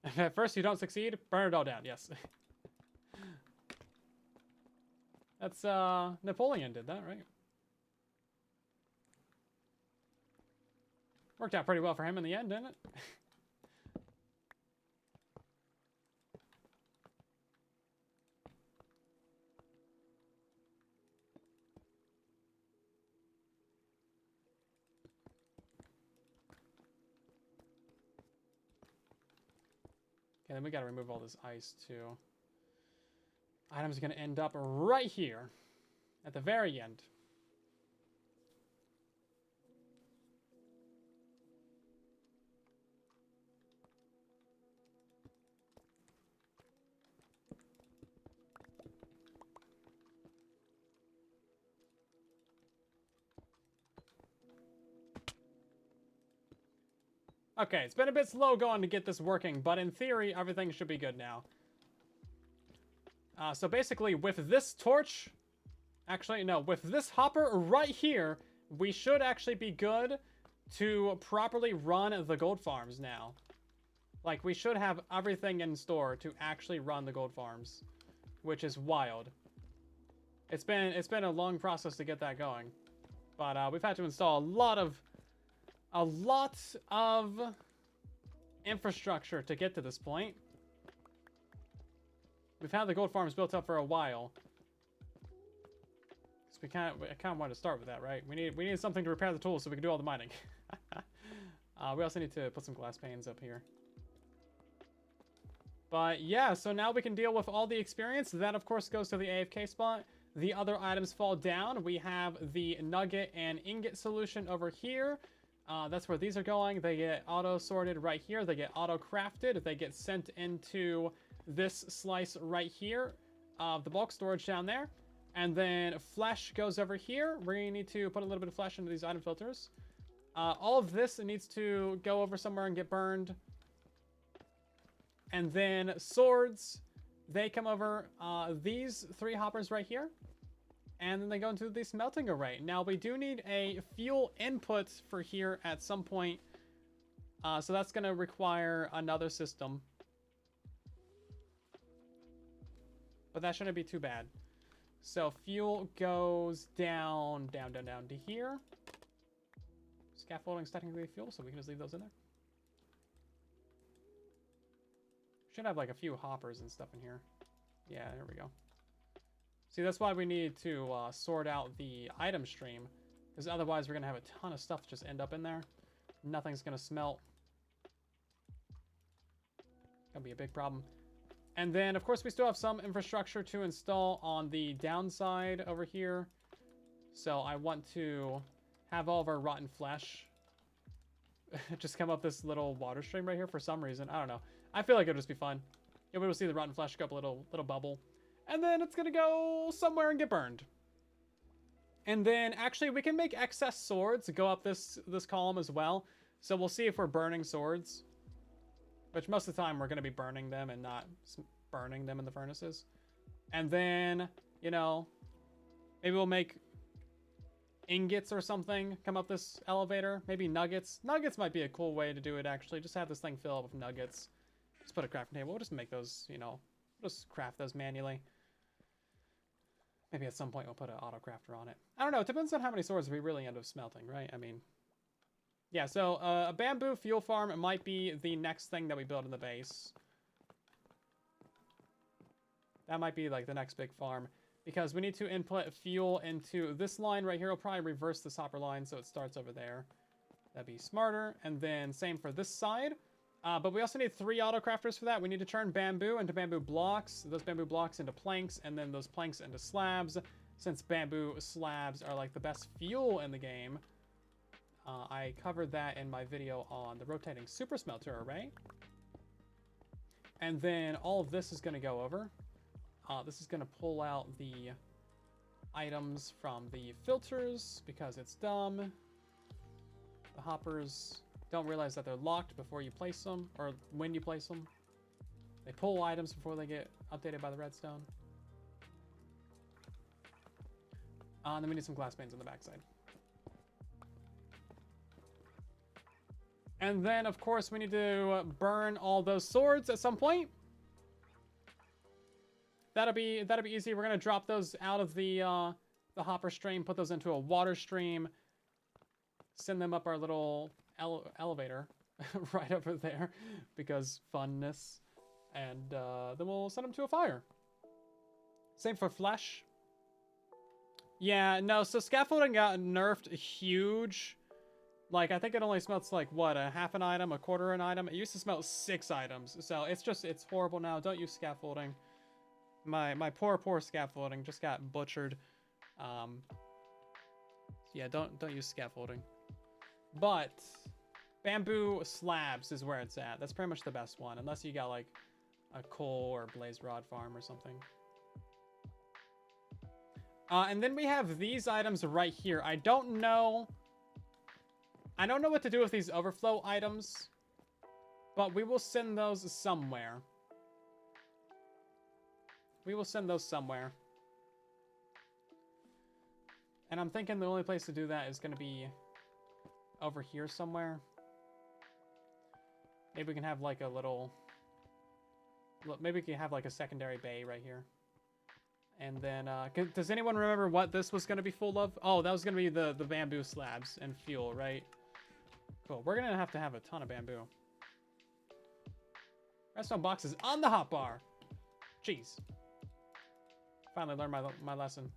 If at first you don't succeed, burn it all down. Yes. That's, Napoleon did that, right? Worked out pretty well for him in the end, didn't it? Okay, then we gotta remove all this ice, too. Items are going to end up right here at the very end. Okay, it's been a bit slow going to get this working, but in theory, everything should be good now. So basically, with this torch, actually, no, with this hopper right here, we should actually be good to properly run the gold farms now. Like, we should have everything in store to actually run the gold farms, which is wild. It's been a long process to get that going, but we've had to install a lot of infrastructure to get to this point. We've had the gold farms built up for a while. So I kind of wanted to start with that, right? We need something to repair the tools so we can do all the mining. We also need to put some glass panes up here. But yeah, so now we can deal with all the experience. That, of course, goes to the AFK spot. The other items fall down. We have the nugget and ingot solution over here. That's where these are going. They get auto-sorted right here. They get auto-crafted. They get sent into this slice right here of the bulk storage down there. And then flesh goes over here. We need to put a little bit of flesh into these item filters. All of this needs to go over somewhere and get burned. And then swords, they come over these 3 hoppers right here. And then they go into the smelting array. Now, we do need a fuel input for here at some point. So that's going to require another system. But that shouldn't be too bad. So fuel goes down to here. Scaffolding is technically fuel, so we can just leave those in there. Should have like a few hoppers and stuff in here. Yeah, there we go. See, that's why we need to sort out the item stream, because otherwise we're going to have a ton of stuff just end up in there. Nothing's going to smelt. Gonna be a big problem. And then, of course, we still have some infrastructure to install on the downside over here. So I want to have all of our rotten flesh just come up this little water stream right here for some reason. I don't know. I feel like it'll just be fun. You'll be able to see the rotten flesh go up a little bubble. And then it's going to go somewhere and get burned. And then, actually, we can make excess swords go up this column as well. So we'll see if we're burning swords. Which most of the time we're going to be burning them and not burning them in the furnaces. And then, you know, maybe we'll make ingots or something come up this elevator. Maybe nuggets. Nuggets might be a cool way to do it, actually. Just have this thing fill up with nuggets. Just put a crafting table. We'll just make those, you know, we'll just craft those manually. Maybe at some point we'll put an auto crafter on it. I don't know. It depends on how many swords we really end up smelting, right? I mean, yeah, so a bamboo fuel farm might be the next thing that we build in the base. That might be like the next big farm, because we need to input fuel into this line right here. I'll probably reverse this hopper line so it starts over there. That'd be smarter. And then same for this side. But we also need 3 auto crafters for that. We need to turn bamboo into bamboo blocks, those bamboo blocks into planks, and then those planks into slabs. Since bamboo slabs are like the best fuel in the game, I covered that in my video on the rotating super smelter array. And then all of this is going to go over. This is going to pull out the items from the filters because it's dumb. The hoppers don't realize that they're locked before you place them, or when you place them. They pull items before they get updated by the redstone. And then we need some glass panes on the backside. And then, of course, we need to burn all those swords at some point. That'll be easy. We're gonna drop those out of the hopper stream, put those into a water stream, send them up our little elevator right over there because funness, and then we'll send them to a fire. Same for flesh. Yeah, no, so scaffolding got nerfed huge. Like, I think it only smelts like, what, a half an item, a quarter an item? It used to smell 6 items, so it's horrible now. Don't use scaffolding. My poor scaffolding just got butchered. Yeah, don't use scaffolding. But bamboo slabs is where it's at. That's pretty much the best one, unless you got like a coal or blaze rod farm or something. And then we have these items right here. I don't know what to do with these overflow items, but we will send those somewhere. We will send those somewhere. And I'm thinking the only place to do that is going to be over here somewhere. Maybe we can have like a little... Maybe we can have like a secondary bay right here. And then, does anyone remember what this was going to be full of? Oh, that was going to be the bamboo slabs and fuel, right? Cool. We're going to have a ton of bamboo. Redstone boxes on the hotbar. Jeez. Finally learned my lesson.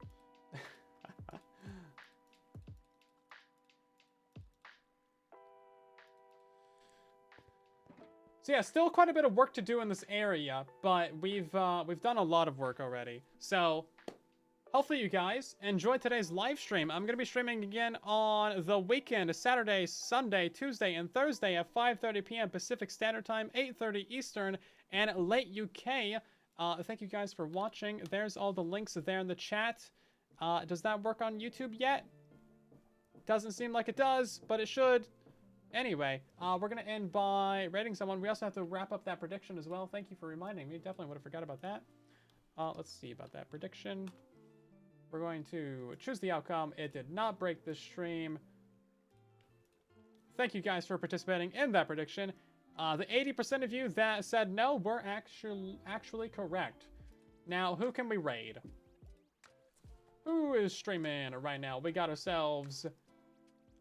So yeah, still quite a bit of work to do in this area, but we've done a lot of work already. So hopefully you guys enjoyed today's live stream. I'm gonna be streaming again on the weekend, Saturday, Sunday, Tuesday, and Thursday at 5:30 p.m. Pacific Standard Time, 8:30 Eastern, and late UK. Thank you guys for watching. There's all the links there in the chat. Does that work on YouTube yet? Doesn't seem like it does, but it should. Anyway, we're going to end by rating someone. We also have to wrap up that prediction as well. Thank you for reminding me. Definitely would have forgot about that. Let's see about that prediction. We're going to choose the outcome. It did not break the stream. Thank you guys for participating in that prediction. The 80% of you that said no were actually correct. Now, who can we raid? Who is streaming right now? We got ourselves...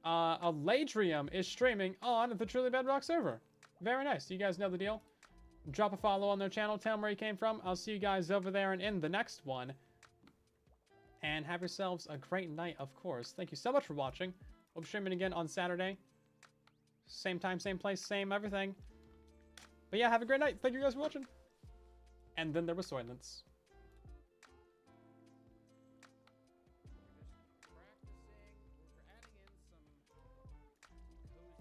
Aladrium is streaming on the Truly Bedrock server. Very nice. You guys know the deal. Drop a follow on their channel. Tell them where you came from. I'll see you guys over there and in the next one. And have yourselves a great night, of course. Thank you so much for watching. We'll be streaming again on Saturday. Same time, same place, same everything. But yeah, have a great night. Thank you guys for watching. And then there was Soylence.